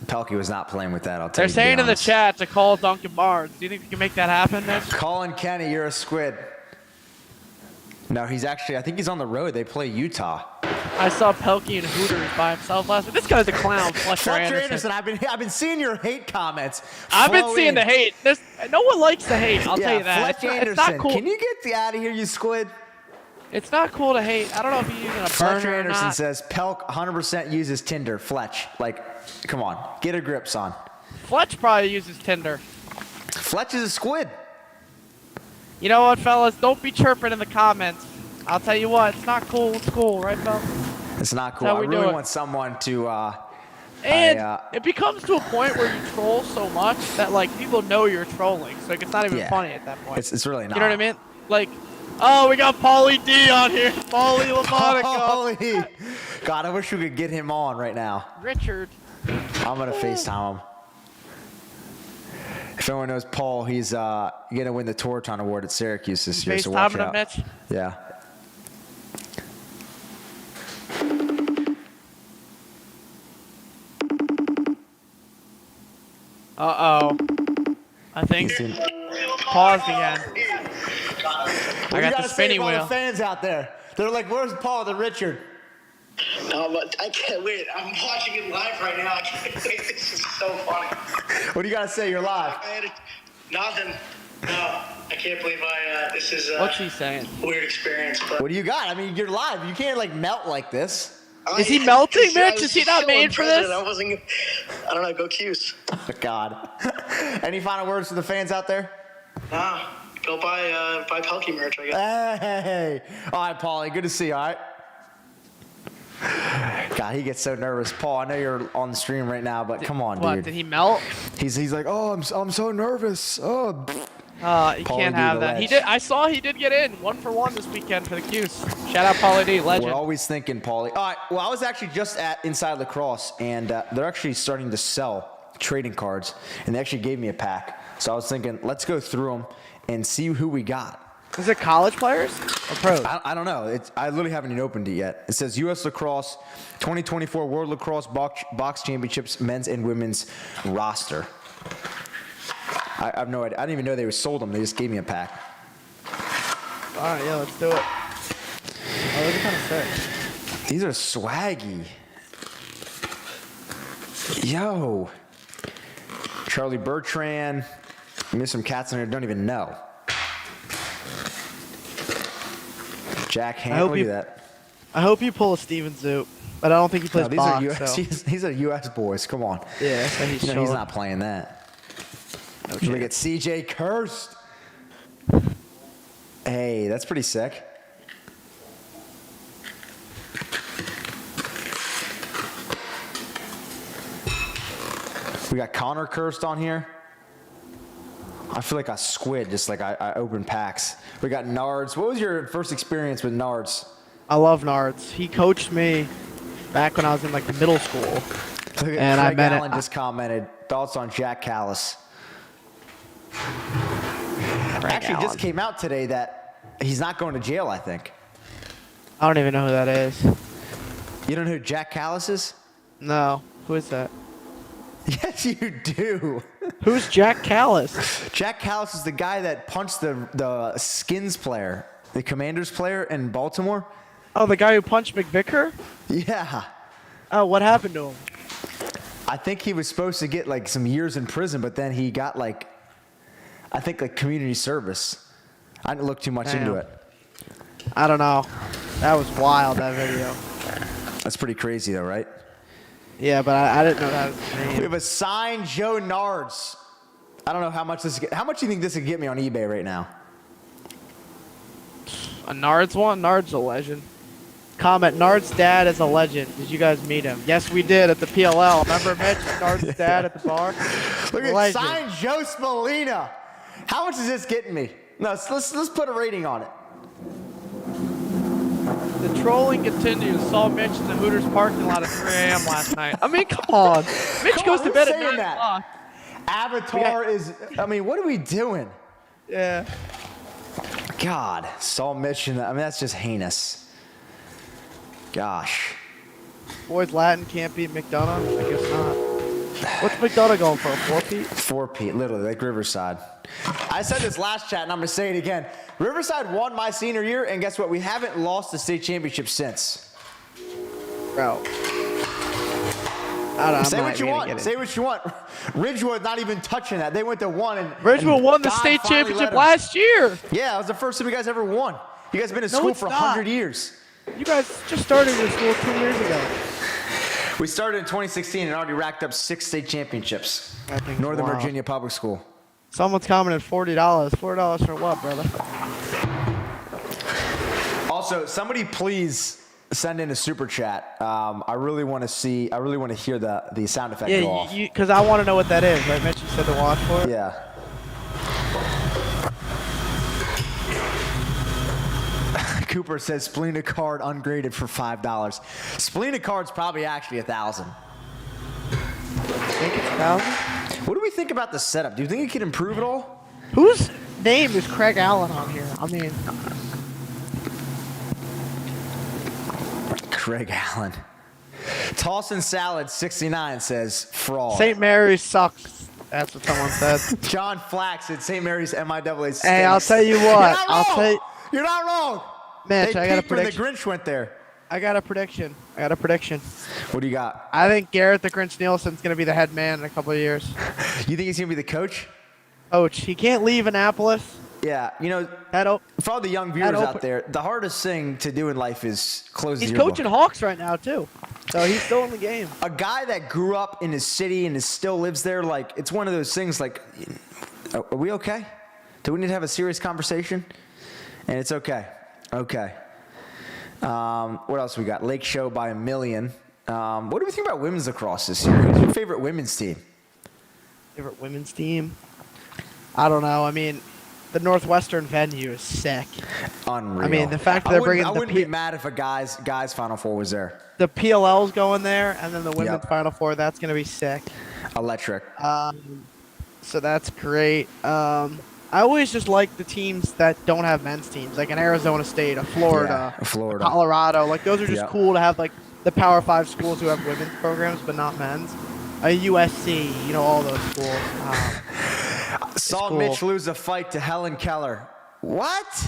Pehlke was not playing with that.
They're saying in the chat to call Duncan Barnes. Do you think we can make that happen, Mitch?
Colin Kenny, you're a squid. No, I think he's on the road. They play Utah.
I saw Pehlke in Hooters by himself last week. This guy's a clown, Fletcher Anderson.
I've been seeing your hate comments.
I've been seeing the hate. No one likes the hate. I'll tell you that.
Fletcher Anderson,
it's not cool.
Can you get out of here, you squid?
It's not cool to hate. I don't know if you're using a burner
Fletcher
or
Anderson
not.
says Pehlke 100% uses Tinder. Fletch, come on, get a grip, son.
Fletch probably uses Tinder.
Fletch is a squid.
You know what, fellas? Don't be chirping in the comments. I'll tell you what, it's not cool. It's cool, right, fellas?
It's not cool. I really want someone to.
It becomes to a point where you troll so much that like people know you're trolling, so it's not even funny at that point.
It's really not.
You know what I mean? Like, oh, we got Paulie D on here. Paulie LaMonica.
God, I wish we could get him on right now.
Richard.
I'm gonna FaceTime him. If anyone knows Paul, he's gonna win the Tourton Award at Syracuse this year. So watch out.
Mitch?
Yeah.
Uh-oh. I think paused again. I got the spinning wheel.
The fans out there, they're like, "Where's Paul the Richard?"
No, but I can't wait. I'm watching it live right now. I can't wait. This is so funny.
What do you got to say? You're live.
Nothing. No, I can't believe this is
what's he saying?
Weird experience. But
what do you got? I mean, you're live. You can't melt like this.
Is he melting, Mitch? Is he not made for this?
I don't know. Go Q's.
Oh, God. Any final words for the fans out there?
Nah. Go buy Pehlke merch, I guess.
Hey. All right, Paulie. Good to see you, all right? God, he gets so nervous. Paul, I know you're on the stream right now, but come on,
dude. Did he melt?
He's like, oh, I'm so nervous. Oh.
You can't have that. I saw he did get in 1-for-1 this weekend for the Q's. Shout out Paulie D, legend.
We're always thinking Paulie. All right. Well, I was actually just at Inside Lacrosse, and they're actually starting to sell trading cards, and they actually gave me a pack. So I was thinking, let's go through them and see who we got.
Is it college players or pros?
I don't know. I literally haven't even opened it yet. It says U.S. Lacrosse 2024 World Lacrosse Box Championships men's and women's roster. I have no idea. I didn't even know they sold them. They just gave me a pack.
All right, yeah, let's do it. Oh, those are kind of sick.
These are swaggy. Yo. Charlie Bertrand. There's some cats in there I don't even know. Jack Hand, look at that.
I hope you pull a Steven Zoop, but I don't think he plays box.
These are U.S. boys. Come on.
Yeah, so he's
not playing that. Look at CJ Kirst. Hey, that's pretty sick. We got Connor cursed on here. I feel like a squid, just like I open packs. We got Nards. What was your first experience with Nards?
I love Nards. He coached me back when I was in like middle school.
And Craig Allen just commented, thoughts on Jack Callis. Actually, just came out today that he's not going to jail, I think.
I don't even know who that is.
You don't know who Jack Callis is?
No. Who is that?
Yes, you do.
Who's Jack Callis?
Jack Callis is the guy that punched the Skins player, the Commanders player in Baltimore.
Oh, the guy who punched McVicker?
Yeah.
Oh, what happened to him?
I think he was supposed to get like some years in prison, but then he got like, I think like community service. I didn't look too much into it.
I don't know. That was wild, that video.
That's pretty crazy though, right?
Yeah, but I didn't know that was his name.
We have a signed Joe Nards. I don't know how much how much do you think this would get me on eBay right now?
A Nards one? Nards a legend. Comment, Nard's dad is a legend. Did you guys meet him? Yes, we did at the PLL. Remember Mitch, Nard's dad at the bar?
Look at signed Joe Spalina. How much is this getting me? No, let's put a rating on it.
The trolling continues. Saw Mitch in the Hooters parking lot at 3 a.m. last night. I mean, come on. Mitch goes to bed at 9 o'clock.
Avatar is, I mean, what are we doing?
Yeah.
God, saw Mitch in I mean, that's just heinous. Gosh.
Boys Latin can't beat McDonough? I guess not. What's McDonough going for, a 4-peat?
4-peat, literally, like Riverside. I said this last chat, and I'm going to say it again. Riverside won my senior year, and guess what? We haven't lost the state championship since.
Bro. I don't,
Say what you want. Say what you want. Ridgewood not even touching that. They went to 1. And
Ridgewood won the state championship last year.
Yeah, it was the first time you guys ever won. You guys have been in school for 100 years.
You guys just started your school 2 years ago.
We started in 2016 and already racked up 6 state championships. Northern Virginia Public School.
Someone's commented $40. $40 for what, brother?
Also, somebody please send in a super chat. I really want to hear the sound effect go off.
Yeah, because I want to know what that is. Right, Mitch, you said to watch for it?
Yeah. Cooper says Splina card ungraded for $5. Splina card's probably actually $1,000.
Think it's $1,000?
What do we think about the setup? Do you think it could improve at all?
Whose name is Craig Allen on here? I mean,
Craig Allen. Towson Salad 69 says fraud.
St. Mary's sucks. That's what someone said.
John Flack said St. Mary's MIAA stinks.
Hey, I'll tell you what.
You're not wrong.
Mitch, I got a prediction.
When the Grinch went there.
I got a prediction.
What do you got?
I think Garrett the Grinch Nielsen's going to be the head man in a couple of years.
You think he's going to be the coach?
Coach. He can't leave Annapolis.
Yeah. You know, for all the young viewers out there, the hardest thing to do in life is close the yearbook.
He's coaching Hawks right now, too. So he's still in the game.
A guy that grew up in his city and still lives there, like, it's one of those things like, are we okay? Do we need to have a serious conversation? And it's okay. Okay. What else we got? Lake Show by a million. What do we think about women's lacrosse this year? Who's your favorite women's team?
Favorite women's team? I don't know. I mean, the Northwestern venue is sick.
Unreal.
I mean, the fact that they're bringing
I wouldn't be mad if a guys Final Four was there.
The PLL's going there, and then the women's Final Four. That's going to be sick.
Electric.
So that's great. I always just like the teams that don't have men's teams, like an Arizona State, a Florida, a Colorado. Like those are just cool to have, like the Power 5 schools who have women's programs but not men's. A USC, you know, all those schools.
Saw cool. Mitch lose a fight to Helen Keller. What?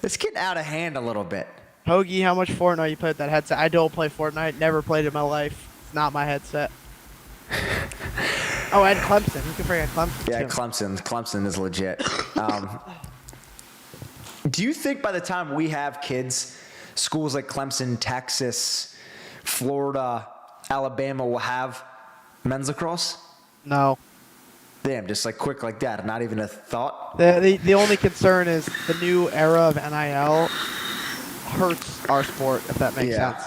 It's getting out of hand a little bit.
Hoagie, how much Fortnite you play with that headset? I don't play Fortnite. Never played it in my life. It's not my headset. Oh, and Clemson. Who can forget Clemson?
Yeah, too? Clemson is legit. Do you think by the time we have kids, schools like Clemson, Texas, Florida, Alabama will have men's lacrosse?
No.
Damn, just like quick like that, not even a thought?
The only concern is the new era of NIL hurts our sport, if that makes sense.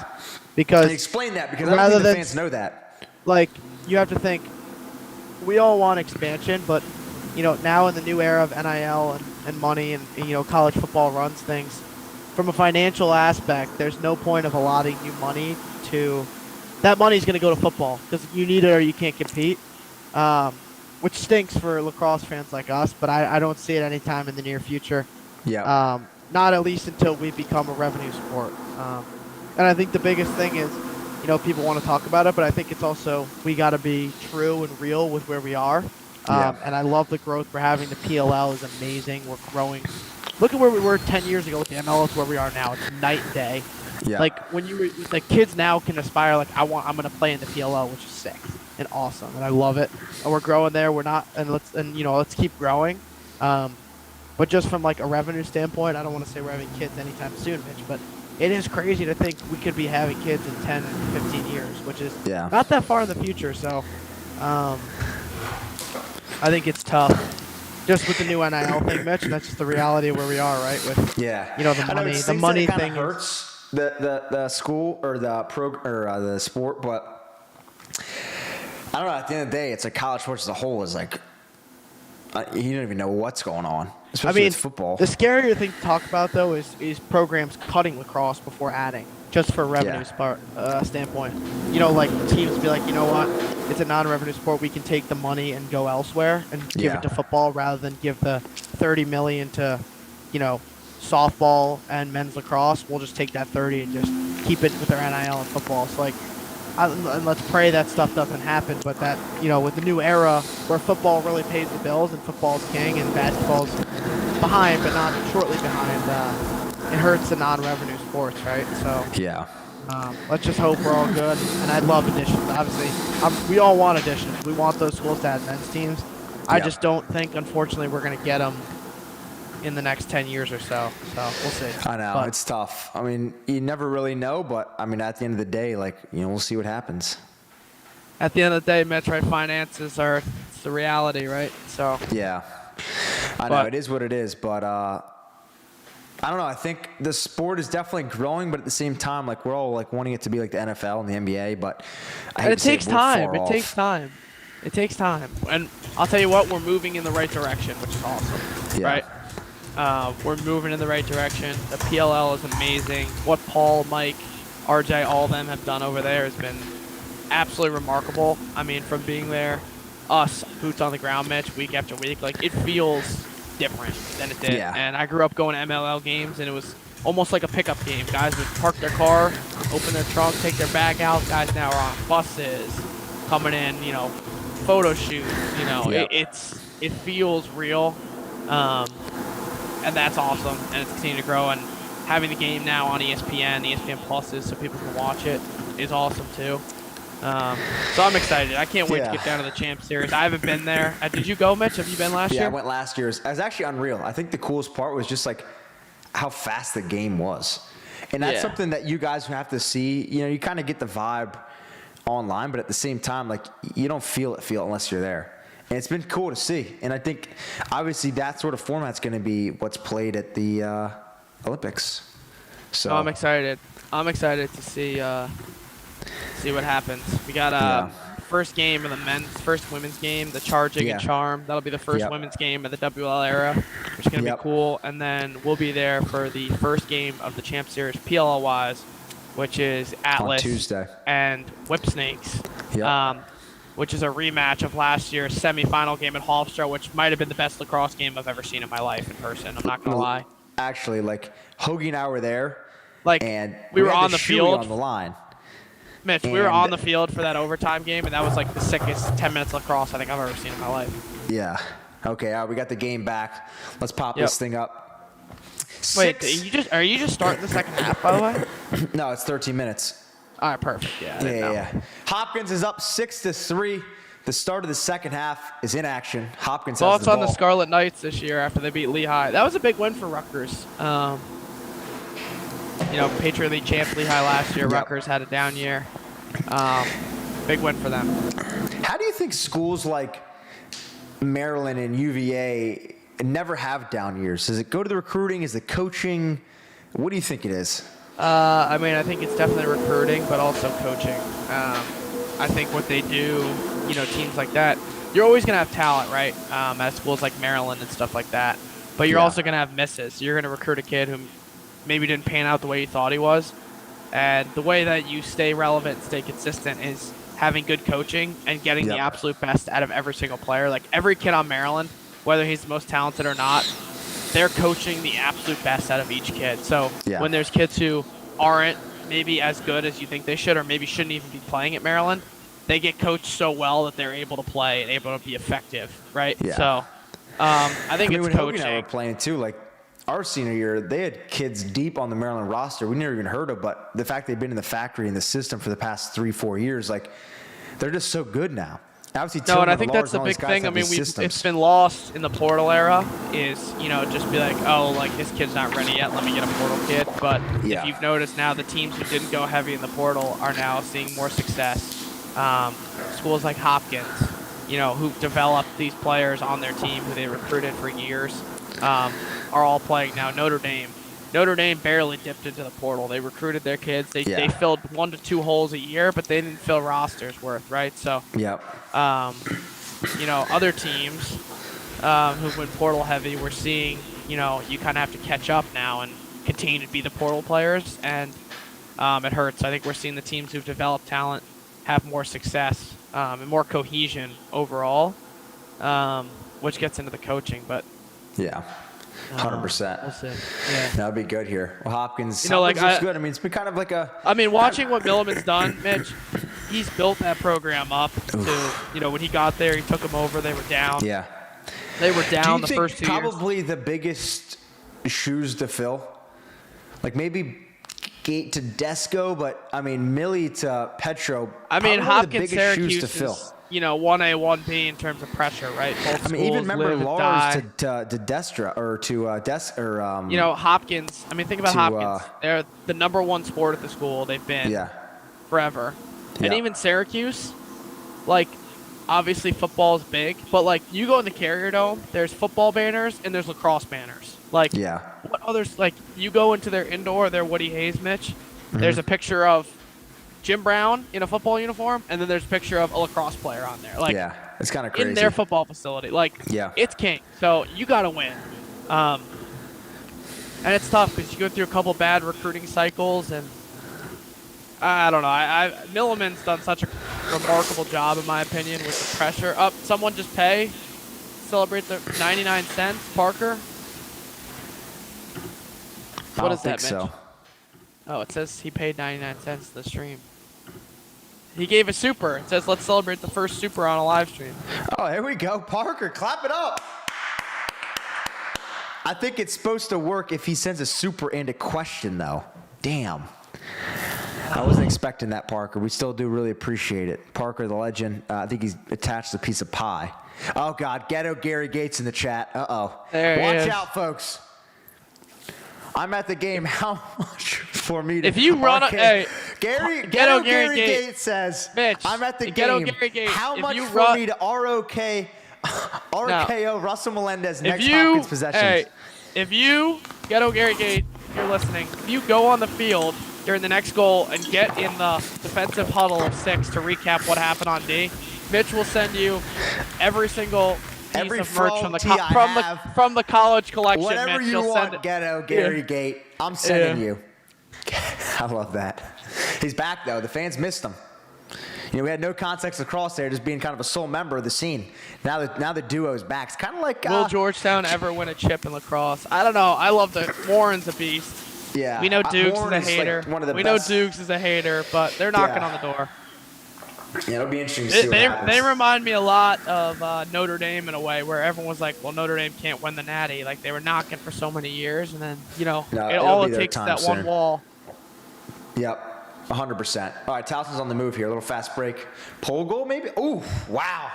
Because
explain that, because I don't think the fans know that.
like, you have to think, we all want expansion, but, now in the new era of NIL and money and, college football runs things, from a financial aspect, there's no point of allotting new money to – that money's going to go to football because you need it or you can't compete, which stinks for lacrosse fans like us, but I don't see it anytime in the near future.
Yeah.
Not at least until we become a revenue sport. And I think the biggest thing is, people want to talk about it, but I think it's also we got to be true and real with where we are. And I love the growth we're having. The PLL is amazing. We're growing. Look at where we were 10 years ago with the MLS, where we are now. It's night and day.
Yeah.
Like when the kids now can aspire, like I'm going to play in the PLL, which is sick and awesome, and I love it. And we're growing there. We're not, let's keep growing. But just from like a revenue standpoint, I don't want to say we're having kids anytime soon, Mitch, but it is crazy to think we could be having kids in 10, 15 years, which is not that far in the future. So I think it's tough. Just with the new NIL thing, Mitch, and that's just the reality of where we are, right? With the money thing
hurts the school or the sport, but I don't know. At the end of the day, it's like college sports as a whole is like you don't even know what's going on. Especially with football. The
scarier thing to talk about though is programs cutting lacrosse before adding, just for revenue standpoint. Like teams be like, you know what, it's a non-revenue sport. We can take the money and go elsewhere and give it to football rather than give the $30 million to, softball and men's lacrosse. We'll just take that 30 and just keep it with our NIL and football. So like, and let's pray that stuff doesn't happen. But that, with the new era where football really pays the bills and football's king and basketball's behind, but not shortly behind, it hurts the non-revenue sports, right? So let's just hope we're all good. And I love additions. Obviously, we all want additions. We want those schools to add men's teams. I just don't think, unfortunately, we're going to get them in the next 10 years or so. So we'll see.
I know. It's tough. I mean, you never really know, but I mean, at the end of the day, we'll see what happens.
At the end of the day, Metro finances are the reality, right? So
yeah, I know it is what it is, but I don't know. I think the sport is definitely growing, but at the same time, we're all wanting it to be like the NFL and the NBA, but
it takes time. It takes time. It takes time. And I'll tell you what, we're moving in the right direction, which is awesome, right? We're moving in the right direction. The PLL is amazing. What Paul, Mike, RJ, all of them have done over there has been absolutely remarkable. I mean, from being there, us, boots on the ground, Mitch, week after week, it feels different than it did. Yeah. And I grew up going to MLL games, and it was almost like a pickup game. Guys would park their car, open their trunk, take their bag out. Guys now are on buses, coming in, photo shoots. It feels real. And that's awesome, and it's continuing to grow. And having the game now on ESPN Pluses, so people can watch it, is awesome too. So I'm excited. I can't wait to get down to the Champ Series. I haven't been there. Did you go, Mitch? Have you been last year?
Yeah, I went last year. It was actually unreal. I think the coolest part was just how fast the game was, and that's something that you guys have to see. You kind of get the vibe online, but at the same time, you don't feel it unless you're there. And it's been cool to see. And I think, obviously, that sort of format's going to be what's played at the Olympics. So
I'm excited. I'm excited to see what happens. We got first game of the first women's game, the Charging and Charm. That'll be the first women's game of the WL era, which is going to be cool. And then we'll be there for the first game of the Champ Series PLL-wise, which is Atlas
on Tuesday
and Whip Snakes. Which is a rematch of last year's semifinal game at Hofstra, which might have been the best lacrosse game I've ever seen in my life in person. I'm not going to lie.
Actually, Hoagie and I were there.
And we were on the field.
On the line.
Mitch, we were on the field for that overtime game, and that was the sickest 10 minutes lacrosse I think I've ever seen in my life.
Yeah. Okay, we got the game back. Let's pop this thing up.
Wait, are you just starting the second half, by the way?
No, it's 13 minutes.
All right, perfect. Yeah.
Hopkins is up 6-3. The start of the second half is in action. Hopkins
Thoughts
has the ball.
On the Scarlet Knights this year after they beat Lehigh. That was a big win for Rutgers. Patriot League champs Lehigh last year. Rutgers had a down year. Big win for them.
How do you think schools like Maryland and UVA never have down years? Does it go to the recruiting? Is it coaching? What do you think it is?
I think it's definitely recruiting, but also coaching. I think what they do, teams like that, you're always going to have talent, right? At schools like Maryland and stuff like that. But you're also going to have misses. You're going to recruit a kid who maybe didn't pan out the way you thought he was. And the way that you stay relevant and stay consistent is having good coaching and getting the absolute best out of every single player. Like every kid on Maryland, whether he's the most talented or not, they're coaching the absolute best out of each kid. So when there's kids who aren't maybe as good as you think they should, or maybe shouldn't even be playing at Maryland, they get coached so well that they're able to play and able to be effective, right? Yeah. So I think it's coaching.
When we were playing too, like our senior year, they had kids deep on the Maryland roster we never even heard of, but the fact they've been in the factory and the system for the past 3-4 years, like they're just so good now. Obviously,
and I think that's the big thing. I mean, it's been lost in the portal era is, just be like, oh, like this kid's not ready yet, let me get a portal kid. But if you've noticed now, the teams who didn't go heavy in the portal are now seeing more success. Schools like Hopkins, who've developed these players on their team who they recruited for years, are all playing now. Notre Dame barely dipped into the portal. They recruited their kids. They filled 1 to 2 holes a year, but they didn't fill rosters worth, right? So, other teams who've been portal heavy, we're seeing, you kind of have to catch up now and continue to be the portal players, and it hurts. I think we're seeing the teams who've developed talent have more success and more cohesion overall, which gets into the coaching, but
100%.
We'll see. Yeah.
That'd be good here. Well, Hopkins looks good. I mean, it's been kind of like a.
I mean, watching what Milliman's done, Mitch, he's built that program up to, when he got there, he took them over. They were down.
Yeah.
They were down the first 2 years.
Probably the biggest shoes to fill? Like maybe Gate to Desco, but I mean, Millie to Petro.
I mean, Hopkins,
the biggest
Syracuse
shoes to fill.
is, 1A, 1B in terms of pressure, right? Both
even remember Lars to Destra or to
Hopkins. I mean, think about Hopkins. They're the number 1 sport at the school. They've been forever. And even Syracuse, like, obviously football is big, but like you go in the Carrier Dome, there's football banners and there's lacrosse banners. Like, what others? Like, you go into their indoor, their Woody Hayes, Mitch. There's a picture of Jim Brown in a football uniform, and then there's a picture of a lacrosse player on there. Like,
it's kind of crazy.
In their football facility. Like, it's king. So you got to win. And it's tough because you go through a couple bad recruiting cycles, and I don't know. Milliman's done such a remarkable job, in my opinion, with the pressure. Someone just celebrate the 99 cents, Parker. What is that, Mitch?
So.
Oh, it says he paid 99 cents to the stream. He gave a super. It says, let's celebrate the first super on a live stream.
Oh, here we go. Parker, clap it up. I think it's supposed to work if he sends a super and a question, though. Damn. I wasn't expecting that, Parker. We still do really appreciate it. Parker, the legend, I think he's attached a piece of pie. Oh, God. Ghetto Gary Gates in the chat. Uh-oh.
Watch
out, folks. I'm at the game. How much for me to...
If you run a...
Ghetto Gary Gates says,
Mitch,
I'm at the
Ghetto
game.
Gary Gates,
How much for me to RKO Russell Melendez next Hopkins possessions?
Hey, if you, Ghetto Gary Gates, if you're listening, if you go on the field during the next goal and get in the defensive huddle of 6 to recap what happened on D, Mitch will send you every single...
Every
of merch
from
the college collection.
Whatever
Mitch,
you want, Ghetto Gary Gate, I'm sending you. I love that. He's back though. The fans missed him. We had no context across there, just being kind of a sole member of the scene. Now the duo is back. It's kind of like
will Georgetown ever win a chip in lacrosse? I don't know. I love the Warren's a beast.
Yeah,
we know Dukes is a hater. Like we know Dukes is a hater, but they're knocking on the door.
Yeah, it'll be interesting to see what happens.
They remind me a lot of Notre Dame in a way, where everyone was like, well, Notre Dame can't win the Natty. Like, they were knocking for so many years, and then, it takes that one wall.
Yep, 100%. All right, Towson's on the move here. A little fast break. Pole goal, maybe? Ooh, wow.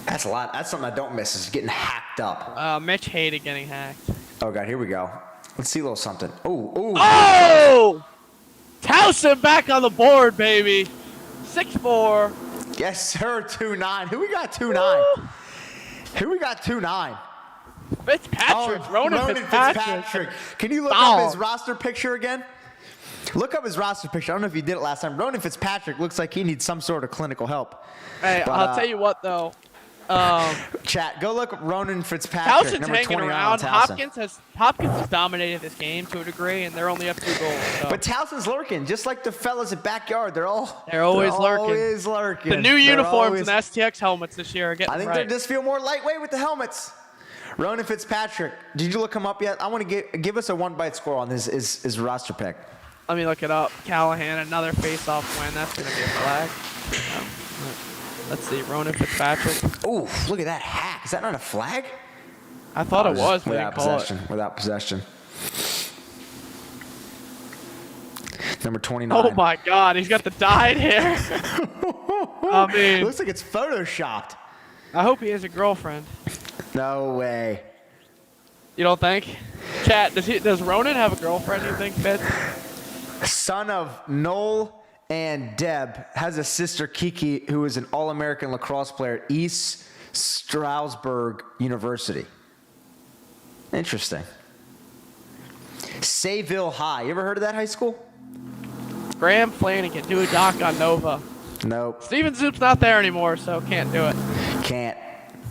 That's a lot. That's something I don't miss, is getting hacked up.
Mitch hated getting hacked.
Oh, God, here we go. Let's see a little something. Ooh.
Oh! Towson back on the board, baby. 6'4".
Yes, sir. 2'9". Who we got 2'9"? Who we got 2'9"?
Fitzpatrick. Ronan Fitzpatrick.
Can you look up his roster picture again? Look up his roster picture. I don't know if you did it last time. Ronan Fitzpatrick looks like he needs some sort of clinical help.
Hey, but, I'll tell you what, though.
Chat, go look up Ronan Fitzpatrick,
Towson's
number 20
hanging around.
Hopkins
has dominated this game to a degree, and they're only up 2 goals. So.
But Towson's lurking, just like the fellas at Backyard. They're always lurking.
The new uniforms and STX helmets this year are getting
I think
right.
they just feel more lightweight with the helmets. Ronan Fitzpatrick, did you look him up yet? I want to give us a 1-byte score on his roster pick.
Let me look it up. Callahan, another face-off win. That's going to be a flag. Let's see. Ronan Fitzpatrick.
Ooh, look at that hack. Is that not a flag?
I thought it was, but
without possession. Without possession. Number 29.
Oh my God, he's got the dyed hair. I mean,
looks like it's photoshopped.
I hope he has a girlfriend.
No way.
You don't think? Chat, does Ronan have a girlfriend, you think, Fitz?
Son of Noel and Deb, has a sister, Kiki, who is an All-American lacrosse player at East Stroudsburg University. Interesting. Sayville High. You ever heard of that high school?
Graham Flanagan, do a doc on Nova.
Nope.
Steven Zoop's not there anymore, so can't do it.
Can't.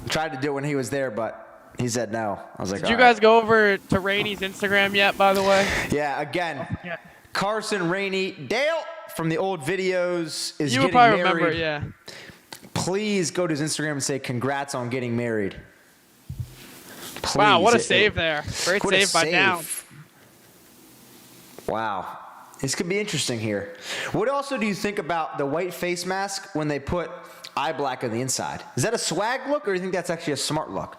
Tried to do it when he was there, but he said no. I was like,
Did you guys go over to Rainey's Instagram yet, by the way?
Yeah, again.
Yeah.
Carson Rainey. Dale from the old videos is
you
getting
would probably
married.
remember, yeah.
Please go to his Instagram and say congrats on getting married. Please.
Wow, what a save there. Great save by Down.
Wow. This could be interesting here. What also do you think about the white face mask when they put eye black on the inside? Is that a swag look, or do you think that's actually a smart look?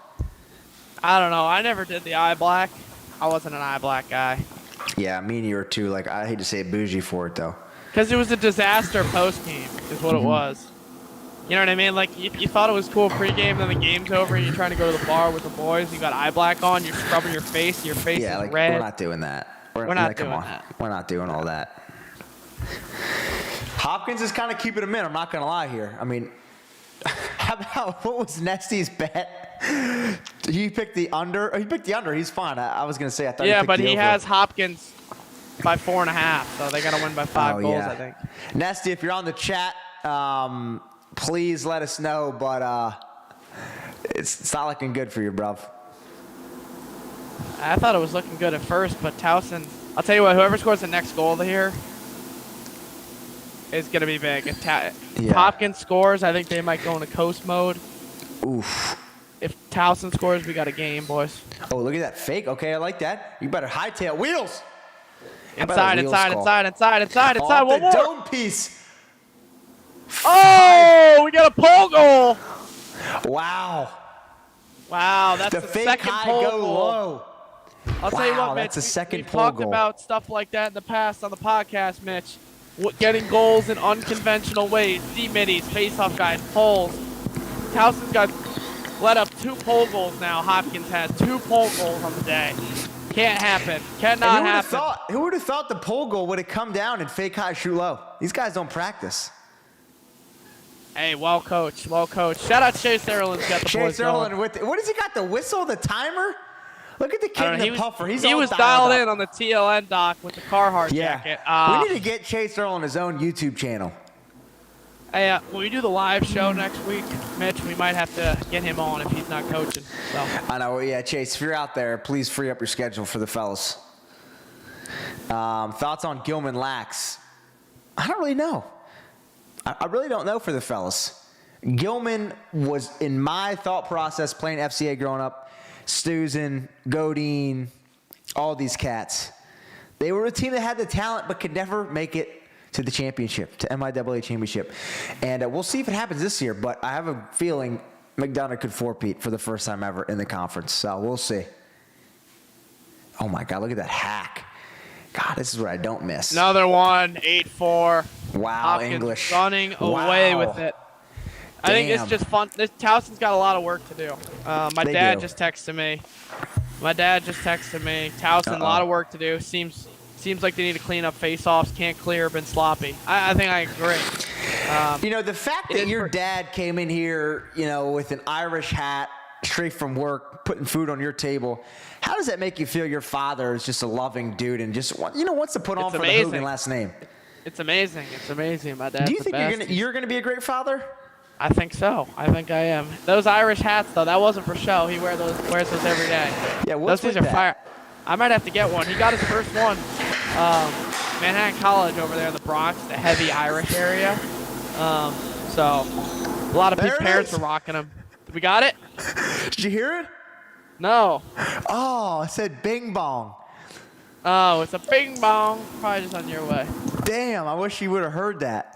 I don't know. I never did the eye black. I wasn't an eye black guy.
Yeah, me neither too. Like, I hate to say bougie for it, though.
Because it was a disaster post-game is what it was. You know what I mean? Like, you thought it was cool pre-game, then the game's over, and you're trying to go to the bar with the boys. You got eye black on, you're scrubbing your face is
like,
red.
We're not doing that.
We're not doing that.
We're not doing all that. Hopkins is kind of keeping him in. I'm not going to lie here. I mean, how about, what was Nesty's bet? He picked the under. He picked the under. He's fine. I was going to say, I thought he picked the over.
Yeah, but he has Hopkins by 4.5, so they got to win by 5 goals, I think.
Nesty, if you're on the chat, please let us know, but it's not looking good for you, bruv.
I thought it was looking good at first, but Towson, I'll tell you what, whoever scores the next goal here is going to be big. If Hopkins scores, I think they might go into coast mode.
Oof.
If Towson scores, we got a game, boys.
Oh, look at that fake. Okay, I like that. You better hightail. Wheels!
Inside. One more.
Dome piece.
Oh, we got a pole goal.
Wow.
Wow, that's the
fake
second
high
pole
go
goal.
Low.
I'll tell you what, Mitch.
That's a second
we've
pole
talked
goal.
about stuff like that in the past on the podcast, Mitch. Getting goals in unconventional ways. D-middies, face-off guys, poles. Towson's got let up 2 pole goals now. Hopkins has 2 pole goals on the day. Can't happen. Cannot happen.
Who would have thought the pole goal would have come down and fake high, shoot low? These guys don't practice.
Hey, well coached. Shout out Chase Erlin's got the boys
Chase Erlin with what has he got? The whistle, the timer? Look at the kid in the puffer.
He was dialed in on the TLN dock with the Carhartt jacket.
We need to get Chase Erlin his own YouTube channel.
Hey, when we do the live show next week, Mitch, we might have to get him on if he's not coaching. So.
I know. Yeah, Chase, if you're out there, please free up your schedule for the fellas. Thoughts on Gilman Lax? I don't really know. I really don't know for the fellas. Gilman was, in my thought process, playing FCA growing up, Stuzen, Godine, all these cats. They were a team that had the talent but could never make it to the championship, to MIAA championship. And we'll see if it happens this year, but I have a feeling McDonough could four-peat for the first time ever in the conference. So we'll see. Oh, my God, look at that hack. God, this is what I don't miss.
Another one, 8-4.
Wow,
Hopkins
English.
running away with it. I think it's just fun. Towson's got a lot of work to do. My dad just texted me. Towson, a lot of work to do. Seems like they need to clean up face-offs. Can't clear, been sloppy. I think I agree.
The fact that your dad came in here, with an Irish hat, straight from work, putting food on your table. How does that make you feel? Your father is just a loving dude and just wants to put on for the Hogan last name.
It's amazing. It's amazing. My dad's
Do you think
the best.
you're gonna be a great father?
I think so. I think I am. Those Irish hats, though, that wasn't for show. He wears those every day.
Yeah, what's
those
with
things are fire. I might have to get one. He got his first one. Manhattan College over there in the Bronx, the heavy Irish area. So a lot of parents were rocking them. We got it?
Did you hear it?
No.
Oh, it said bing bong.
Oh, it's a bing bong. Probably just on your way.
Damn, I wish you would have heard that.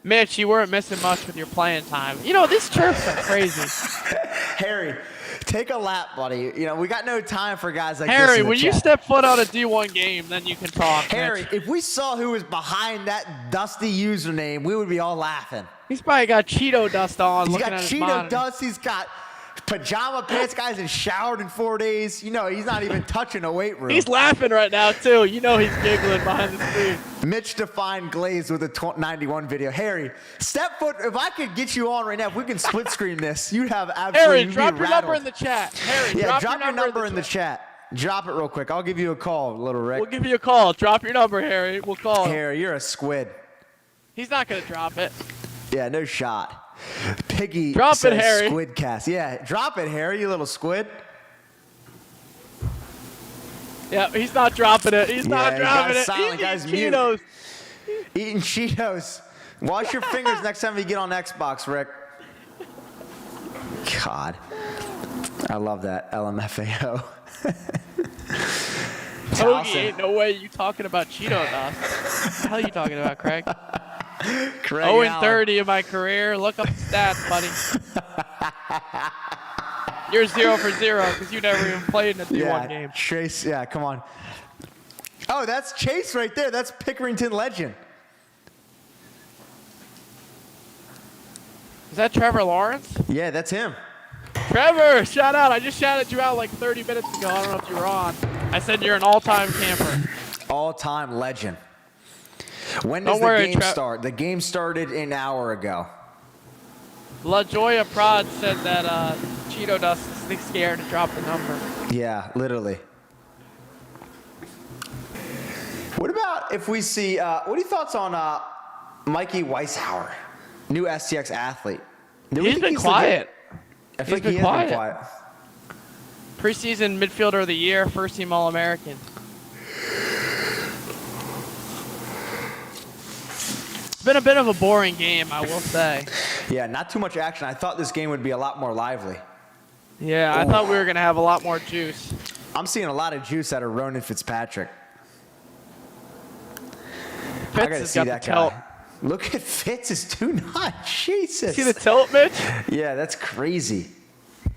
Mitch, you weren't missing much with your playing time. These chirps are crazy.
Harry, take a lap, buddy. We got no time for guys like
Harry,
this.
when you step foot on a D1 game, then you can talk.
Harry,
Mitch.
if we saw who was behind that dusty username, we would be all laughing.
He's probably got Cheeto dust on.
He's got Cheeto dust. He's got pajama pants. Guy hasn't showered in 4 days. He's not even touching a weight room.
He's laughing right now, too. He's giggling behind the screen.
Mitch defined Glaze with a 91 video. Harry, step foot. If I could get you on right now, if we can split screen this, you'd have absolutely.
Harry, drop your number in the chat. Harry,
drop your number in the chat. Drop it real quick. I'll give you a call, little Rick.
We'll give you a call. Drop your number, Harry. We'll call him.
Harry, you're a squid.
He's not going to drop it.
Yeah, no shot. Piggy
drop
says
it, Harry.
Squidcast. Yeah, drop it, Harry, you little squid.
Yeah, he's not dropping it. He's not dropping it.
Silent.
He's eating Cheetos.
Eating Cheetos. Wash your fingers next time you get on Xbox, Rick. God. I love that. LMFAO.
Hoagie, ain't no way you talking about Cheeto dust. What the hell are you talking about, Craig?
Craig
0-30 in my career. Look up the stats, buddy. You're 0 for 0 because you never even played in a D1 game.
Chase, come on. Oh, that's Chase right there. That's Pickerington legend.
Is that Trevor Lawrence?
Yeah, that's him.
Trevor, shout out. I just shouted you out like 30 minutes ago. I don't know if you were on. I said you're an all-time camper. All-time
legend. When does the game start? The game started an hour ago.
La Joya Prod said that Cheeto Dust is scared to drop the number.
Yeah, literally. What about if we see, what are your thoughts on Mikey Weishauer, new STX athlete?
He's been quiet.
I feel like he has been quiet.
Preseason midfielder of the year, first team All-American. It's been a bit of a boring game, I will say.
Yeah, not too much action. I thought this game would be a lot more lively.
Yeah, I thought we were going to have a lot more juice.
I'm seeing a lot of juice out of Ronan Fitzpatrick.
Fitz I got to see that guy.
Look at Fitz's 2-9. Jesus.
See the tilt, Mitch?
Yeah, that's crazy.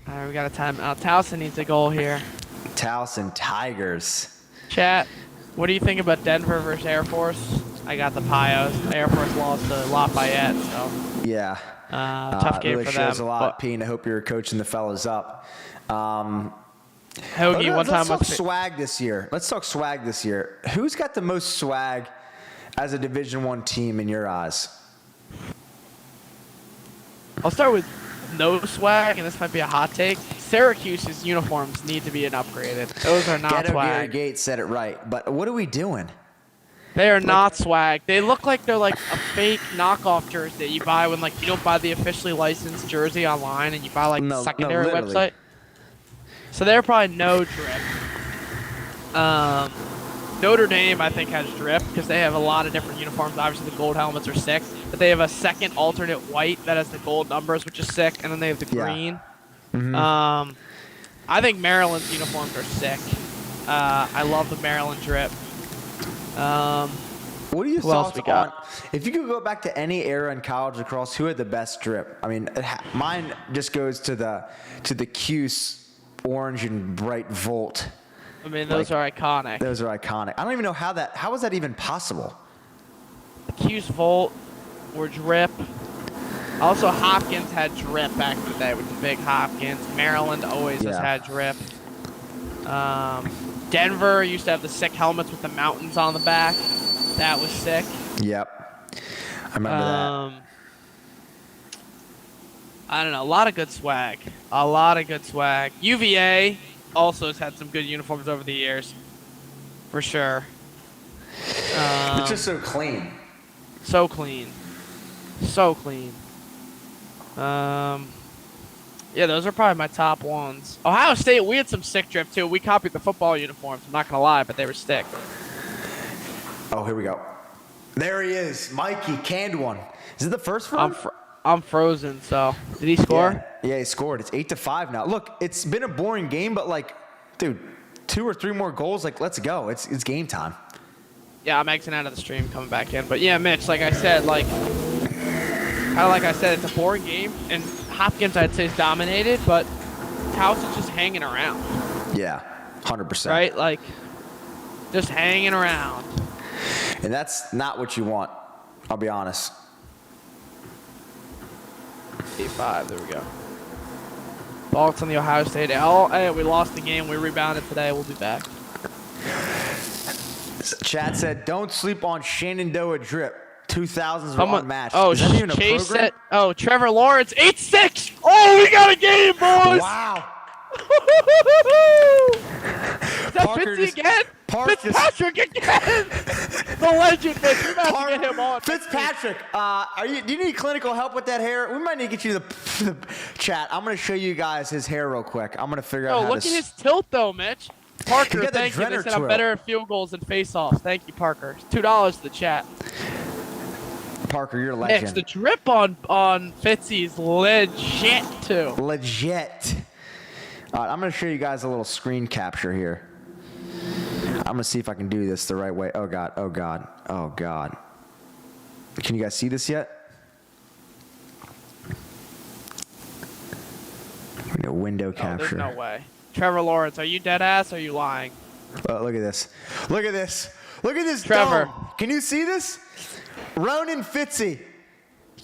All right, we got a timeout. Towson needs a goal here.
Towson Tigers.
Chat, what do you think about Denver versus Air Force? I got the Pios. Air Force lost to Lafayette, so.
Yeah.
Tough game
really
for them.
Shows a lot, Pete. I hope you're coaching the fellas up.
Hoagie,
let's talk swag this year. Let's talk swag this year. Who's got the most swag as a Division I team in your eyes?
I'll start with no swag, and this might be a hot take. Syracuse's uniforms need to be upgraded. Those are not
Ghetto
swag.
Gary Gates said it right, but what are we doing?
They are not swag. They look like they're like a fake knockoff jersey that you buy when you don't buy the officially licensed jersey online and you buy the secondary website. So they're probably no drip. Notre Dame, I think, has drip because they have a lot of different uniforms. Obviously, the gold helmets are sick, but they have a second alternate white that has the gold numbers, which is sick, and then they have the green. Mm-hmm. I think Maryland's uniforms are sick. I love the Maryland drip.
What are your thoughts on, if you could go back to any era in college lacrosse, who had the best drip? I mean, mine just goes to the Cuse orange and bright Volt.
I mean, those are iconic.
Those are iconic. I don't even know how was that even possible?
The Cuse Volt or drip. Also, Hopkins had drip back in the day with the big Hopkins. Maryland always has had drip. Denver used to have the sick helmets with the mountains on the back. That was sick.
Yep. I remember that.
I don't know. A lot of good swag. A lot of good swag. UVA also has had some good uniforms over the years. For sure.
It's just so clean.
So clean. So clean. Yeah, those are probably my top ones. Ohio State, we had some sick drip too. We copied the football uniforms. I'm not gonna lie, but they were sick.
Oh, here we go. There he is, Mikey, canned one. Is it the first one?
I'm frozen. So did he score?
Yeah, he scored. It's 8-5 now. Look, it's been a boring game, but like, dude, 2 or 3 more goals. Like, let's go. It's game time.
Yeah, I'm exiting out of the stream, coming back in. But yeah, Mitch, like I said, it's a boring game, and Hopkins, I'd say, is dominated, but Towson's just hanging around.
Yeah, 100%.
Right? Like, just hanging around.
And that's not what you want, I'll be honest.
8-5, there we go. Thoughts on the Ohio State. Hey, we lost the game. We rebounded today. We'll be back.
Chad said, don't sleep on Shenandoah Drip. 2000s were unmatched.
Oh,
is that even a
Chase
program?
said, Trevor Lawrence, 8-6. Oh, we got a game, boys.
Wow.
Is that Fitzy again? Fitzpatrick again. The legend, Fitz. We might have to get him on.
Fitzpatrick, do you need clinical help with that hair? We might need to get you the chat. I'm going to show you guys his hair real quick. I'm going to figure out how to...
Oh, look at his tilt, though, Mitch. Parker, thank you. They said I'm better at field goals than face-offs. Thank you, Parker. $2 to the chat.
Parker, you're a legend.
Mitch, the drip on Fitzy's legit, too.
Legit. All right, I'm going to show you guys a little screen capture here. I'm going to see if I can do this the right way. Oh, God. Oh, God. Oh, God. Can you guys see this yet? Window capture.
There's no way. Trevor Lawrence, are you dead ass or are you lying?
Look at this. Look at this. Look at this
Trevor.
dome. Can you see this? Ronan Fitzy,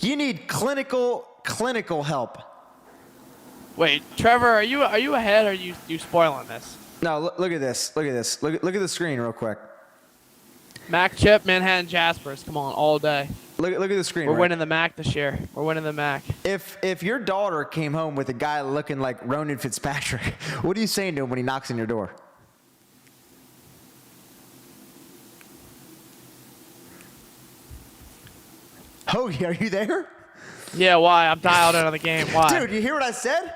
you need clinical help.
Wait, Trevor, are you ahead or are you spoiling this?
No, look at this. Look at this. Look at the screen real quick.
Mac Chip, Manhattan Jaspers. Come on, all day.
Look at the screen.
We're winning the MAC this year. We're winning the MAC.
If your daughter came home with a guy looking like Ronan Fitzpatrick, what are you saying to him when he knocks on your door? Hoagie, are you there?
Yeah, why? I'm dialed in on the game. Why?
Dude, you hear what I said?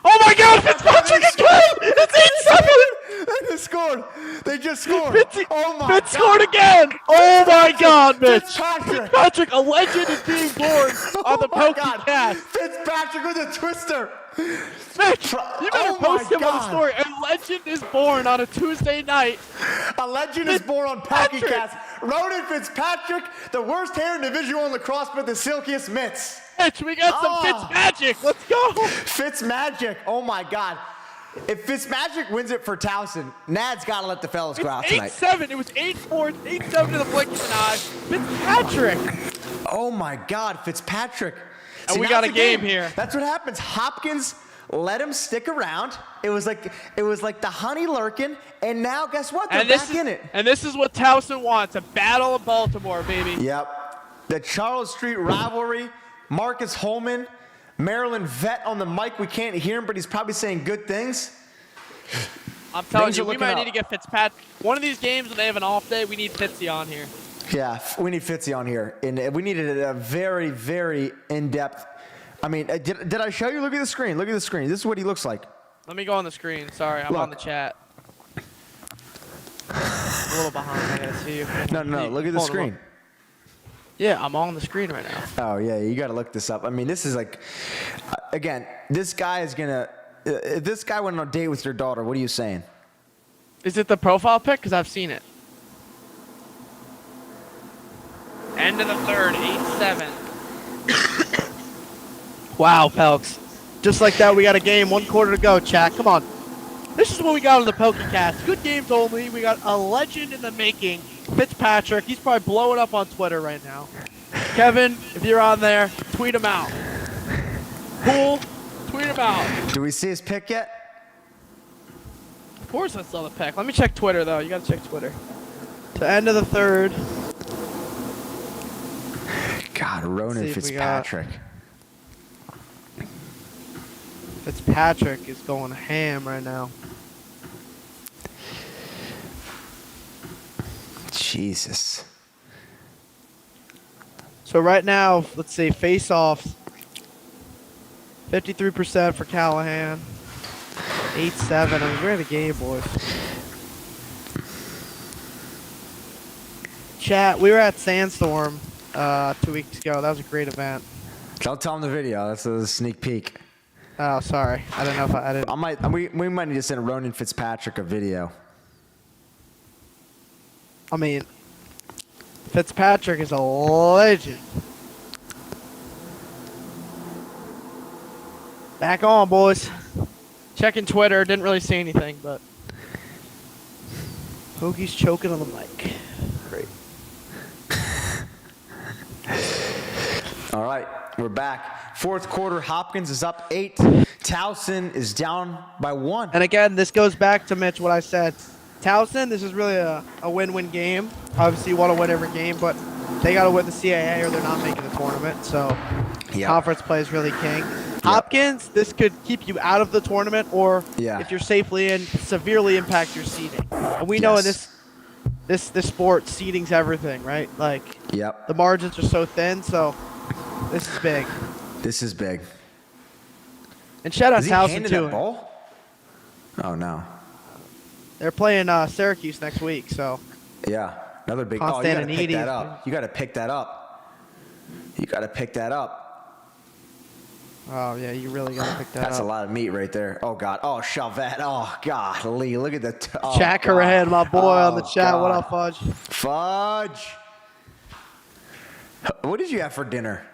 Oh my God, Fitzpatrick again! It's 8-7!
They just scored. They just scored. Oh my
Fitz scored again! Oh my God, Mitch!
Fitzpatrick,
a legend is being born on the Pehlke cast.
Fitzpatrick with a twister.
Mitch, you better post him on the story. A legend is born on a Tuesday night.
A legend is born on Pehlke cast. Ronan Fitzpatrick, the worst hair in Division I lacrosse, but the silkiest mitts.
Mitch, we got some Fitzmagic. Let's go.
Fitzmagic. Oh my God. If Fitzmagic wins it for Towson, Nad's got to let the fellas go out tonight.
8-7. It was 8-4, 8-7 to the blink of an eye. Fitzpatrick.
Oh my God, Fitzpatrick.
And we got a game here.
That's what happens. Hopkins let him stick around. It was like the honey lurking, and now guess what? They're back in it.
And this is what Towson wants: a battle of Baltimore, baby.
Yep. The Charles Street rivalry. Marcus Holman, Maryland vet on the mic. We can't hear him, but he's probably saying good things.
I'm telling you, we might need to get Fitzpatrick. One of these games when they have an off day, we need Fitzy on here.
Yeah, we need Fitzy on here. And we needed a very, very in-depth. I mean, did I show you? Look at the screen. Look at the screen. This is what he looks like.
Let me go on the screen. Sorry, I'm on the chat. I'm a little behind. I gotta see you.
No. Look at the screen.
Yeah, I'm on the screen right now.
Oh, yeah, you got to look this up. I mean, this is like, again, this guy is going to, if this guy went on a date with your daughter, what are you saying?
Is it the profile pic? Because I've seen it. End of the third, 8-7. Wow, Pelks. Just like that, we got a game, 1 quarter to go, chat. Come on. This is what we got on the Pehlke cast. Good games only. We got a legend in the making. Fitzpatrick, he's probably blowing up on Twitter right now. Kevin, if you're on there, tweet him out. Cool, tweet him out.
Do we see his pick yet?
Of course I saw the pick. Let me check Twitter, though. You got to check Twitter. To end of the third.
God, Ronan Fitzpatrick.
Fitzpatrick is going ham right now.
Jesus.
So right now, let's see, face-offs. 53% for Callahan. 8-7. I mean, we're in a game, boys. Chat, we were at Sandstorm 2 weeks ago. That was a great event.
Don't tell them the video. That's a sneak peek.
Oh, sorry. I don't know if I didn't.
We might need to send Ronan Fitzpatrick a video.
I mean, Fitzpatrick is a legend. Back on, boys. Checking Twitter. Didn't really see anything, but Hoagie's choking on the mic. Great.
All right, we're back. Fourth quarter, Hopkins is up 8. Towson is down by 1.
And again, this goes back to Mitch, what I said. Towson, this is really a win-win game. Obviously, you want to win every game, but they got to win the CAA or they're not making the tournament. So conference play is really king. Hopkins, this could keep you out of the tournament, or if you're safely in, severely impact your seeding. And we know in this sport, seeding's everything, right? Like, the margins are so thin, so this is big.
This is big.
And shout out
Towson
too.
That ball? Oh no.
They're playing Syracuse next week, so.
Yeah, another big. Oh, you gotta pick that up. You gotta pick that up. You gotta pick that up.
Oh yeah, you really gotta pick that up.
That's a lot of meat right there. Oh god. Oh Chavette. Oh god. Lee, look at the.
Jack Corahan, my boy on the chat. God. What up, Fudge?
Fudge. What did you have for dinner?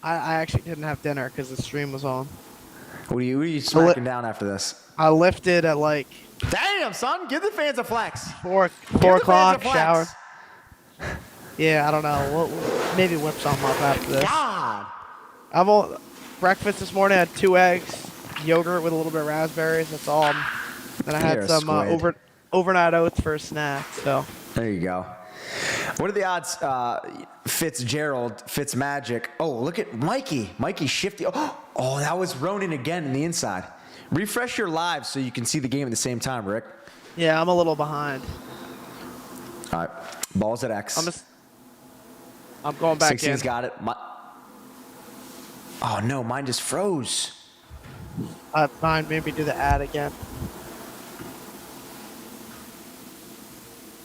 I actually didn't have dinner because the stream was on.
What are you smacking down after this?
I lifted at like.
Damn, son! Give the fans a flex.
4 o'clock. Shower. Yeah, I don't know. We'll maybe whip something up after this.
God.
I'm all breakfast this morning. I had 2 eggs, yogurt with a little bit of raspberries. That's all. Then I had some overnight oats for a snack. So.
There you go. What are the odds? Fitzmagic. Oh, look at Mikey. Mikey shifty. Oh, that was Ronan again in the inside. Refresh your live so you can see the game at the same time, Rick.
Yeah, I'm a little behind.
All right. Ball's at X.
I'm going back
16's got it. Oh, no. Mine just froze.
Mine maybe do the ad again.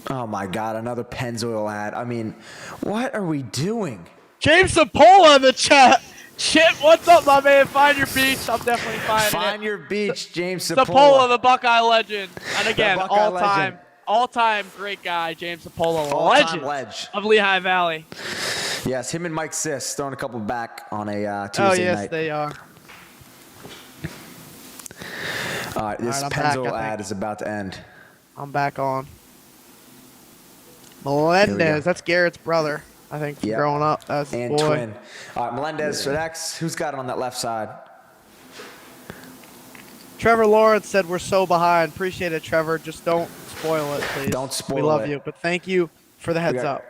Oh, my God. Another Pennzoil ad. I mean, what are we doing?
James Sapola in the chat. Shit, what's up, my man? Find your beach. I'm definitely finding it.
Find your beach, James Sapola.
Sapola, the Buckeye legend. And again, all-time great guy, James Sapola, legend of Lehigh Valley.
Yes, him and Mike Sis throwing a couple back on a Tuesday night.
Oh, yes, they are.
All right, this Pennzoil ad is about to end.
I'm back on. Melendez, that's Garrett's brother. I think from growing up, that's his boy.
Twin. All right, Melendez at X. Who's got it on that left side?
Trevor Lawrence said we're so behind. Appreciate it, Trevor. Just don't spoil it, please.
Don't spoil it.
We love you, but thank you for the heads up.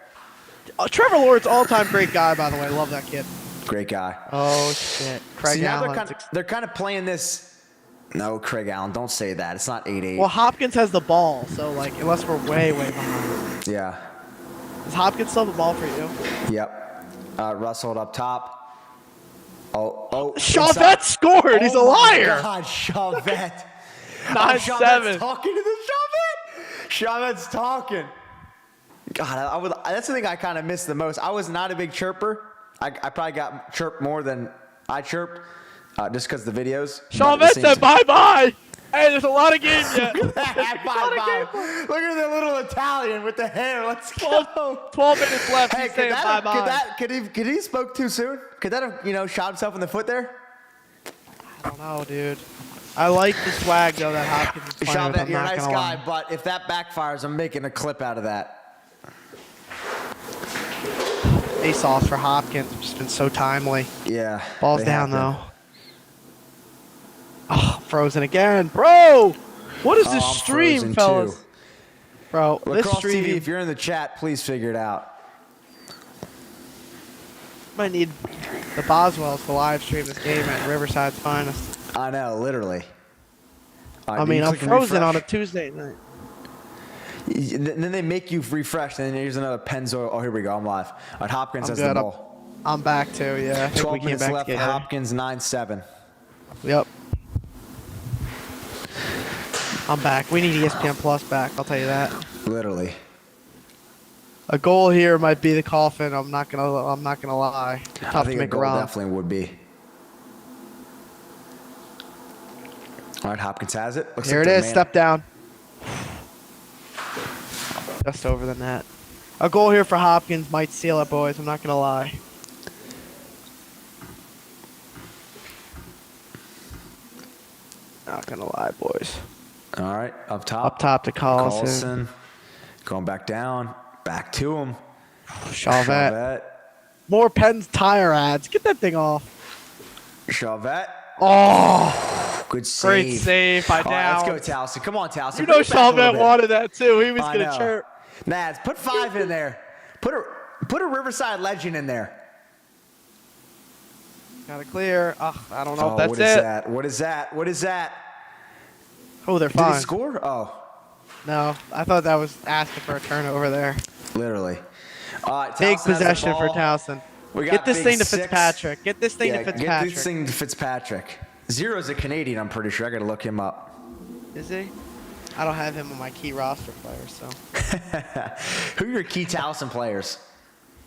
Trevor Lawrence, all-time great guy, by the way. Love that kid.
Great guy.
Oh, shit. Craig Allen.
They're kind of playing this. No, Craig Allen, don't say that. It's not 8-8.
Well, Hopkins has the ball, so, like, unless we're way, way behind.
Yeah.
Does Hopkins still have the ball for you?
Yep. Russell up top. Oh.
Chavette scored. He's a liar.
Oh, my God, Chavette.
9-7.
Talking to the Chavette. Chavette's talking. God, that's the thing I kind of missed the most. I was not a big chirper. I probably got chirped more than I chirped just because of the videos.
Chavette said bye-bye. Hey, there's a lot of games yet.
Look at the little Italian with the hair. Let's go.
12 minutes left.
Hey, could he spoke too soon? Could that have, shot himself in the foot there?
I don't know, dude. I like the swag, though, that Hopkins is playing with.
You're a nice guy, but if that backfires, I'm making a clip out of that.
Face-offs for Hopkins. Just been so timely.
Yeah.
Ball's down, though. Oh, frozen again. Bro! What is this stream, fellas? Too. Bro,
Lacrosse
this stream.
TV, if you're in the chat, please figure it out.
Might need the Boswells to live stream this game at Riverside's finest.
I know, literally.
I mean, I'm frozen on a Tuesday night.
Then they make you refresh, and then here's another Pennzoil. Oh, here we go. I'm live. All right, Hopkins has the ball.
I'm back too, yeah. I think
12
we came
minutes
back
left.
together.
Hopkins 9-7.
Yep. I'm back. We need ESPN Plus back, I'll tell you that.
Literally.
A goal here might be the coffin. I'm not gonna lie. Tough
I think
to make
a goal
around.
definitely would be. All right, Hopkins has it. Looks
Here
like
it is.
man.
Step down. Just over the net. A goal here for Hopkins might seal it, boys. I'm not gonna lie. Not gonna lie, boys.
All right, up top.
Up top to Collison.
Going back down. Back to him.
Chauvet. More Penn's tire ads. Get that thing off.
Chauvet.
Oh,
good save.
Great save by Down.
Let's go, Towson. Come on, Towson.
You know Chauvet wanted that too. He was gonna chirp.
Nads, put 5 in there. Put a Riverside legend in there.
Got it clear. I don't know if that's
what is that? What is that? What is that?
Oh, they're fine.
Did he score? Oh.
No, I thought that was asking for a turnover there.
Literally. All right,
Big
Towson
possession for Towson. Get this thing to Fitzpatrick. Get this thing to Fitzpatrick.
Get this thing to Fitzpatrick. Zero's a Canadian, I'm pretty sure. I got to look him up.
Is he? I don't have him on my key roster players, so.
Who are your key Towson players?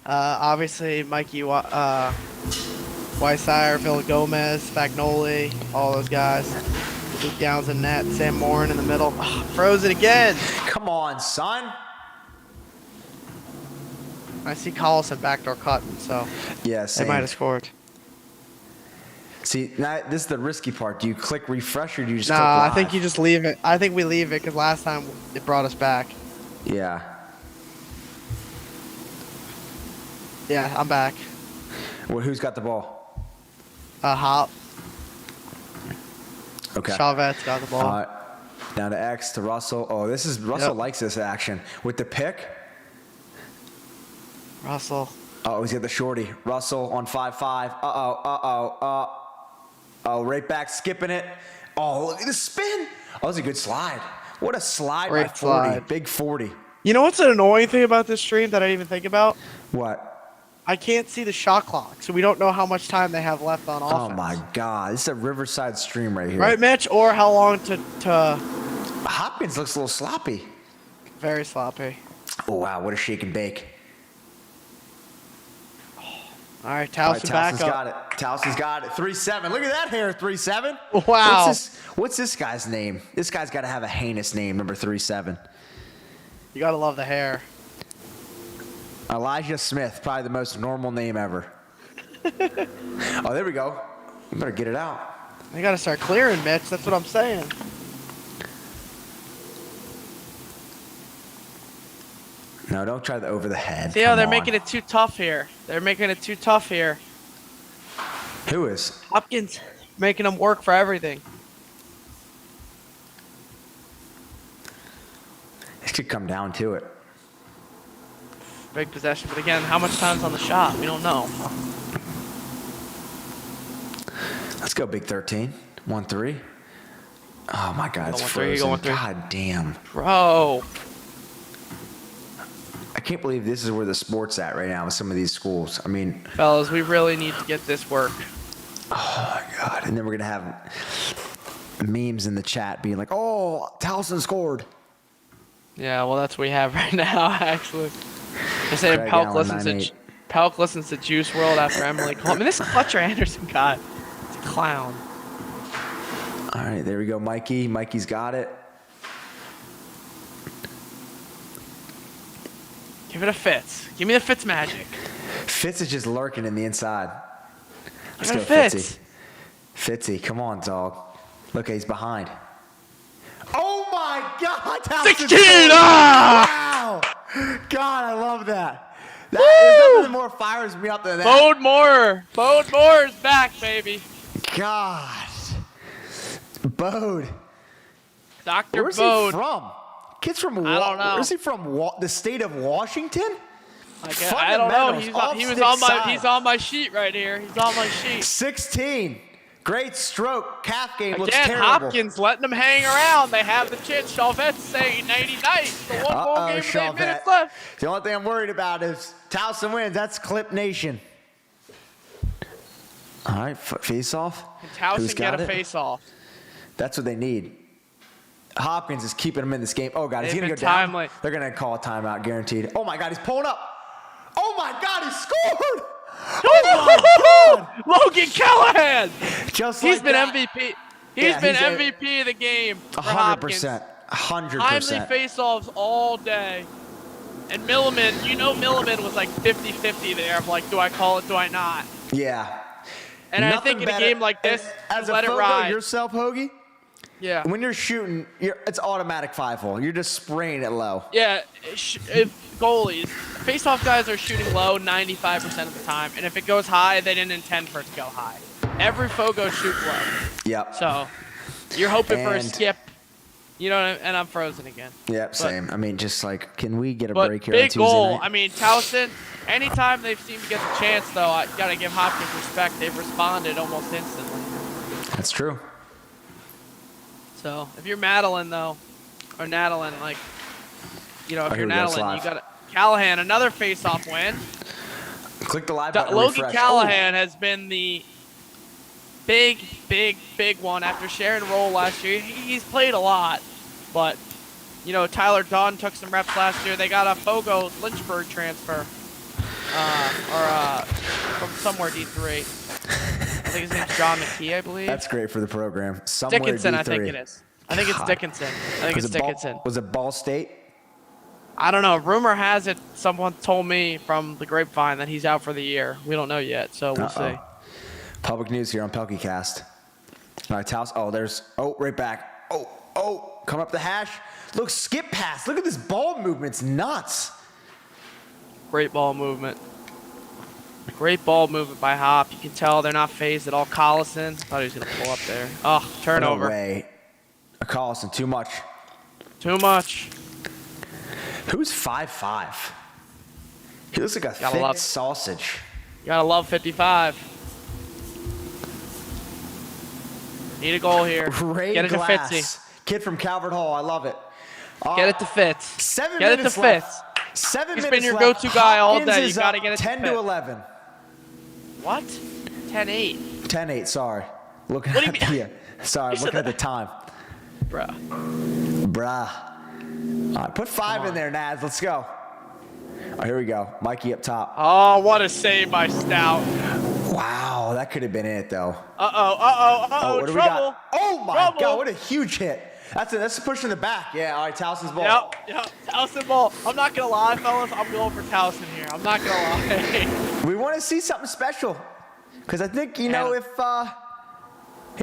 Obviously, Mikey Weissire, Phil Gomez, Fagnoli, all those guys. Luke Downs in net, Sam Morin in the middle. Oh, frozen again.
Come on, son.
I see Collison backdoor cutting, so
yeah,
they might have scored.
See, now this is the risky part. Do you click refresh or do you just click live?
Nah, I think you just leave it. I think we leave it because last time it brought us back.
Yeah.
Yeah, I'm back.
Well, who's got the ball?
Hop.
Okay.
Chauvet's got the ball.
Down to X to Russell. Oh, Russell likes this action. With the pick.
Russell.
Oh, he's got the shorty. Russell on 5-5. Oh, right back, skipping it. Oh, look at the spin. Oh, that was a good slide. What a slide by 40.
Slide.
Big 40.
You know what's an annoying thing about this stream that I didn't even think about?
What?
I can't see the shot clock, so we don't know how much time they have left on offense.
Oh, my God. This is a Riverside stream right here.
Right, Mitch? Or how long to...
Hopkins looks a little sloppy.
Very sloppy.
Oh, wow. What a shake and bake.
All right, Towson back up.
Got it. Towson's got it. 3-7. Look at that hair, 3-7.
Wow.
What's this guy's name? This guy's got to have a heinous name, number 3-7.
You got to love the hair.
Elijah Smith, probably the most normal name ever. Oh, there we go. We better get it out.
They got to start clearing, Mitch. That's what I'm saying.
No, don't try the over the head.
See how they're making it too tough here. They're making it too tough here.
Who is?
Hopkins making them work for everything.
This could come down to it.
Big possession, but again, how much time's on the shot? We don't know.
Let's go, Big 13. 1-3. Oh, my God, it's frozen. God damn.
Bro.
I can't believe this is where the sport's at right now with some of these schools. I mean...
Fellas, we really need to get this work.
Oh, my God. And then we're going to have memes in the chat being like, oh, Towson scored.
Yeah, well, that's what we have right now, actually. They say Pehlke listens to Juice WRLD after Emily called me. This Fletcher Anderson guy, he's a clown.
All right, there we go, Mikey. Mikey's got it.
Give it a Fitz. Give me the Fitz magic.
Fitz is just lurking in the inside. Let's
go,
Fitzy. Fitzy, come on, dog. Look, he's behind. Oh my God!
16! Ah!
Wow! God, I love that. There's nothing more fires me up than that.
Bode Moore is back, baby.
God. Bode.
Dr.
Where's
Bode.
he from? Kid's from
I don't know.
Where's he from? The state of Washington?
I don't know. He's on my sheet right here. He's on my sheet.
16. Great stroke. Calf game looks
Again,
terrible.
Hopkins letting them hang around. They have the chance. Chauvet's saying 90-night. The one ball game with 8 minutes left.
The only thing I'm worried about is Towson wins. That's Clip Nation. All right, face off.
Can Towson get a face off?
That's what they need. Hopkins is keeping him in this game. Oh, God, he's going to go
timely.
down. They're going to call a timeout, guaranteed. Oh, my God, he's pulling up. Oh, my God, he scored.
Oh, my God. Logan Callahan.
He's
been MVP. He's been MVP of the game for Hopkins.
100%.
Timely face-offs all day. And Milliman, Milliman was like 50-50 there of like, do I call it, do I not?
Yeah.
And I think in a game like this,
as
let
a
it ride.
yourself, Hoagie,
yeah.
When you're shooting, it's automatic 5-hole. You're just spraying it low.
Yeah, if goalies, face-off guys are shooting low 95% of the time, and if it goes high, they didn't intend for it to go high. Every fogo shoot low.
Yep.
So you're hoping for a skip, and I'm frozen again.
Yep, same. I mean, just like, can we get a break here on
big
Tuesday
goal.
night?
I mean, Towson, anytime they've seemed to get the chance, though, I got to give Hopkins respect. They've responded almost instantly.
That's true.
So if you're Madeline, though, or Nadalin, like, if you're Nadalin, you got Callahan, another face-off win.
Click the live button.
Logan
refresh.
Callahan has been the big one after sharing role last year. He's played a lot, but Tyler Dunn took some reps last year. They got a Fogo Lynchburg transfer, from somewhere D3. I think his name's John McKee, I believe.
That's great for the program. Somewhere
Dickinson,
D3.
I think it is. I think it's Dickinson.
Was it Ball State?
I don't know. Rumor has it, someone told me from the grapevine that he's out for the year. We don't know yet, so we'll see.
Public news here on Pehlke Cast. All right, Towson. Right back. Coming up the hash. Look, skip pass. Look at this ball movement. It's nuts.
Great ball movement. Great ball movement by Hop. You can tell they're not phased at all. Collison. Thought he was going to pull up there. Oh, turnover.
No way. Collison, too much.
Too much.
Who's 5'5"? He looks like a thick sausage.
You gotta love 55. Need a goal here. Get it to Fitzy.
Kid from Calvert Hall. I love it.
Get it to Fitz.
7
Get
minutes
it to Fitz.
left. 7
He's
minutes
been your
left.
go-to guy all
Hopkins
day. You
is
gotta
up
get it to
10
Fitz.
to 11.
What? 10-8.
10-8, sorry.
What do you mean?
Sorry, I'm looking at the time.
Bruh.
All right, put 5 in there, Naz. Let's go. Oh, here we go. Mikey up top.
Oh, what a save by Stout.
Wow, that could have been it, though.
What do we got?
Oh, my God, what a huge hit. That's a push in the back. Yeah, all right, Towson's ball.
Yep, Towson ball. I'm not going to lie, fellas. I'm going for Towson here. I'm not going to lie.
We want to see something special. Because I think, if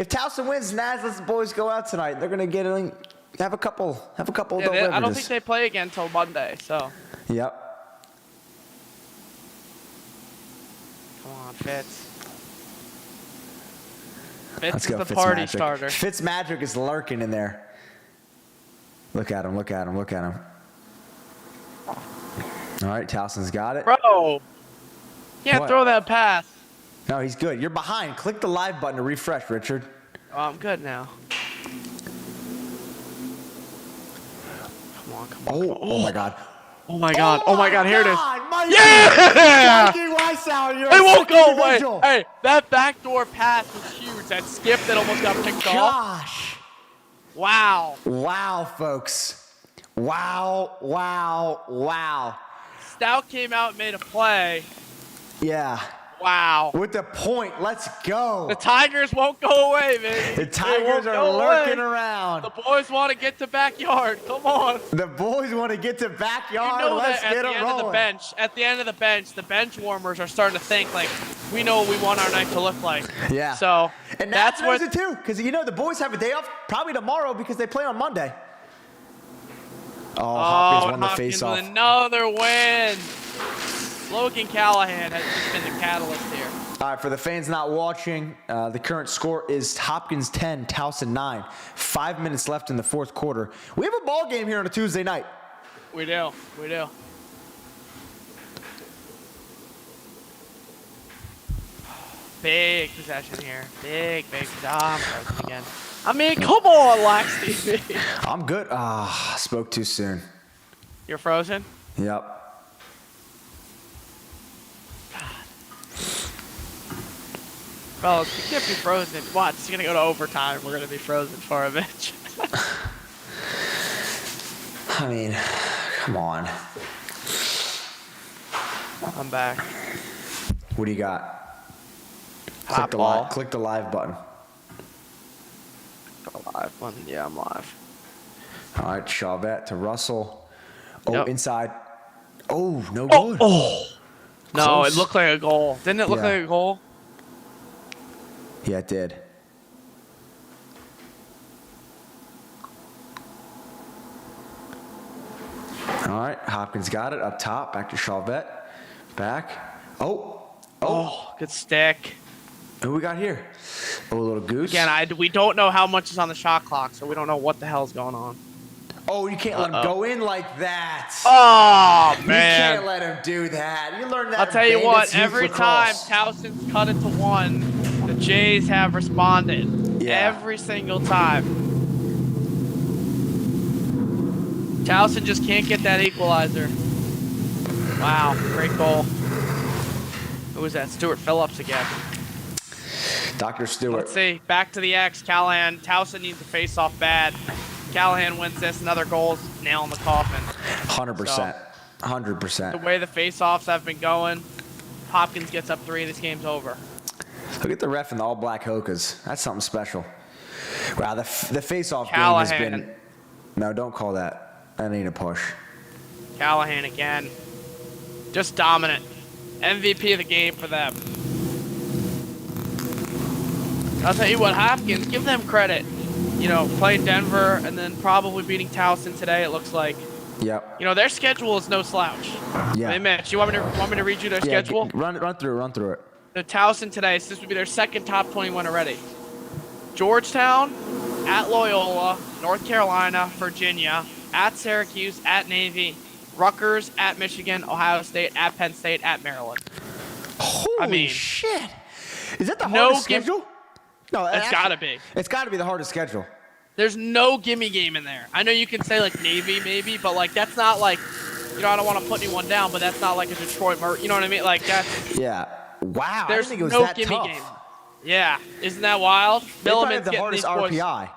Towson wins, Naz lets the boys go out tonight. They're going to have a couple
I
beverages.
don't think they play again until Monday, so.
Yep.
Come on, Fitz. Fitz
Let's
is
go,
the
Fitz
party
Magic.
starter.
Fitz Magic is lurking in there. Look at him. All right, Towson's got it.
Bro, can't
What?
throw that pass.
No, he's good. You're behind. Click the live button to refresh, Richard.
Oh, I'm good now. Come on.
Oh my God.
Oh my God, here it is.
Mikey.
Yeah!
Mikey Weishauer, you're
It
a
won't
sick
go away.
individual.
Hey, that backdoor pass was huge. That skip that almost got picked off.
Gosh.
Wow.
Wow, folks. Wow.
Stout came out and made a play.
Yeah.
Wow.
With the point, let's go.
The Tigers won't go away, man.
The Tigers are lurking around.
The boys want to get to backyard. Come on.
The boys want to get to backyard.
You know
Let's
that
get them rolling.
at the end of the bench warmers are starting to think like, we know what we want our night to look like.
Yeah.
So
and
that's
knows
what
it too, because the boys have a day off probably tomorrow because they play on Monday. Hopkins won the face-off.
With another win. Logan Callahan has just been the catalyst here.
All right, for the fans not watching, the current score is Hopkins 10, Towson 9. 5 minutes left in the fourth quarter. We have a ball game here on a Tuesday night.
We do. Big possession here. Big. I'm frozen again. I mean, come on, Lax TV.
I'm good. Spoke too soon.
You're frozen?
Yep.
Fellas, you can't be frozen. Watch, it's going to go to overtime. We're going to be frozen for a bitch.
I mean, come on.
I'm back.
What do you got? Click the live button.
Live button. Yeah, I'm live.
All right, Chauvet to Russell. Oh,
Yep.
Inside. Oh, no good.
No,
Close.
it looked like a goal. Didn't it look like a goal?
Yeah, it did. All right, Hopkins got it up top. Back to Chauvet. Back. Oh,
good stick.
who we got here? Oh, a little goose.
Again, we don't know how much is on the shot clock, so we don't know what the hell's going on.
Oh, you can't let him go in like that.
Oh, man.
You can't let him do that. You learned that.
I'll tell you what,
Bandits Youth
every time
Lacrosse.
Towson's cut it to 1, the Jays have responded.
Yeah.
Every single time. Towson just can't get that equalizer. Wow, great goal. Who was that? Stuart Phillips again.
Dr. Stewart.
Let's see. Back to the X. Callahan. Towson needs to face off bad. Callahan wins this. Another goal is nail in the coffin.
100%.
The
100%.
way the face-offs have been going, Hopkins gets up 3. This game's over.
Look at the ref in the all-black Hokas. That's something special. Wow, the face-off game has
Callahan.
been... No, don't call that. That ain't a push.
Callahan again. Just dominant. MVP of the game for them. I'll tell you what, Hopkins, give them credit. You know, playing Denver and then probably beating Towson today, it looks like.
Yep.
You know, their schedule is no slouch.
Yeah.
Hey, Mitch, you want me to read you their schedule?
Run through it.
The Towson today, so this would be their second top 21 already. Georgetown, at Loyola, North Carolina, Virginia, at Syracuse, at Navy, Rutgers, at Michigan, Ohio State, at Penn State, at Maryland.
Holy shit. Is that the hardest schedule? No,
it's got to be.
It's got to be the hardest schedule.
There's no gimme game in there. I know you can say, like, Navy maybe, but, like, that's not, like, you know, I don't want to put anyone down, but that's not, like, a Detroit Mer. You know what I mean? Like, that's...
Yeah. Wow.
There's
I didn't think it was
no
that
gimme
tough.
game. Yeah. Isn't that wild?
They probably have
Milliman's
the
getting
hardest
these boys...
RPI.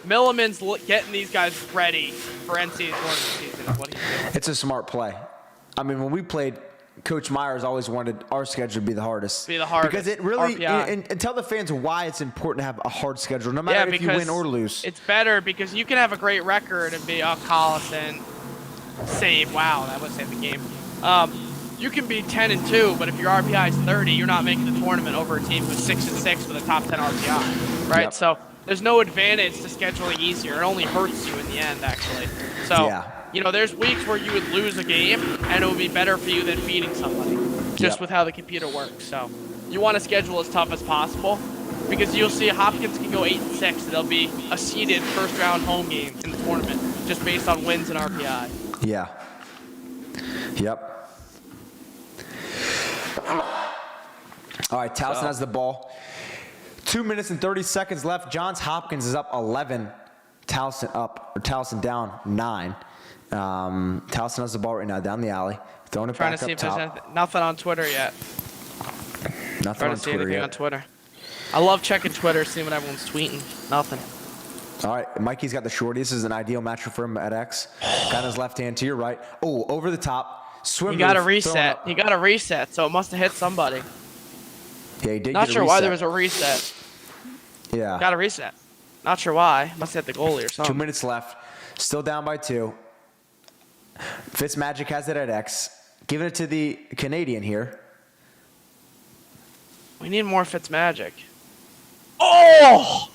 Milliman's getting these guys ready for NCAA tournament season is what he's doing.
It's a smart play. I mean, when we played, Coach Myers always wanted our schedule to be the hardest. Because it really, and tell the fans why it's important to have a hard schedule, no matter if you win or lose.
It's better because you can have a great record and be Collison, save. Wow, that would save the game. You can be 10-2, but if your RPI is 30, you're not making the tournament over a team who's 6-6 with a top 10 RPI, right?
Yep.
So there's no advantage to scheduling easier. It only hurts you in the end, actually. So, you know, there's weeks where you would lose a game, and it would be better for you than beating somebody, just with how the computer works. So you want to schedule as tough as possible, because you'll see Hopkins can go 8-6, and they'll be a seeded first-round home game in the tournament, just based on wins and RPI.
Yeah. Yep. All right, Towson has the ball. 2 minutes and 30 seconds left. Johns Hopkins is up 11. Towson down 9. Towson has the ball right now down the alley. Throwing it back up top.
Trying to see if there's nothing on Twitter yet.
Nothing on Twitter yet.
On Twitter. I love checking Twitter, seeing what everyone's tweeting. Nothing.
All right, Mikey's got the shorty. This is an ideal matchup for him at X. Got his left hand to your right. Oh, over the top. Swim.
He got a reset. He got a reset, so it must have hit somebody.
Yeah, he did.
Not sure why there was a reset.
Yeah.
Got a reset. Not sure why. Must have hit the goalie or something.
2 minutes left. Still down by 2. Fitzmagic has it at X. Giving it to the Canadian here.
We need more Fitzmagic. Oh!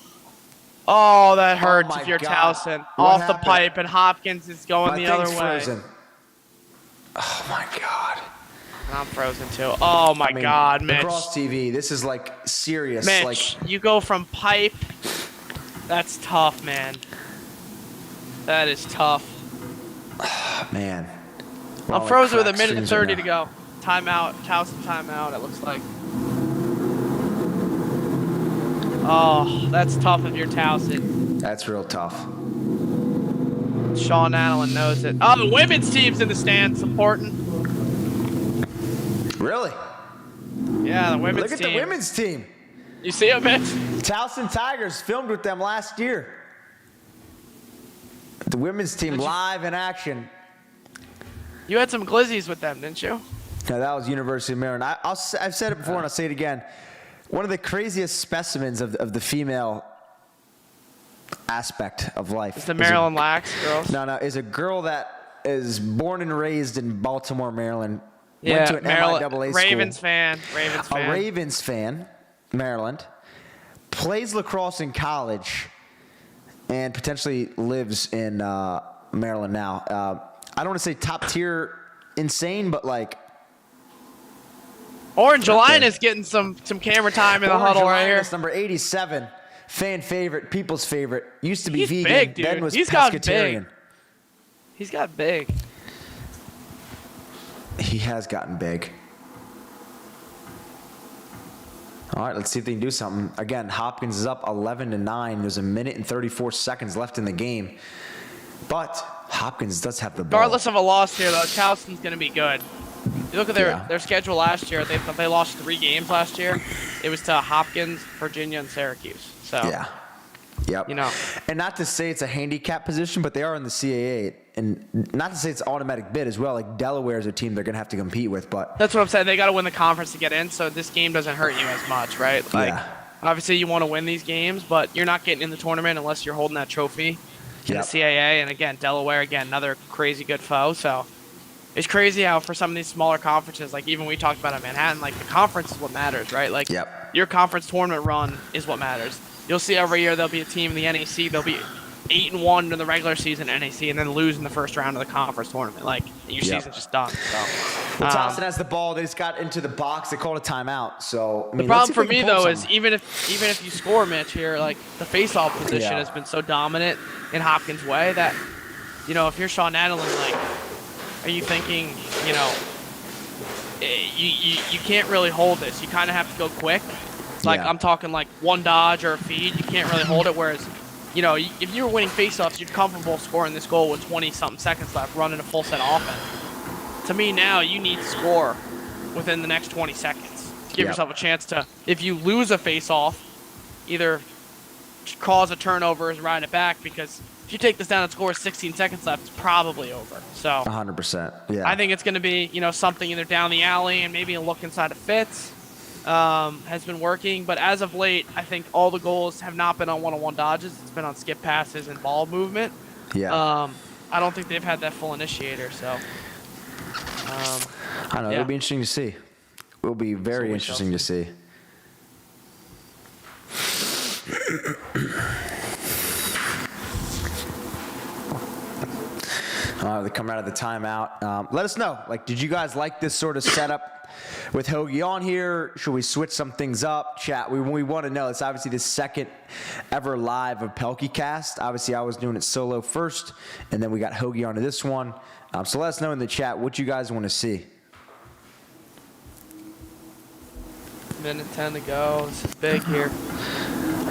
Oh, that hurts if you're Towson. Off the pipe, and Hopkins is going the other way.
Frozen. Oh, my God.
I'm frozen, too. Oh, my God, Mitch.
Lacrosse TV, this is, like, serious.
Mitch, you go from pipe. That's tough, man. That is tough.
Man.
I'm frozen with 1 minute and 30 to go. Timeout. Towson timeout, it looks like. Oh, that's tough if you're Towson.
That's real tough.
Sean Allen knows it. Oh, the women's team's in the stands supporting.
Really?
Yeah, the women's team.
Look at the women's team.
You see them, Mitch?
Towson Tigers filmed with them last year. The women's team live in action.
You had some glizzies with them, didn't you?
No, that was University of Maryland. I've said it before and I'll say it again. One of the craziest specimens of the female aspect of life.
It's the Maryland Lax girls.
No, is a girl that is born and raised in Baltimore, Maryland.
Yeah,
went to an
Maryland,
MIAA
Ravens
school.
fan.
A Ravens fan, Maryland. Plays lacrosse in college and potentially lives in Maryland now. I don't want to say top tier insane, but like
Orange Line is getting some camera time in the huddle right here.
Number 87, fan favorite, people's favorite. Used to be
He's
vegan,
big, dude.
then was
He's got
pescatarian.
big. He's got big.
He has gotten big. All right, let's see if they can do something. Again, Hopkins is up 11-9. There's 1 minute and 34 seconds left in the game. But Hopkins does have the ball.
Regardless of a loss here, though, Towson's going to be good. You look at their schedule last year. They lost 3 games last year. It was to Hopkins, Virginia, and Syracuse. So
yeah. Yep.
You know.
And not to say it's a handicap position, but they are in the CAA. And not to say it's an automatic bid as well. Like Delaware is a team they're going to have to compete with. But
that's what I'm saying. They got to win the conference to get in, so this game doesn't hurt you as much, right? Like, obviously you want to win these games, but you're not getting in the tournament unless you're holding that trophy in the CAA. And, again, Delaware, another crazy good foe. So it's crazy how for some of these smaller conferences, like even we talked about at Manhattan, like the conference is what matters, right? Like your conference tournament run is what matters. You'll see every year there'll be a team in the NEC. They'll be 8-1 in the regular season NEC and then lose in the first round of the conference tournament. Like your season's just done. So,
well, Towson has the ball. They just got into the box. They called a timeout. So I mean,
the problem for me though is even if you score, Mitch, here, like the face-off position has been so dominant in Hopkins' way that, you know, if you're Sean Adelin, like, are you thinking, you know, you can't really hold this. You kind of have to go quick. Like I'm talking like one dodge or a feed. You can't really hold it. Whereas, you know, if you were winning faceoffs, you're comfortable scoring this goal with 20-something seconds left, running a full set offense. To me now, you need to score within the next 20 seconds to give yourself a chance to, if you lose a faceoff, either cause a turnover and ride it back, because if you take this down and score 16 seconds left, it's probably over. So
100%. Yeah.
I think it's going to be, you know, something either down the alley and maybe a look inside of Fitz. Has been working, but as of late, I think all the goals have not been on one-on-one dodges. It's been on skip passes and ball movement.
Yeah.
I don't think they've had that full initiator, so.
I don't know. It'll be interesting to see. It will be very interesting to see. They're coming out of the timeout. Let us know. Like, did you guys like this sort of setup with Hoagie on here? Should we switch some things up? Chat. We want to know. It's obviously the second ever live of Pehlke Cast. Obviously, I was doing it solo first, and then we got Hoagie onto this one. So let us know in the chat what you guys want to see.
Minute 10 to go. This is big here.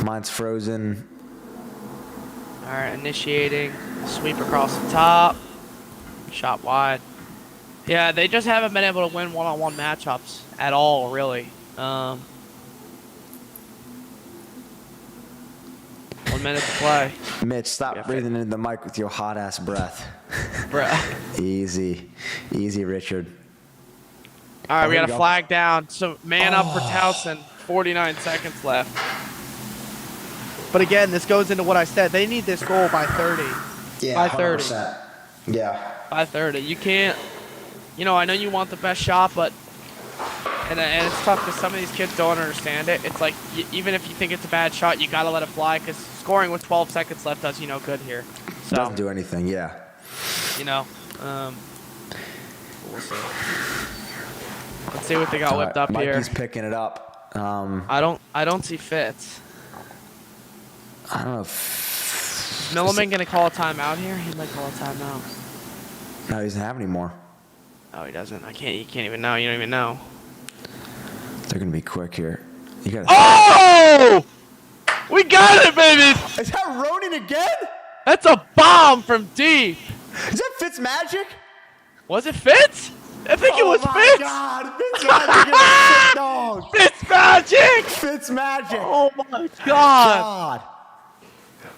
Mine's frozen.
All right, initiating. Sweep across the top. Shot wide. Yeah, they just haven't been able to win one-on-one matchups at all, really. 1 minute to play.
Mitch, stop breathing into the mic with your hot-ass breath.
Bruh.
Easy. Easy, Richard.
All right, we got a flag down. So man up for Towson. 49 seconds left. But again, this goes into what I said. They need this goal by 30.
Yeah,
by 30.
100%. Yeah.
By 30. You can't, you know, I know you want the best shot, but, and it's tough because some of these kids don't understand it. It's like, even if you think it's a bad shot, you got to let it fly, because scoring with 12 seconds left does you no good here. So,
doesn't do anything, yeah.
You know, we'll see. Let's see what they got whipped up here.
Mikey's picking it up.
I don't see Fitz.
I don't know.
Is Milliman going to call a timeout here? He might call a timeout.
No, he doesn't have any more.
Oh, he doesn't. You can't even know. You don't even know.
They're going to be quick here. You got.
Oh!
running again?
That's a bomb from deep.
Is that Fitzmagic?
Was it Fitz? I think it was Fitz.
Oh, my God. Fitzmagic is a sick dog.
Fitzmagic.
Fitzmagic.
Oh, my God.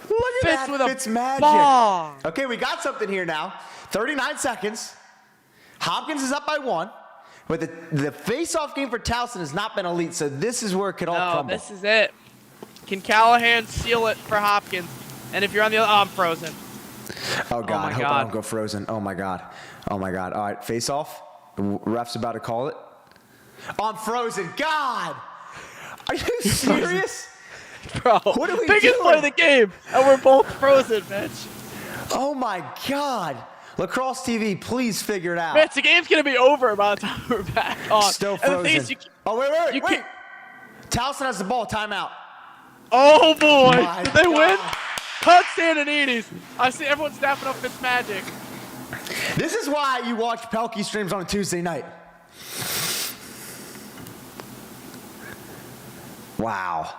Look at
Fitz
that,
with a
Fitzmagic.
bomb.
Okay, we got something here now. 39 seconds. Hopkins is up by 1. But the face-off game for Towson has not been elite, so this is where it could all crumble.
This is it. Can Callahan seal it for Hopkins? And if you're on the other, I'm frozen.
Oh, God.
my
I hope
God.
I don't go frozen. Oh, my God. Oh, my God. All right, face-off. The ref's about to call it. Oh, I'm frozen. God! Are you serious?
Bro,
What are we
biggest
doing?
play of the game, and we're both frozen, Mitch.
Oh, my God. Lacrosse TV, please figure it out.
Mitch, the game's going to be over by the time we're back on.
Still
And the thing
frozen.
is,
Oh, wait.
you can't-
Towson has the ball. Timeout.
Oh, boy.
My
Did they win?
God.
Cut Santinides. I see everyone snapping up Fitzmagic.
This is why you watch Pehlke streams on a Tuesday night. Wow.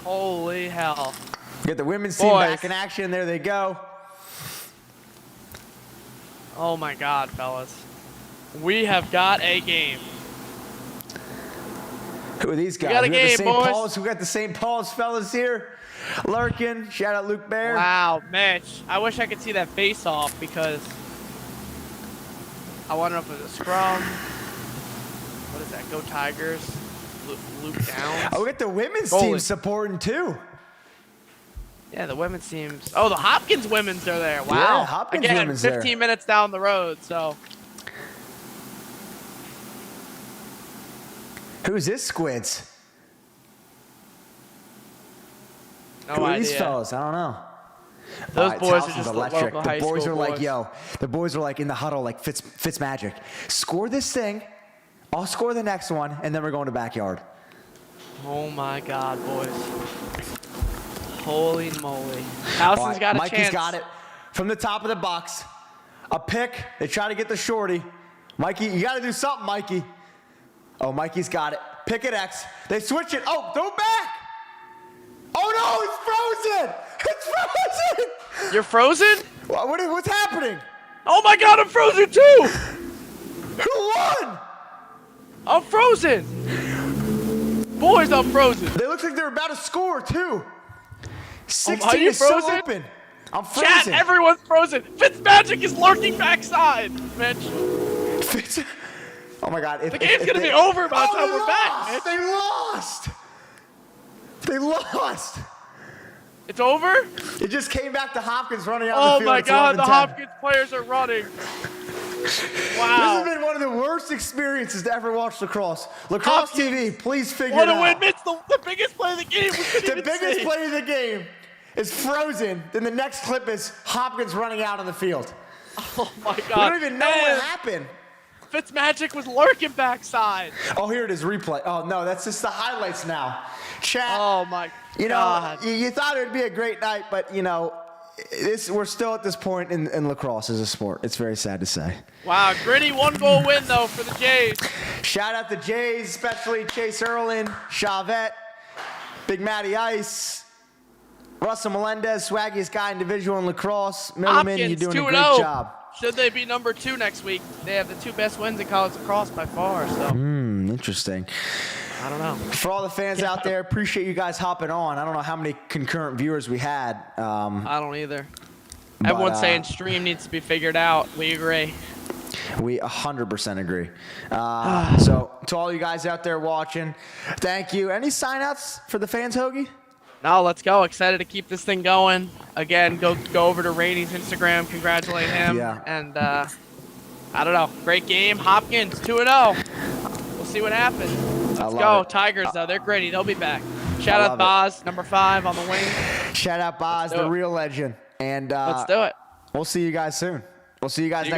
Holy hell.
Get the women's team
Boys.
back in action. There they go.
Oh, my God, fellas. We have got a game.
Who are these guys?
got a
We
game,
the St.
boys.
Paul's. We got the St. Paul's fellas here. Lurking. Shout out Luke Bear.
Wow, Mitch. I wish I could see that face-off because I wonder if it was a scrum. What is that? Go Tigers. Luke Downs.
Oh, we got the women's
Goalie.
team supporting too.
Yeah, the women's teams. Oh, the Hopkins women's are there. Wow.
Yeah, Hopkins
Again,
women's
15
there.
minutes down the road, so.
Who's this squids?
No
Who are
idea.
these fellas? I don't know.
Those
All right,
boys are
Towson's
just
electric.
local
The
high
boys
school
are like,
boys.
yo. The boys are like in the huddle, like Fitzmagic. Score this thing. I'll score the next one, and then we're going to backyard.
Oh my God, boys. Holy moly.
All
Towson's
right,
got a
Mikey's
chance.
got it from the top of the box. A pick. They try to get the shorty. Mikey, you got to do something, Mikey. Oh, Mikey's got it. Pick at X. They switch it. Oh, throw it back. Oh, no, it's frozen. It's frozen.
You're frozen?
What's happening?
Oh my God, I'm frozen too!
Who won?
I'm frozen! Boys, I'm frozen.
They look like they're about to score, too. 16
are you
is so
frozen?
open. I'm frozen.
Chat, everyone's frozen. Fitzmagic is lurking backside, Mitch.
Oh, my God.
The game's going to be over by the time
they
we're back, Mitch.
They lost. They lost.
It's over?
It just came back to Hopkins running out
Oh
of the field.
my
It's
God, the
11-10.
Hopkins players are running.
This
Wow.
has been one of the worst experiences to ever watch lacrosse. Lacrosse
Hopkins,
TV, please figure
What
it
a win,
out.
Mitch. The biggest play of the game. We couldn't
The
even
biggest
see.
play of the game is frozen. Then the next clip is Hopkins running out on the field.
Oh my
We
God.
don't even know what happened.
Fitzmagic was lurking backside.
Oh, here it is, replay. Oh, no, that's just the highlights now. Chat.
Oh my
You know,
God.
you thought it would be a great night, but, you know, we're still at this point in lacrosse as a sport. It's very sad to say.
Wow, gritty 1-goal win, though, for the Jays.
Shout out the Jays, especially Chase Erlin, Chavette, Big Matty Ice, Russell Melendez, swaggiest guy in Division I lacrosse. Milliman, you're
Hopkins,
doing a
2-0.
great job.
Should they be number 2 next week? They have the 2 best wins in college lacrosse by far, so
Interesting.
I don't know.
For all the fans out there, appreciate you guys hopping on. I don't know how many concurrent viewers we had.
I don't either.
But,
Everyone's saying stream needs to be figured out. We agree.
We 100% agree. So to all you guys out there watching, thank you. Any sign-outs for the fans, Hoagie?
No, let's go. Excited to keep this thing going. Again, go over to Rainey's Instagram. Congratulate him.
Yeah.
And I don't know. Great game. Hopkins 2-0. We'll see what happens. Let's go. Tigers, though. They're gritty. They'll be back. Shout out Boz, number 5 on the wing.
Shout out Boz, the real legend. And
Let's do it.
we'll see you guys soon. We'll see you guys next